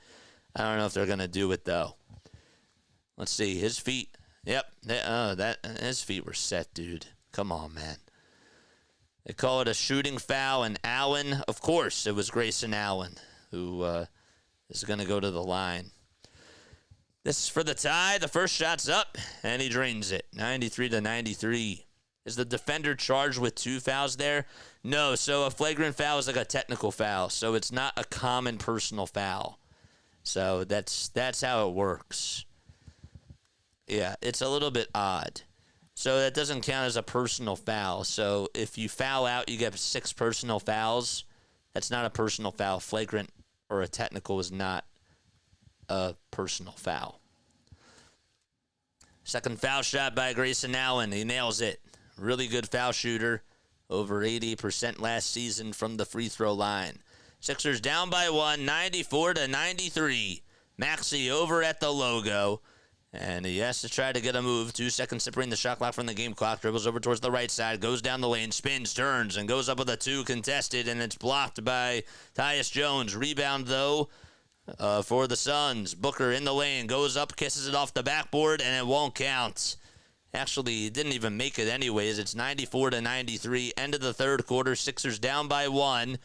I don't know if they're going to do it, though. Let's see. His feet. Yep. His feet were set, dude. Come on, man. They call it a shooting foul, and Allen, of course, it was Grayson Allen who is going to go to the line. This is for the tie. The first shot's up, and he drains it. 93-93. Is the defender charged with 2 fouls there? No. So a flagrant foul is like a technical foul, so it's not a common personal foul. So that's how it works. Yeah, it's a little bit odd. So that doesn't count as a personal foul. So if you foul out, you get 6 personal fouls. That's not a personal foul. Flagrant or a technical is not a personal foul. Second foul shot by Grayson Allen. He nails it. Really good foul shooter. Over 80% last season from the free throw line. Sixers down by 1, 94-93. Maxey over at the logo. And he has to try to get a move. 2 seconds separating the shot clock from the game clock. Dribbles over towards the right side. Goes down the lane. Spins, turns, and goes up with a 2 contested. And it's blocked by Tyus Jones. Rebound, though, for the Suns. Booker in the lane. Goes up, kisses it off the backboard, and it won't count. Actually, didn't even make it anyways. It's 94-93. End of the third quarter. Sixers down by 1.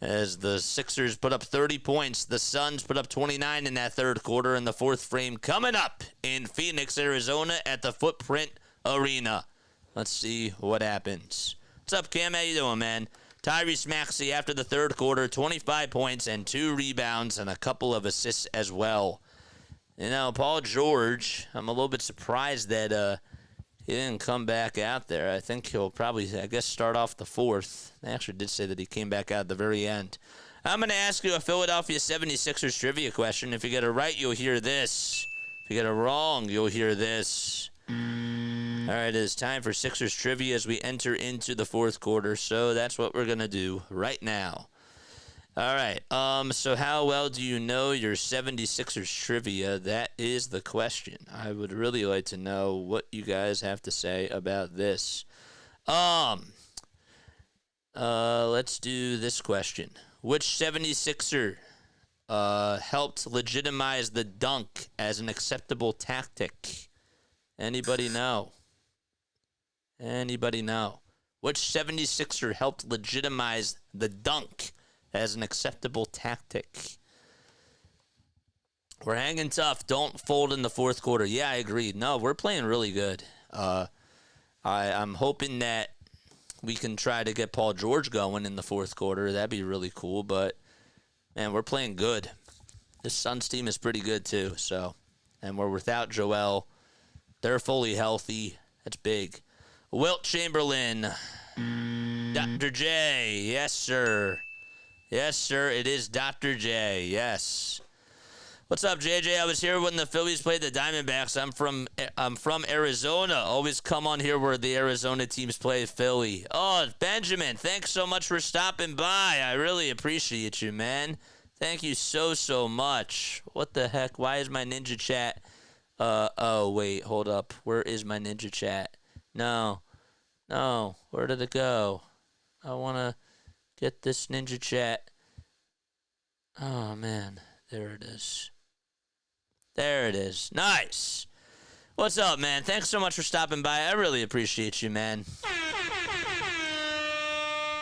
As the Sixers put up 30 points, the Suns put up 29 in that third quarter in the fourth frame. Coming up in Phoenix, Arizona at the Footprint Arena. Let's see what happens. What's up, Cam? How you doing, man? Tyrese Maxey after the third quarter, 25 points and 2 rebounds and a couple of assists as well. You know, Paul George, I'm a little bit surprised that he didn't come back out there. I think he'll probably, start off the fourth. They actually did say that he came back out at the very end. I'm going to ask you a Philadelphia 76ers trivia question. If you get it right, you'll hear this. If you get it wrong, you'll hear this. All right, it is time for Sixers trivia as we enter into the fourth quarter. So that's what we're going to do right now. All right, so how well do you know your 76ers trivia? That is the question. I would really like to know what you guys have to say about this. Let's do this question. Which 76er helped legitimize the dunk as an acceptable tactic? Anybody know? Anybody know? Which 76er helped legitimize the dunk as an acceptable tactic? We're hanging tough. Don't fold in the fourth quarter. Yeah, I agree. No, we're playing really good. I'm hoping that we can try to get Paul George going in the fourth quarter. That'd be really cool. But, man, we're playing good. This Suns team is pretty good, too. So, and we're without Joel. They're fully healthy. That's big. Wilt Chamberlain. Dr. J. Yes, sir. Yes, sir. It is Dr. J. Yes. What's up, JJ? I was here when the Phillies played the Diamondbacks. I'm from Arizona. Always come on here where the Arizona teams play Philly. Oh, Benjamin, thanks so much for stopping by. I really appreciate you, man. Thank you so much. What the heck? Why is my Ninja Chat? Oh, wait, hold up. Where is my Ninja Chat? No. Where did it go? I want to get this Ninja Chat. Oh, man. There it is. There it is. Nice. What's up, man? Thanks so much for stopping by. I really appreciate you, man.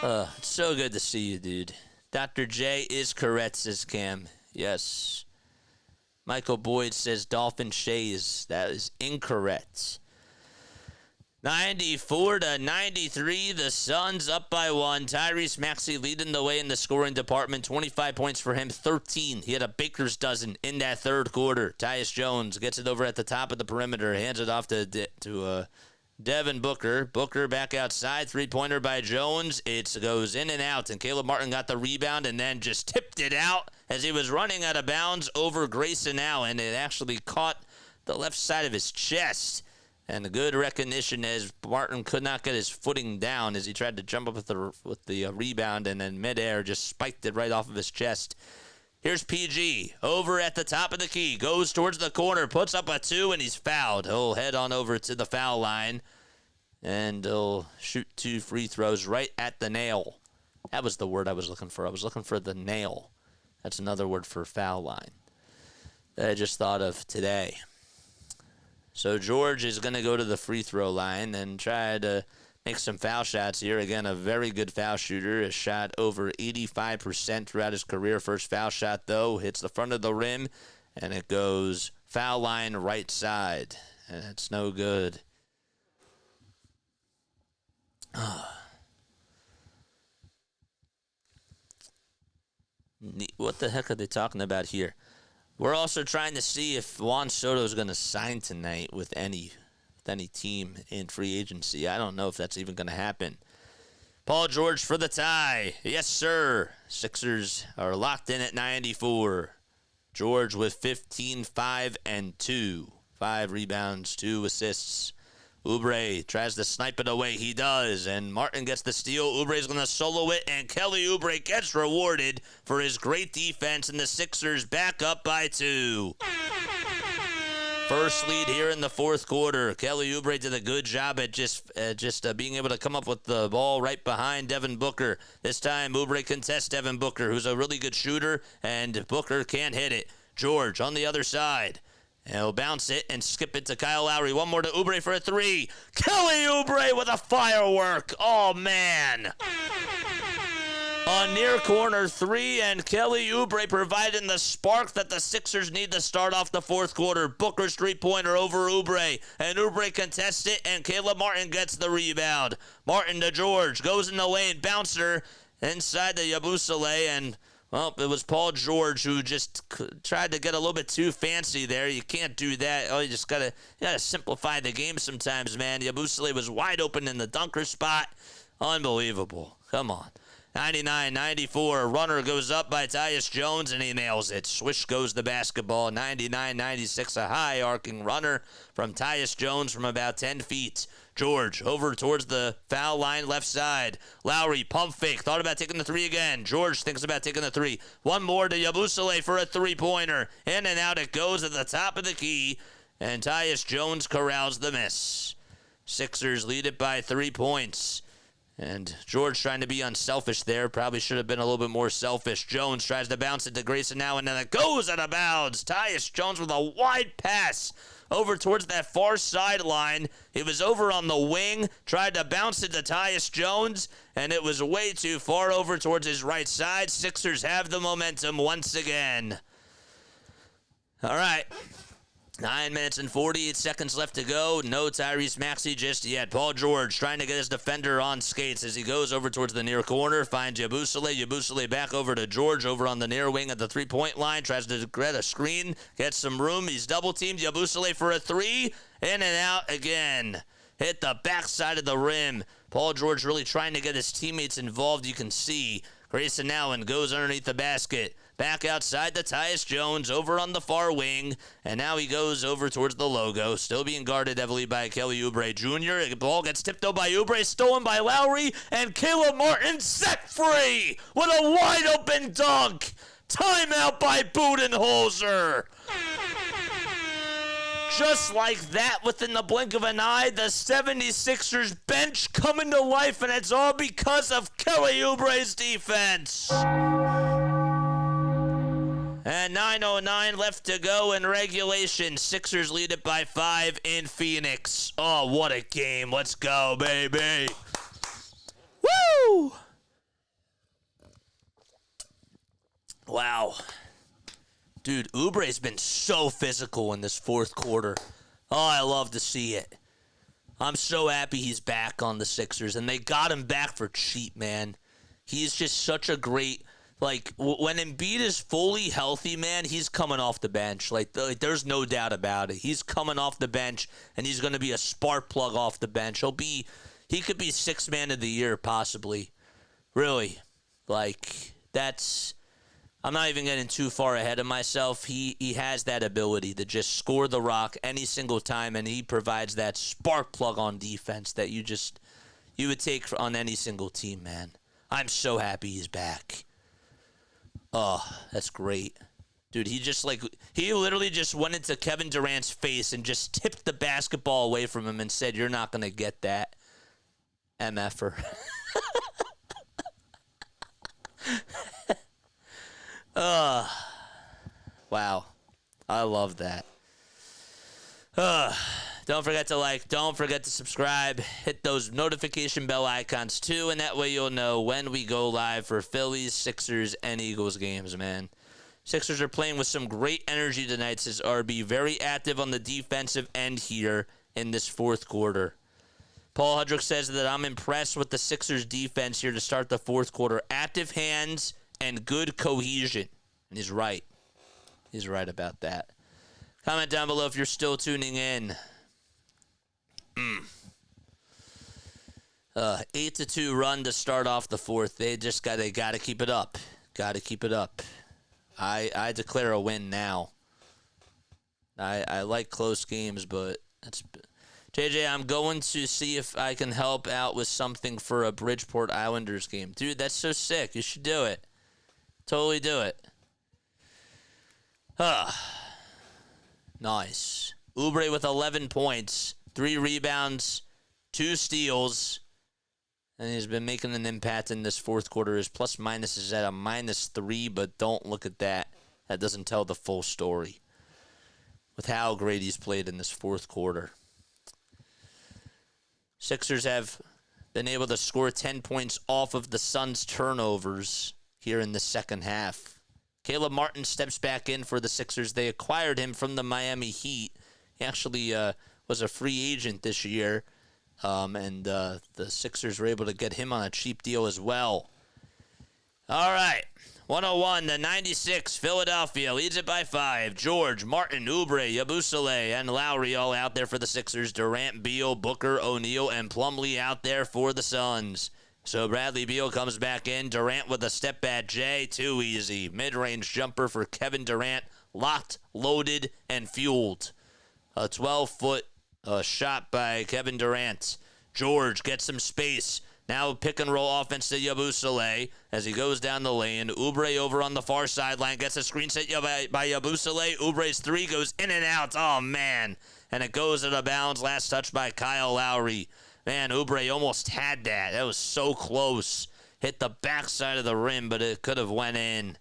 It's so good to see you, dude. Dr. J is correct, says Cam. Yes. Michael Boyd says Dolphin Shays. That is incorrect. 94-93, the Suns up by 1. Tyrese Maxey leading the way in the scoring department. 25 points for him, 13. He had a baker's dozen in that third quarter. Tyus Jones gets it over at the top of the perimeter, hands it off to Devin Booker. Booker back outside, three-pointer by Jones. It goes in and out, and Caleb Martin got the rebound and then just tipped it out as he was running out of bounds over Grayson Allen. It actually caught the left side of his chest. And a good recognition as Martin could not get his footing down as he tried to jump up with the rebound, and then midair just spiked it right off of his chest. Here's PG over at the top of the key, goes towards the corner, puts up a 2, and he's fouled. He'll head on over to the foul line, and he'll shoot 2 free throws right at the nail. That was the word I was looking for. I was looking for the nail. That's another word for foul line that I just thought of today. So George is going to go to the free throw line and try to make some foul shots here. Again, a very good foul shooter. Has shot over 85% throughout his career. First foul shot, though, hits the front of the rim, and it goes foul line right side. And it's no good. What the heck are they talking about here? We're also trying to see if Juan Soto is going to sign tonight with any team in free agency. I don't know if that's even going to happen. Paul George for the tie. Yes, sir. Sixers are locked in at 94. George with 15, 5, and 2. 5 rebounds, 2 assists. Oubre tries to snipe it away. He does, and Martin gets the steal. Oubre's going to solo it, and Kelly Oubre gets rewarded for his great defense, and the Sixers back up by 2. First lead here in the fourth quarter. Kelly Oubre did a good job at just being able to come up with the ball right behind Devin Booker. This time, Oubre contests Devin Booker, who's a really good shooter, and Booker can't hit it. George on the other side. And he'll bounce it and skip it to Kyle Lowry. One more to Oubre for a three. Kelly Oubre with a firework. Oh, man. A near corner three, and Kelly Oubre providing the spark that the Sixers need to start off the fourth quarter. Booker's three-pointer over Oubre, and Oubre contests it, and Caleb Martin gets the rebound. Martin to George, goes in the lane, bouncer inside the Yabusele, and, well, it was Paul George who just tried to get a little bit too fancy there. You can't do that. Oh, you gotta simplify the game sometimes, man. Yabusele was wide open in the dunker spot. Unbelievable. Come on. 99-94, a runner goes up by Tyus Jones, and he nails it. Swish goes the basketball. 99-96, a high arcing runner from Tyus Jones from about 10 feet. George over towards the foul line left side. Lowry, pump fake, thought about taking the three again. George thinks about taking the three. One more to Yabusele for a three-pointer. In and out it goes at the top of the key, and Tyus Jones corrals the miss. Sixers lead it by 3 points. And George trying to be unselfish there. Probably should have been a little bit more selfish. Jones tries to bounce it to Grayson now, and then it goes out of bounds. Tyus Jones with a wide pass over towards that far sideline. He was over on the wing, tried to bounce it to Tyus Jones, and it was way too far over towards his right side. Sixers have the momentum once again. All right. 9 minutes and 48 seconds left to go. No Tyrese Maxey just yet. Paul George trying to get his defender on skates as he goes over towards the near corner. Finds Yabusele. Yabusele back over to George over on the near wing at the three-point line. Tries to get a screen. Gets some room. He's double-teamed. Yabusele for a three. In and out again. Hit the backside of the rim. Paul George really trying to get his teammates involved. You can see Grayson Allen goes underneath the basket. Back outside to Tyus Jones over on the far wing. And now he goes over towards the logo. Still being guarded heavily by Kelly Oubre Jr. The ball gets tipped over by Oubre, stolen by Lowry. And Caleb Martin set free with a wide open dunk. Timeout by Budenholzer. Just like that, within the blink of an eye, the 76ers bench coming to life, and it's all because of Kelly Oubre's defense. And 9:09 left to go in regulation. Sixers lead it by 5 in Phoenix. Oh, what a game. Let's go, baby. Woo! Wow. Dude, Oubre's been so physical in this fourth quarter. Oh, I love to see it. I'm so happy he's back on the Sixers, and they got him back for cheap, man. He's just such a great, like, when Embiid is fully healthy, man, he's coming off the bench. Like, there's no doubt about it. He's coming off the bench, and he's going to be a spark plug off the bench. He could be sixth man of the year, possibly. Really. Like, I'm not even getting too far ahead of myself. He has that ability to just score the rock any single time, and he provides that spark plug on defense that you would take on any single team, man. I'm so happy he's back. Oh, that's great. Dude, he literally just went into Kevin Durant's face and just tipped the basketball away from him and said, "You're not going to get that, MFer." Wow. I love that. Don't forget to like, don't forget to subscribe, hit those notification bell icons too, and that way you'll know when we go live for Phillies, Sixers, and Eagles games, man. Sixers are playing with some great energy tonight, says RB. Very active on the defensive end here in this fourth quarter. Paul Hudrick says that I'm impressed with the Sixers defense here to start the fourth quarter. Active hands and good cohesion. And he's right. He's right about that. Comment down below if you're still tuning in. 8-2 run to start off the fourth. They got to keep it up. Got to keep it up. I declare a win now. I like close games, but that's JJ. I'm going to see if I can help out with something for a Bridgeport Islanders game, dude. That's so sick. You should do it. Totally do it. Nice. Oubre with 11 points, 3 rebounds, 2 steals, and he's been making an impact in this fourth quarter. His plus-minus is at a -3, but don't look at that. That doesn't tell the full story. with how great he's played in this fourth quarter. Sixers have been able to score 10 points off of the Suns' turnovers here in the second half. Caleb Martin steps back in for the Sixers. They acquired him from the Miami Heat. He actually was a free agent this year, and the Sixers were able to get him on a cheap deal as well. All right, 101-96, Philadelphia leads it by 5. George, Martin, Oubre, Yabusele, and Lowry all out there for the Sixers. Durant, Beal, Booker, O'Neal, and Plumlee out there for the Suns. So Bradley Beal comes back in. Durant with a step back J, too easy. Mid-range jumper for Kevin Durant, locked, loaded, and fueled. A 12-foot shot by Kevin Durant. George gets some space. Now pick and roll offense to Yabusele as he goes down the lane. Oubre over on the far sideline gets a screen set by Yabusele. Oubre's three goes in and out. Oh, man. And it goes out of bounds. Last touch by Kyle Lowry. Man, Oubre almost had that. That was so close. Hit the backside of the rim, but it could have went in.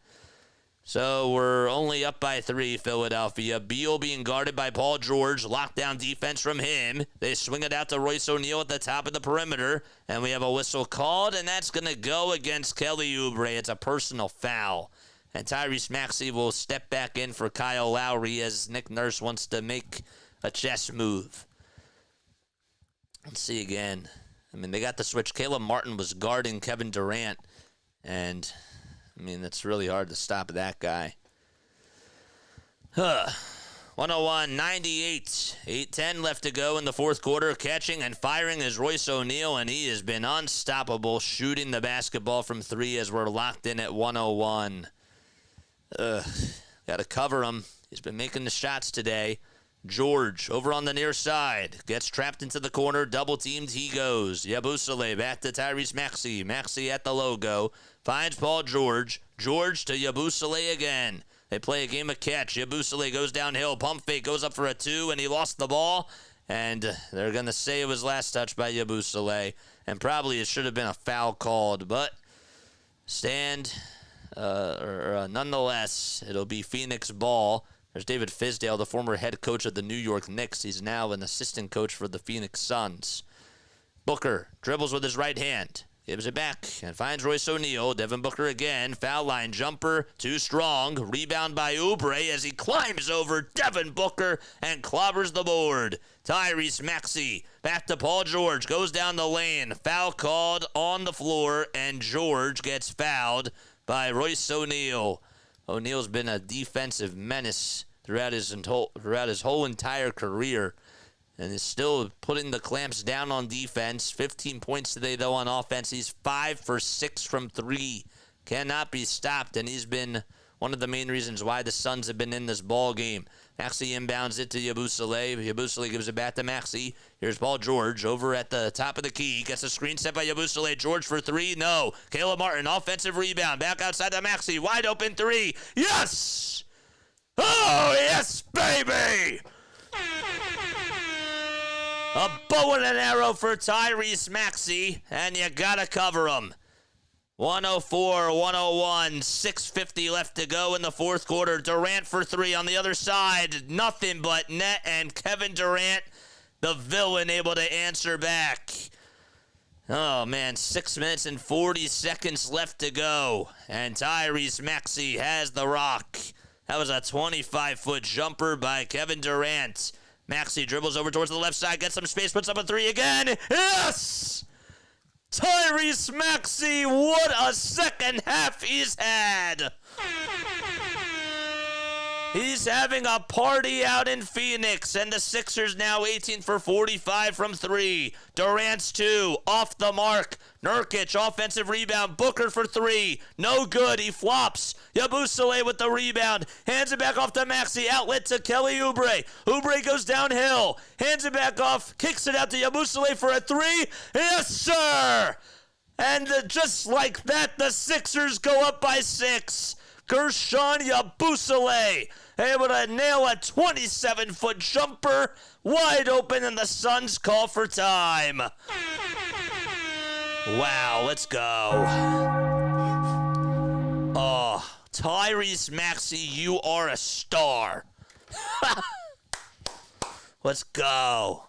So we're only up by 3, Philadelphia. Beal being guarded by Paul George. Lockdown defense from him. They swing it out to Royce O'Neal at the top of the perimeter. And we have a whistle called, and that's going to go against Kelly Oubre. It's a personal foul. And Tyrese Maxey will step back in for Kyle Lowry as Nick Nurse wants to make a chess move. Let's see again. I mean, they got the switch. Caleb Martin was guarding Kevin Durant, and I mean, it's really hard to stop that guy. 101-98. 8:10 left to go in the fourth quarter. Catching and firing is Royce O'Neal, and he has been unstoppable shooting the basketball from 3 as we're locked in at 101. Got to cover him. He's been making the shots today. George over on the near side. Gets trapped into the corner. Double teamed. He goes. Yabusele back to Tyrese Maxey. Maxey at the logo. Finds Paul George. George to Yabusele again. They play a game of catch. Yabusele goes downhill. Pump fake goes up for a 2, and he lost the ball. And they're going to say it was last touch by Yabusele. And probably it should have been a foul called. But nonetheless, it'll be Phoenix ball. There's David Fizdale, the former head coach of the New York Knicks. He's now an assistant coach for the Phoenix Suns. Booker dribbles with his right hand. Gives it back and finds Royce O'Neal. Devin Booker again. Foul line jumper. Too strong. Rebound by Oubre as he climbs over Devin Booker and clobbers the board. Tyrese Maxey back to Paul George. Goes down the lane. Foul called on the floor, and George gets fouled by Royce O'Neal. O'Neal's been a defensive menace throughout his whole entire career, and is still putting the clamps down on defense. 15 points today, though, on offense. He's 5 for 6 from 3. Cannot be stopped, and he's been one of the main reasons why the Suns have been in this ball game. Maxey inbounds it to Yabusele. Yabusele gives it back to Maxey. Here's Paul George over at the top of the key. Gets a screen set by Yabusele. George for 3. No. Caleb Martin, offensive rebound. Back outside to Maxey. Wide open 3. Yes! Oh, yes, baby! A bow and an arrow for Tyrese Maxey, and you gotta cover him. 104-101, 6:50 left to go in the fourth quarter. Durant for 3 on the other side. Nothing but net, and Kevin Durant, the villain, able to answer back. Oh, man, 6 minutes and 40 seconds left to go, and Tyrese Maxey has the rock. That was a 25-foot jumper by Kevin Durant. Maxey dribbles over towards the left side, gets some space, puts up a 3 again. Yes! Tyrese Maxey, what a second half he's had. He's having a party out in Phoenix, and the Sixers now 18 for 45 from 3. Durant's 2, off the mark. Nurkic, offensive rebound. Booker for 3, no good. He flops. Yabusele with the rebound. Hands it back off to Maxey. Outlet to Kelly Oubre. Oubre goes downhill. Hands it back off. Kicks it out to Yabusele for a 3. Yes, sir! And just like that, the Sixers go up by 6. Gershon Yabusele able to nail a 27-foot jumper wide open, and the Suns call for time. Wow, let's go. Oh, Tyrese Maxey, you are a star. Let's go.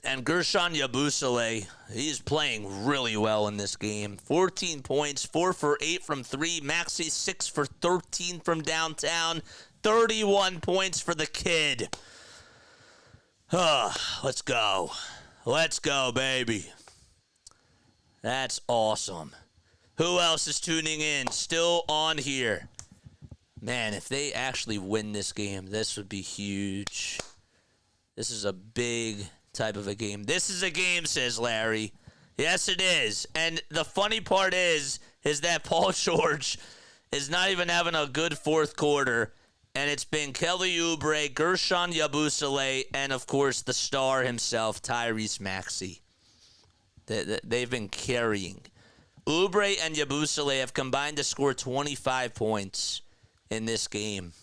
And Gershon Yabusele, he's playing really well in this game. 14 points, 4 for 8 from 3. Maxey, 6 for 13 from downtown. 31 points for the kid. Let's go. Let's go, baby. That's awesome. Who else is tuning in? Still on here. Man, if they actually win this game, this would be huge. This is a big type of a game. This is a game, says Larry. Yes, it is. And the funny part is that Paul George is not even having a good fourth quarter. And it's been Kelly Oubre, Gershon Yabusele, and, of course, the star himself, Tyrese Maxey. They've been carrying. Oubre and Yabusele have combined to score 25 points in this game.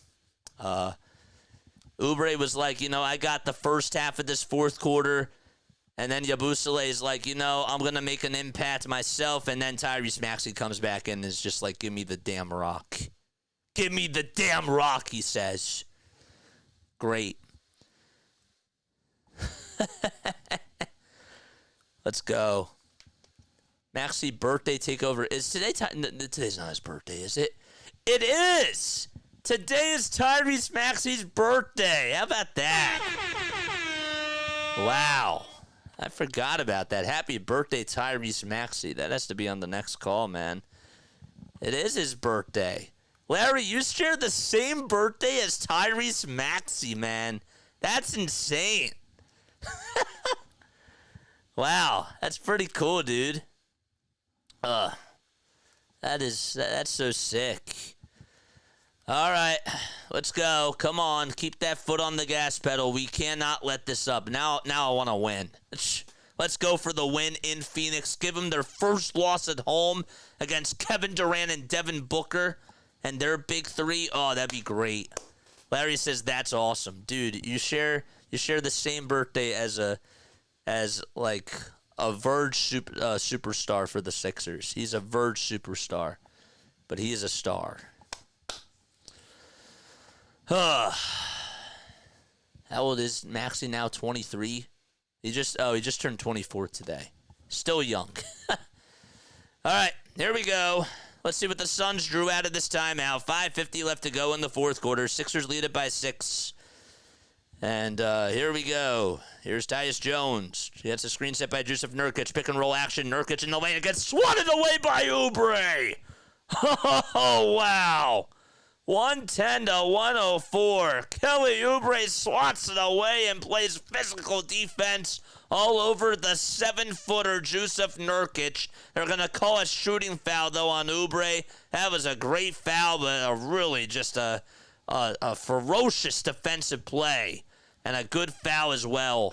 Oubre was like, I got the first half of this fourth quarter. And then Yabusele is like, I'm going to make an impact myself. And then Tyrese Maxey comes back in and is just like, give me the damn rock. Give me the damn rock, he says. Great. Let's go. Maxey birthday takeover. Is today? Today's not his birthday, is it? It is. Today is Tyrese Maxey's birthday. How about that? Wow. I forgot about that. Happy birthday, Tyrese Maxey. That has to be on the next call, man. It is his birthday. Larry, you share the same birthday as Tyrese Maxey, man. That's insane. Wow, that's pretty cool, dude. That's so sick. All right, let's go. Come on, keep that foot on the gas pedal. We cannot let this up. Now I want to win. Let's go for the win in Phoenix. Give them their first loss at home against Kevin Durant and Devin Booker and their big three. Oh, that'd be great. Larry says that's awesome, dude. You share the same birthday as a Verge superstar for the Sixers. He's a Verge superstar, but he is a star. How old is Maxey now? 23. He just turned 24 today. Still young. All right, here we go. Let's see what the Suns drew out of this timeout. 5:50 left to go in the fourth quarter. Sixers lead it by 6. And here we go. Here's Tyus Jones. He gets a screen set by Jusuf Nurkic. Pick and roll action. Nurkic in the lane. It gets swatted away by Oubre. Oh, wow. 110 to 104. Kelly Oubre swats it away and plays physical defense all over the 7-footer Jusuf Nurkic. They're going to call a shooting foul, though, on Oubre. That was a great foul, but really just a ferocious defensive play. And a good foul as well.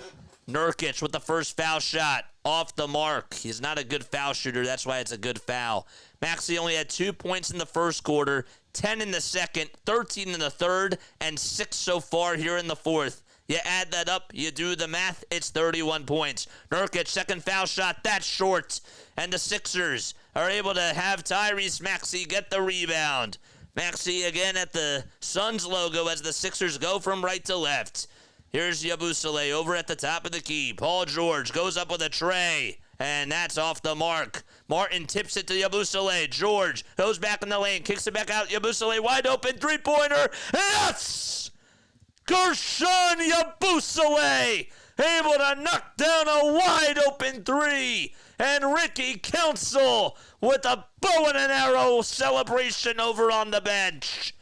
Nurkic with the first foul shot. Off the mark. He's not a good foul shooter. That's why it's a good foul. Maxey only had 2 points in the first quarter, 10 in the second, 13 in the third, and 6 so far here in the fourth. You add that up, you do the math, it's 31 points. Nurkic, second foul shot, that's short. And the Sixers are able to have Tyrese Maxey get the rebound. Maxey again at the Suns logo as the Sixers go from right to left. Here's Yabusele over at the top of the key. Paul George goes up with a tray, and that's off the mark. Martin tips it to Yabusele. George goes back in the lane, kicks it back out. Yabusele wide open, three-pointer. Yes! Gershon Yabusele able to knock down a wide open three. And Ricky Council with a bow and an arrow celebration over on the bench.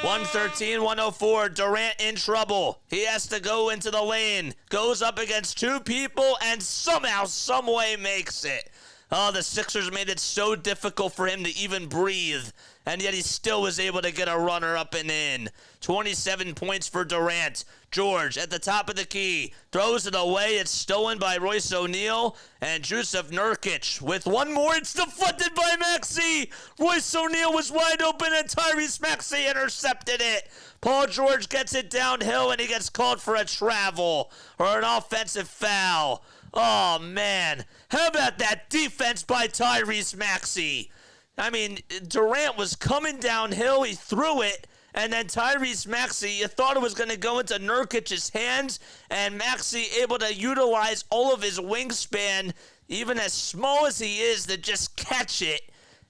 113-104, Durant in trouble. He has to go into the lane. Goes up against 2 people and somehow, someway makes it. Oh, the Sixers made it so difficult for him to even breathe. And yet he still was able to get a runner up and in. 27 points for Durant. George at the top of the key. Throws it away. It's stolen by Royce O'Neal. And Jusuf Nurkic with one more. It's deflected by Maxey. Royce O'Neal was wide open and Tyrese Maxey intercepted it. Paul George gets it downhill and he gets called for a travel or an offensive foul. Oh, man. How about that defense by Tyrese Maxey? I mean, Durant was coming downhill. He threw it, And then Tyrese Maxey, you thought it was going to go into Nurkic's hands, and Maxey able to utilize all of his wingspan, even as small as he is, to just catch it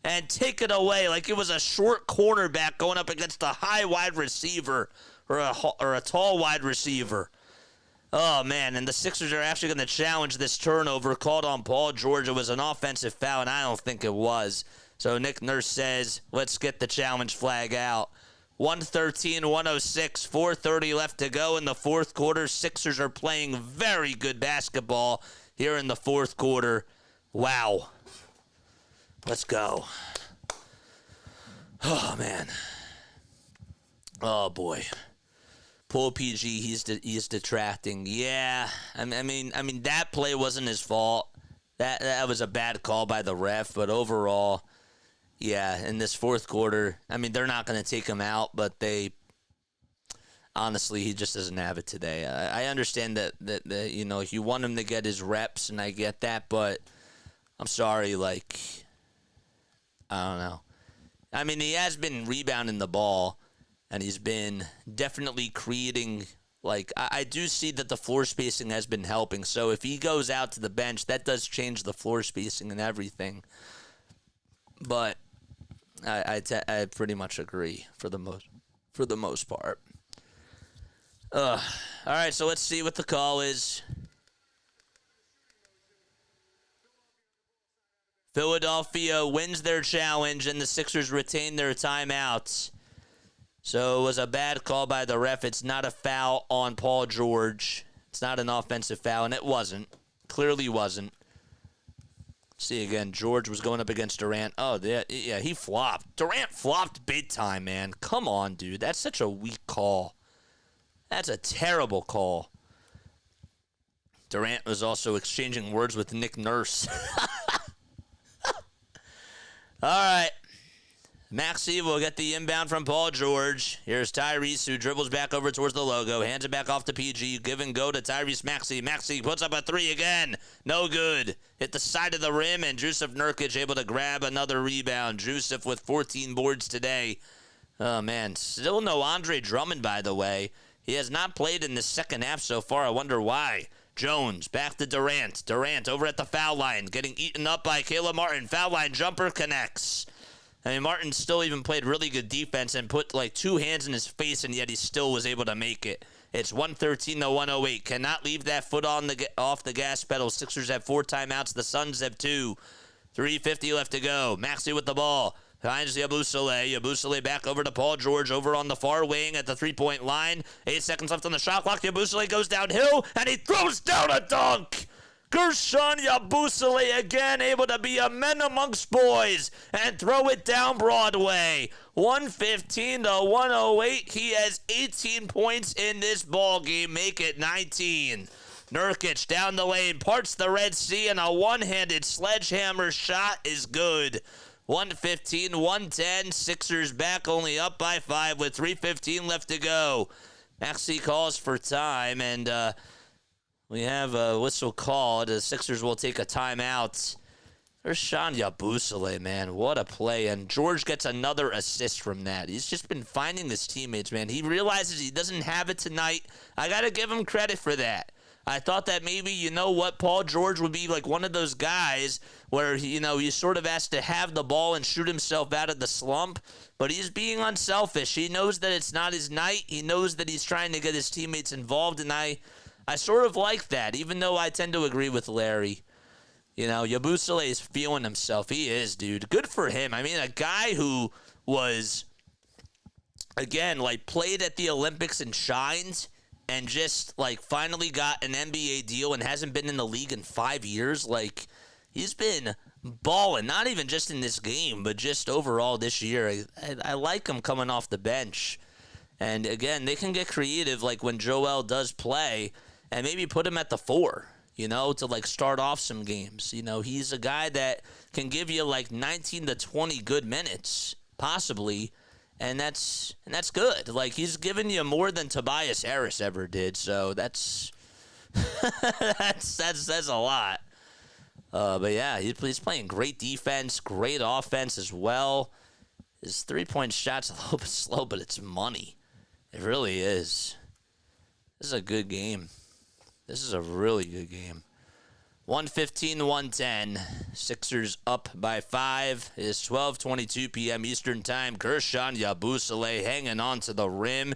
and take it away like it was a short cornerback going up against a high wide receiver or a tall wide receiver. Oh, man, and the Sixers are actually going to challenge this turnover called on Paul George. It was an offensive foul, and I don't think it was. So Nick Nurse says, let's get the challenge flag out. 113-106, 4:30 left to go in the fourth quarter. Sixers are playing very good basketball here in the fourth quarter. Wow. Let's go. Oh, man. Oh, boy. Poor PG, he's detracting. Yeah, I mean that play wasn't his fault. That was a bad call by the ref, but overall, yeah, in this fourth quarter, I mean they're not going to take him out, but honestly, he just doesn't have it today. I understand that you know, you want him to get his reps, and I get that, but I'm sorry, like, I don't know. I mean, he has been rebounding the ball. And he's been definitely creating, like, I do see that the floor spacing has been helping. So if he goes out to the bench, that does change the floor spacing and everything. But I pretty much agree for the most part. All right, so let's see what the call is. Philadelphia wins their challenge, and the Sixers retain their timeouts. So it was a bad call by the ref. It's not a foul on Paul George. It's not an offensive foul, and it wasn't. Clearly wasn't. See again, George was going up against Durant. Oh, yeah, he flopped. Durant flopped big time, man. Come on, dude. That's such a weak call. That's a terrible call. Durant was also exchanging words with Nick Nurse. All right. Maxey will get the inbound from Paul George. Here's Tyrese, who dribbles back over towards the logo, hands it back off to PG, give and go to Tyrese Maxey. Maxey puts up a three again. No good. Hit the side of the rim, and Jusuf Nurkic able to grab another rebound. Jusuf with 14 boards today. Oh, man. Still no Andre Drummond, by the way. He has not played in the second half so far. I wonder why. Jones back to Durant. Durant over at the foul line, getting eaten up by Caleb Martin. Foul line jumper connects. I mean, Martin still even played really good defense and put like two hands in his face, and yet he still was able to make it. It's 113-108. Cannot leave that foot off the gas pedal. Sixers have 4 timeouts. The Suns have 2. 3:50 left to go. Maxey with the ball. Finds Yabusele. Yabusele back over to Paul George over on the far wing at the three-point line. 8 seconds left on the shot clock. Yabusele goes downhill, and he throws down a dunk. Guerschon Yabusele again able to be a man amongst boys and throw it down Broadway. 115-108. He has 18 points in this ball game. Make it 19. Nurkic down the lane, parts the Red Sea, and a one-handed sledgehammer shot is good. 115-110. Sixers back, only up by 5 with 3:15 left to go. Maxey calls for time, and we have a whistle called. The Sixers will take a timeout. There's Sean Yabusele, man. What a play. And George gets another assist from that. He's just been finding his teammates, man. He realizes he doesn't have it tonight. I got to give him credit for that. I thought that maybe, you know what, Paul George would be like one of those guys where, you know, he sort of has to have the ball and shoot himself out of the slump. But he's being unselfish. He knows that it's not his night. He knows that he's trying to get his teammates involved, and I sort of like that, even though I tend to agree with Larry. You know, Yabusele is feeling himself. He is, dude. Good for him. I mean, a guy who was, again, like, played at the Olympics and shined and just, like, finally got an NBA deal and hasn't been in the league in 5 years. Like, he's been balling, not even just in this game, but just overall this year. I like him coming off the bench. And, again, they can get creative, like, when Joel does play, and maybe put him at the 4, you know, to, like, start off some games. You know, he's a guy that can give you, like, 19 to 20 good minutes, possibly, and that's good. Like, he's given you more than Tobias Harris ever did, so that's that's a lot. But, yeah, he's playing great defense, great offense as well. His three-point shot's a little bit slow, but it's money. It really is. This is a good game. This is a really good game. 115-110. Sixers up by 5. It is 12:22 p.m. Eastern Time. Guerschon Yabusele hanging on to the rim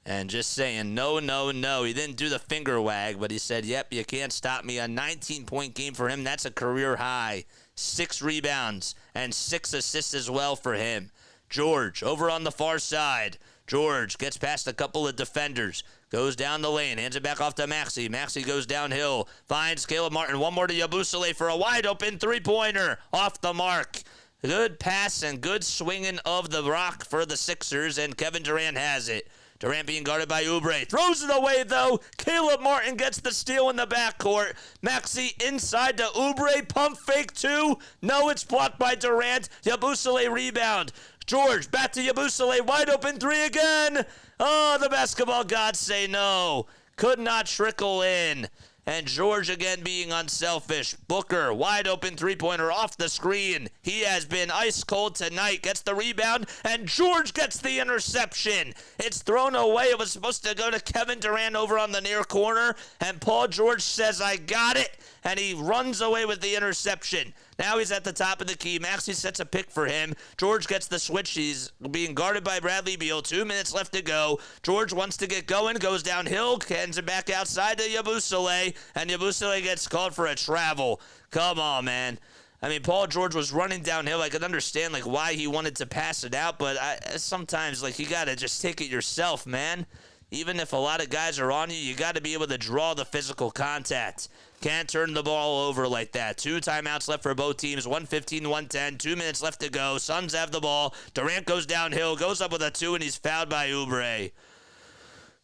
and just saying, no, no, no. He didn't do the finger wag, but he said, yep, you can't stop me. A 19-point game for him. That's a career high. 6 rebounds and 6 assists as well for him. George over on the far side. George gets past a couple of defenders. Goes down the lane, hands it back off to Maxey. Maxey goes downhill, finds Caleb Martin. One more to Yabusele for a wide-open three-pointer. Off the mark. Good pass and good swinging of the rock for the Sixers, and Kevin Durant has it. Durant being guarded by Oubre. Throws it away, though. Caleb Martin gets the steal in the backcourt. Maxey inside to Oubre. Pump fake 2. No, it's blocked by Durant. Yabusele rebound. George back to Yabusele. Wide open 3 again. Oh, the basketball gods say no. Could not trickle in. And George again being unselfish. Booker, wide open three-pointer off the screen. He has been ice cold tonight. Gets the rebound, and George gets the interception. It's thrown away. It was supposed to go to Kevin Durant over on the near corner, and Paul George says, I got it, and he runs away with the interception. Now he's at the top of the key. Maxey sets a pick for him. George gets the switch. He's being guarded by Bradley Beal. 2 minutes left to go. George wants to get going, goes downhill, hands it back outside to Yabusele, and Yabusele gets called for a travel. Come on, man. I mean, Paul George was running downhill. I could understand, like, why he wanted to pass it out, but sometimes, like, you got to just take it yourself, man. Even if a lot of guys are on you, you got to be able to draw the physical contact. Can't turn the ball over like that. 2 timeouts left for both teams. 115-110. 2 minutes left to go. Suns have the ball. Durant goes downhill, goes up with a 2, and he's fouled by Oubre.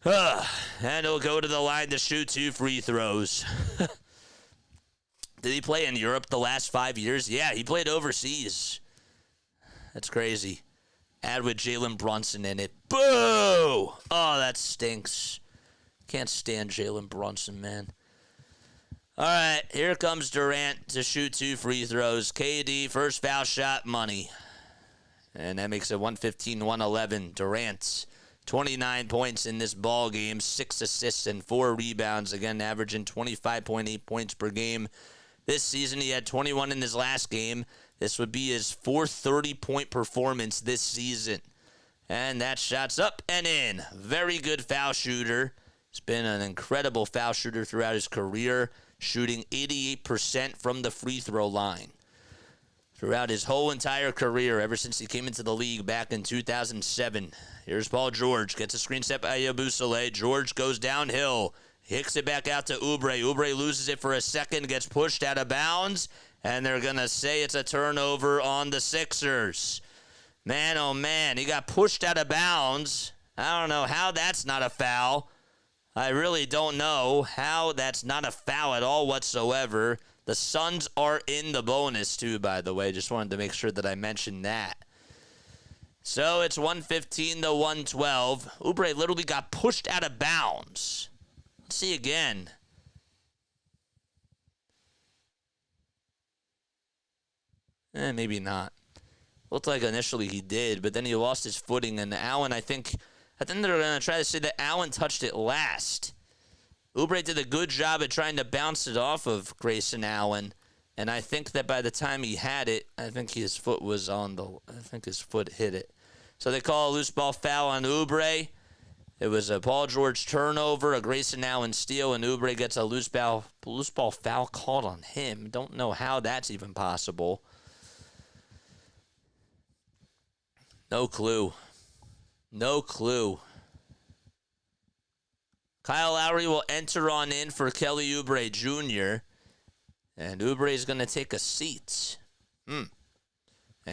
And he'll go to the line to shoot 2 free throws. Did he play in Europe the last 5 years? Yeah, he played overseas. That's crazy. Add with Jalen Brunson in it. Boo! Oh, that stinks. Can't stand Jalen Brunson, man. All right, here comes Durant to shoot 2 free throws. KD, first foul shot, money. And that makes it 115-111. Durant, 29 points in this ball game, 6 assists and 4 rebounds. Again, averaging 25.8 points per game. This season, he had 21 in his last game. This would be his 4th 30-point performance this season. And that shot's up and in. Very good foul shooter. He's been an incredible foul shooter throughout his career, shooting 88% from the free throw line. Throughout his whole entire career, ever since he came into the league back in 2007. Here's Paul George. Gets a screen set by Yabusele. George goes downhill. Hicks it back out to Oubre. Oubre loses it for a second, gets pushed out of bounds, and they're going to say it's a turnover on the Sixers. Man, oh man, he got pushed out of bounds. I don't know how that's not a foul. I really don't know how that's not a foul at all whatsoever. The Suns are in the bonus too, by the way. Just wanted to make sure that I mentioned that. So it's 115-112. Oubre literally got pushed out of bounds. Let's see again. Maybe not. Looked like initially he did, but then he lost his footing, and Allen, I think they're going to try to say that Allen touched it last. Oubre did a good job at trying to bounce it off of Grayson Allen, and I think that by the time he had it, I think his foot hit it. So they call a loose ball foul on Oubre. It was a Paul George turnover, a Grayson Allen steal, and Oubre gets a loose ball foul called on him. Don't know how that's even possible. No clue. No clue. Kyle Lowry will enter on in for Kelly Oubre Jr. And Oubre is going to take a seat. And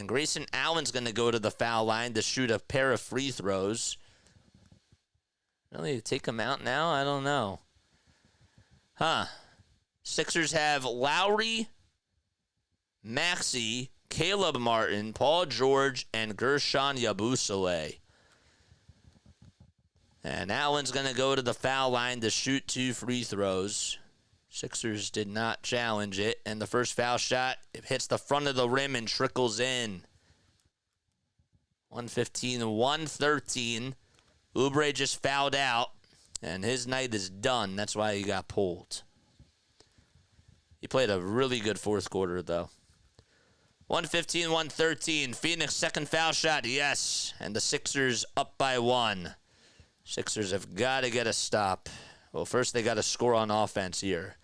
Grayson Allen's going to go to the foul line to shoot a pair of free throws. Really, take him out now? I don't know. Sixers have Lowry, Maxey, Caleb Martin, Paul George, and Guerschon Yabusele. And Allen's going to go to the foul line to shoot 2 free throws. Sixers did not challenge it. And the first foul shot, it hits the front of the rim and trickles in. 113. Oubre just fouled out, and his night is done. That's why he got pulled. He played a really good fourth quarter, though. 113. Phoenix, second foul shot, yes. And the Sixers up by 1. Sixers have got to get a stop. Well, first they got to score on offense here.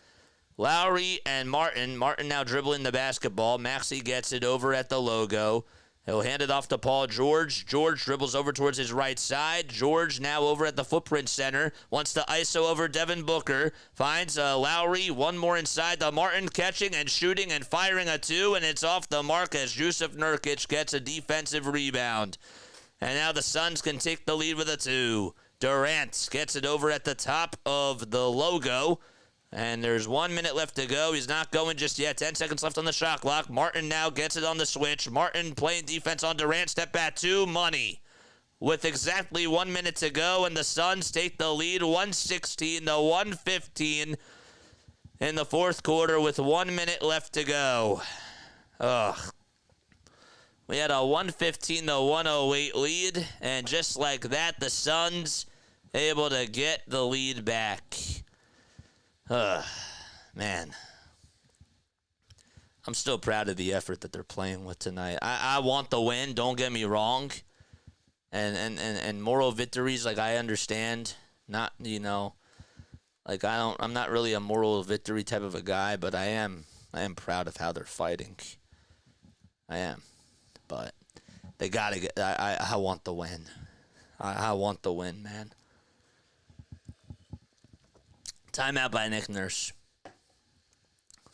Lowry and Martin. Martin now dribbling the basketball. Maxey gets it over at the logo. He'll hand it off to Paul George. George dribbles over towards his right side. George now over at the footprint center. Wants to ISO over Devin Booker. Finds Lowry. One more inside the Martin, catching and shooting and firing a 2. And it's off the mark as Jusuf Nurkic gets a defensive rebound. And now the Suns can take the lead with a 2. Durant gets it over at the top of the logo. And there's 1 minute left to go. He's not going just yet. 10 seconds left on the shot clock. Martin now gets it on the switch. Martin playing defense on Durant. Step back 2. Money. With exactly 1 minute to go, and the Suns take the lead 116-115 in the fourth quarter with 1 minute left to go. Ugh. We had a 115-108 lead, and just like that, the Suns able to get the lead back. Man. I'm still proud of the effort that they're playing with tonight. I want the win, don't get me wrong. And moral victories, like, I understand. Not, like, I'm not really a moral victory type of a guy, but I am proud of how they're fighting. I am. But they gotta get, I want the win. I want the win, man. Timeout by Nick Nurse.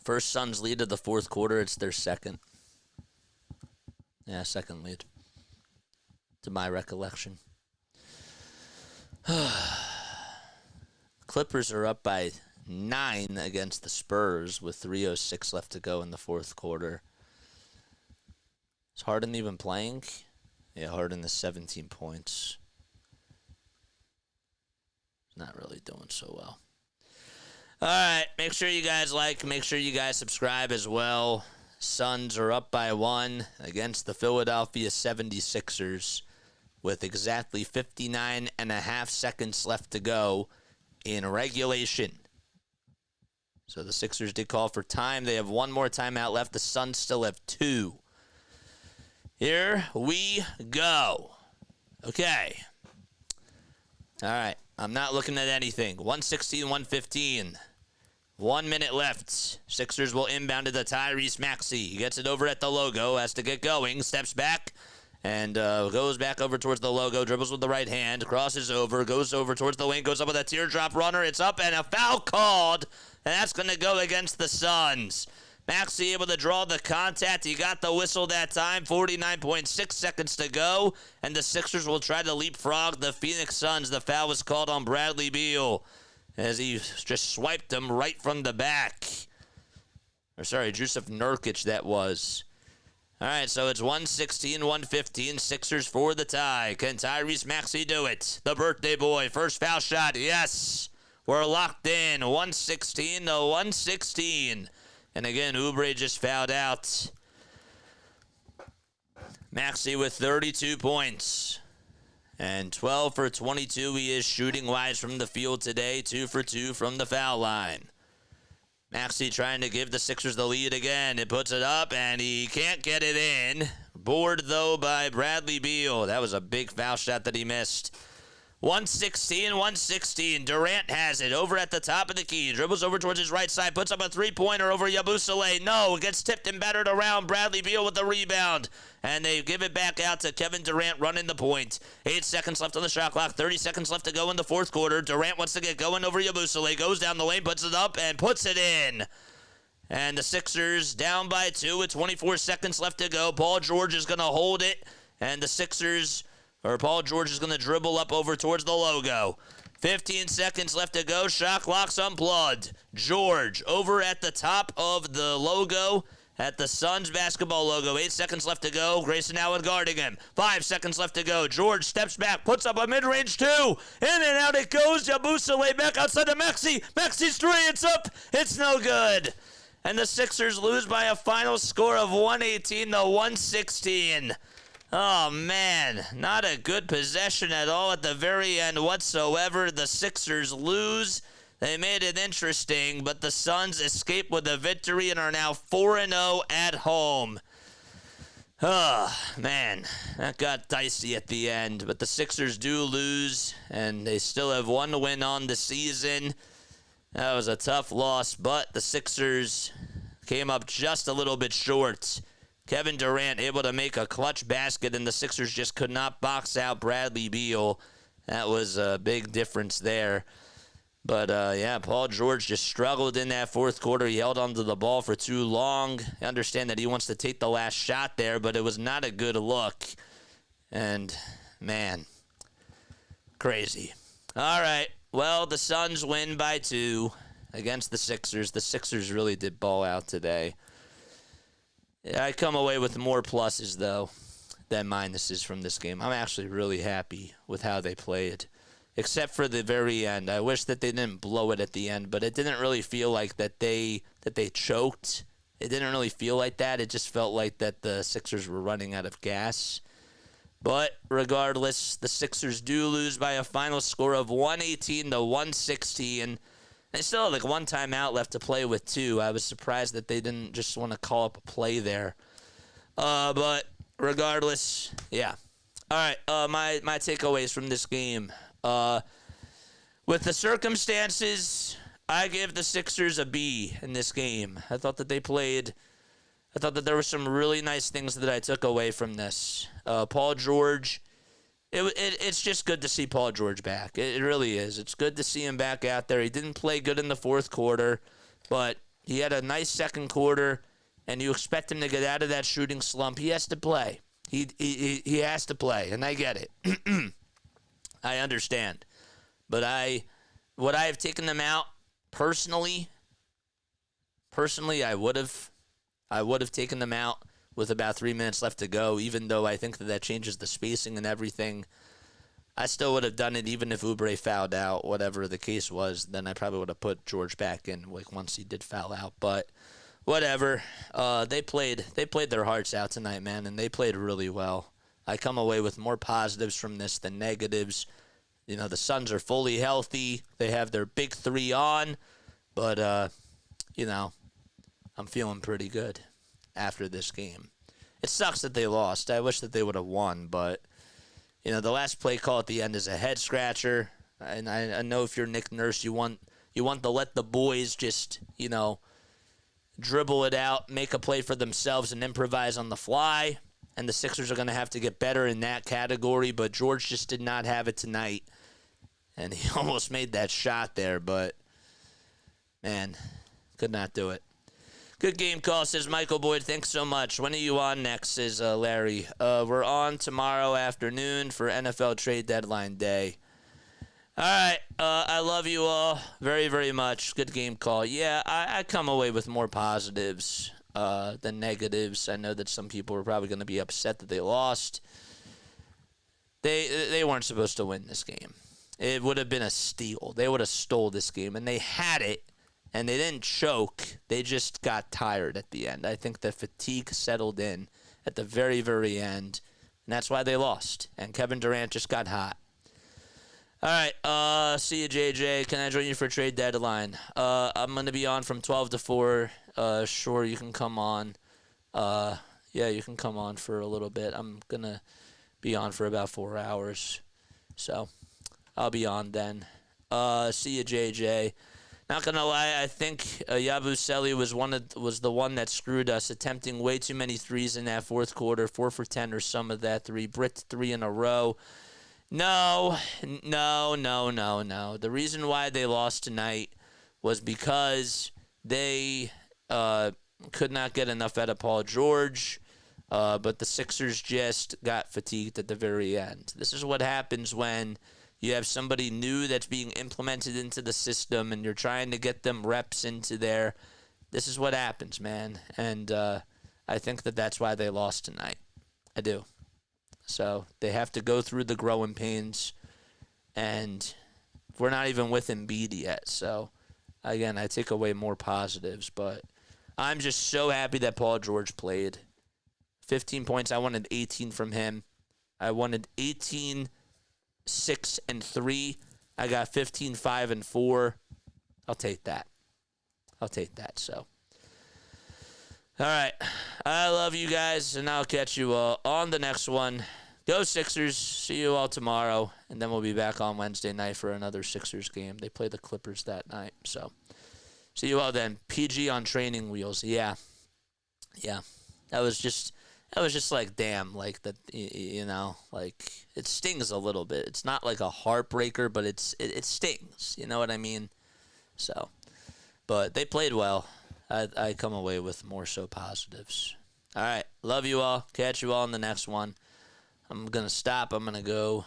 First Suns lead of the fourth quarter. It's their second. Yeah, second lead. To my recollection. Clippers are up by 9 against the Spurs with 3:06 left to go in the fourth quarter. Is Harden even playing? Yeah, Harden is 17 points. Not really doing so well. All right, make sure you guys like, make sure you guys subscribe as well. Suns are up by 1 against the Philadelphia 76ers with exactly 59.5 seconds left to go in regulation. So the Sixers did call for time. They have one more timeout left. The Suns still have 2. Here we go. Okay. All right. I'm not looking at anything. 116-115. 1 minute left. Sixers will inbound to the Tyrese Maxey. He gets it over at the logo. Has to get going. Steps back. And goes back over towards the logo. Dribbles with the right hand. Crosses over. Goes over towards the lane. Goes up with a teardrop runner. It's up and a foul called. And that's going to go against the Suns. Maxey able to draw the contact. He got the whistle that time. 49.6 seconds to go. And the Sixers will try to leapfrog the Phoenix Suns. The foul was called on Bradley Beal as he just swiped him right from the back. Or sorry, Jusuf Nurkic that was. All right, so it's 116-115. Sixers for the tie. Can Tyrese Maxey do it? The birthday boy. First foul shot. Yes. We're locked in. 116-116. And again, Oubre just fouled out. Maxey with 32 points. And 12 for 22 he is shooting-wise from the field today. 2 for 2 from the foul line. Maxey trying to give the Sixers the lead again. It puts it up, and he can't get it in. Bored, though, by Bradley Beal. That was a big foul shot that he missed. 116-116. Durant has it over at the top of the key. Dribbles over towards his right side. Puts up a three-pointer over Yabusele. No, it gets tipped and battered around. Bradley Beal with the rebound. And they give it back out to Kevin Durant running the point. 8 seconds left on the shot clock. 30 seconds left to go in the fourth quarter. Durant wants to get going over Yabusele. Goes down the lane, puts it up, and puts it in. And the Sixers down by 2 with 24 seconds left to go. Paul George is going to hold it. And the Sixers... Paul George is going to dribble up over towards the logo. 15 seconds left to go. Shot clock's unplugged. George over at the top of the logo at the Suns basketball logo. 8 seconds left to go. Grayson Allen guarding him. 5 seconds left to go. George steps back, puts up a mid-range 2. In and out it goes. Yabusele back outside to Maxey. Maxey's 3. It's up. It's no good. And the Sixers lose by a final score of 118-116. Oh, man. Not a good possession at all at the very end whatsoever. The Sixers lose. They made it interesting, but the Suns escape with a victory and are now 4-0 at home. Oh, man. That got dicey at the end, but the Sixers do lose, and they still have one win on the season. That was a tough loss, but the Sixers came up just a little bit short. Kevin Durant able to make a clutch basket, and the Sixers just could not box out Bradley Beal. That was a big difference there. But, yeah, Paul George just struggled in that fourth quarter. He held onto the ball for too long. I understand that he wants to take the last shot there, but it was not a good look. And, man, crazy. All right, well, the Suns win by 2 against the Sixers. The Sixers really did ball out today. I come away with more pluses, though, than minuses from this game. I'm actually really happy with how they played, except for the very end. I wish that they didn't blow it at the end, but it didn't really feel like that they choked. It didn't really feel like that. It just felt like that the Sixers were running out of gas. But regardless, the Sixers do lose by a final score of 118-116. They still have like one timeout left to play with, too. I was surprised that they didn't just want to call up a play there. But regardless, yeah. All right, my takeaways from this game. With the circumstances, I give the Sixers a B in this game. I thought that there were some really nice things that I took away from this. Paul George. It's just good to see Paul George back. It really is. It's good to see him back out there. He didn't play good in the fourth quarter, but he had a nice second quarter, and you expect him to get out of that shooting slump. He has to play. He has to play, and I get it. I understand. But would I have taken them out personally? Personally, I would have taken them out with about 3 minutes left to go, even though I think that changes the spacing and everything. I still would have done it even if Oubre fouled out, whatever the case was. Then I probably would have put George back in like once he did foul out. But whatever. They played their hearts out tonight, man, and they played really well. I come away with more positives from this than negatives. You know, the Suns are fully healthy. They have their big 3 on. But, you know, I'm feeling pretty good after this game. It sucks that they lost. I wish that they would have won, but you know, the last play call at the end is a head scratcher. And I know if you're Nick Nurse, you want to let the boys just, you know, dribble it out, make a play for themselves, and improvise on the fly. And the Sixers are going to have to get better in that category, but George just did not have it tonight. And he almost made that shot there, but man, could not do it. Good game call, says Michael Boyd. Thanks so much. When are you on next, says Larry. We're on tomorrow afternoon for NFL trade deadline day. All right. I love you all very, very much. Good game call. Yeah, I come away with more positives than negatives. I know that some people are probably going to be upset that they lost. They weren't supposed to win this game. It would have been a steal. They would have stole this game, and they had it. And they didn't choke. They just got tired at the end. I think the fatigue settled in at the very, very end. And that's why they lost. And Kevin Durant just got hot. All right. See you, JJ. Can I join you for trade deadline? I'm going to be on from 12 to 4. Sure, you can come on. Yeah, you can come on for a little bit. I'm going to be on for about 4 hours. So I'll be on then. See you, JJ. Not gonna lie, I think Yabusele was the one that screwed us, attempting way too many threes in that fourth quarter, 4 for 10 or some of that three. Britt 3 in a row. No. The reason why they lost tonight was because they could not get enough out of Paul George, but the Sixers just got fatigued at the very end. This is what happens when you have somebody new that's being implemented into the system and you're trying to get them reps into there. This is what happens, man. And I think that that's why they lost tonight. I do. So they have to go through the growing pains. And we're not even with Embiid yet. So, again, I take away more positives. But I'm just so happy that Paul George played. 15 points. I wanted 18 from him. I wanted 18, 6, and 3. I got 15, 5, and 4. I'll take that. So, all right. I love you guys, and I'll catch you all on the next one. Go Sixers. See you all tomorrow, and then we'll be back on Wednesday night for another Sixers game. They play the Clippers that night, so see you all then. PG on training wheels. Yeah. That was just like, damn, like that, you know, like it stings a little bit. It's not like a heartbreaker, but it stings. You know what I mean? So, but they played well. I come away with more so positives. All right. Love you all. Catch you all in the next one. I'm going to stop. I'm going to go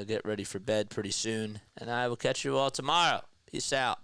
get ready for bed pretty soon, and I will catch you all tomorrow. Peace out.